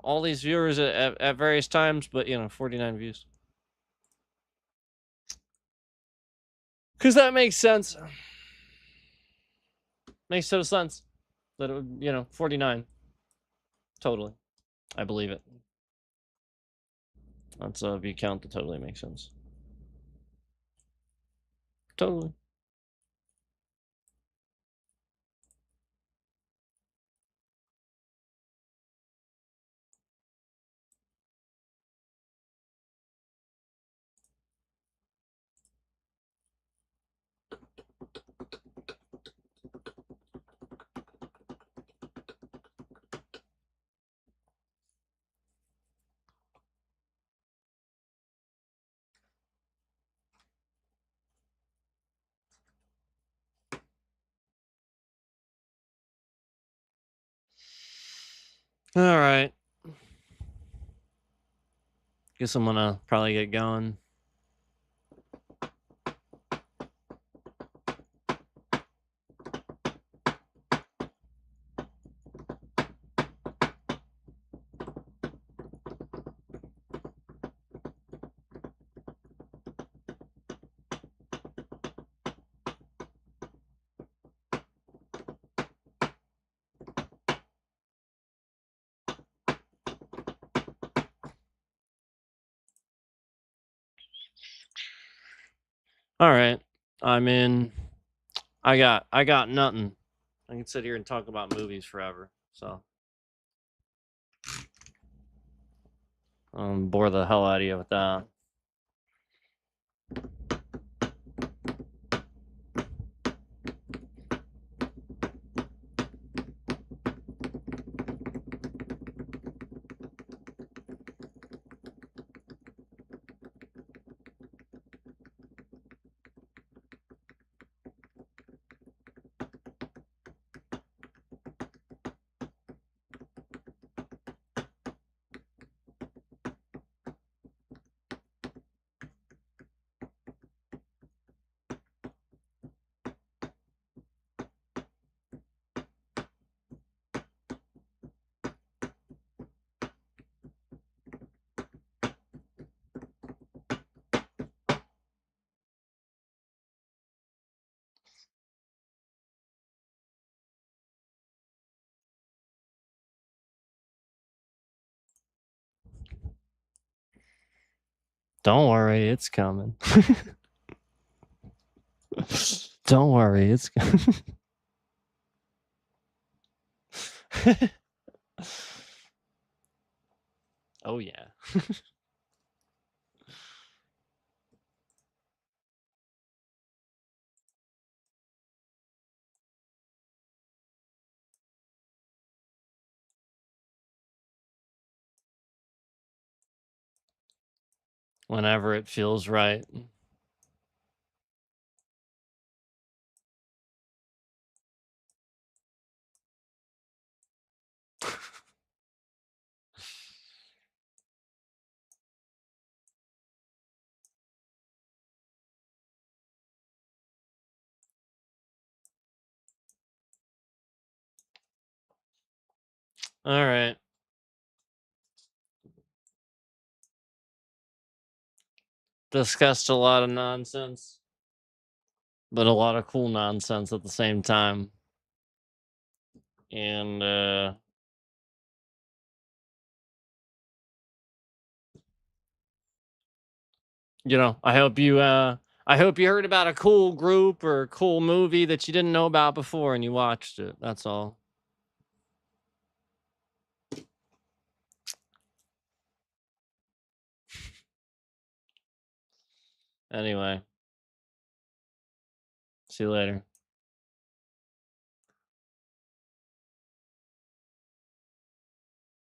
All these viewers at various times, but 49 views. Because that makes sense. Makes total sense that it would, 49. Totally. I believe it. That's a view count that totally makes sense. Totally. All right. Guess I'm gonna probably get going. All right. I'm in. I got nothing. I can sit here and talk about movies forever. So bore the hell out of you with that. Don't worry, it's coming. Don't worry, it's coming. Oh yeah. Whenever it feels right. All right. Discussed a lot of nonsense, but a lot of cool nonsense at the same time. And I hope you heard about a cool group or a cool movie that you didn't know about before and you watched it. That's all. Anyway. See you later.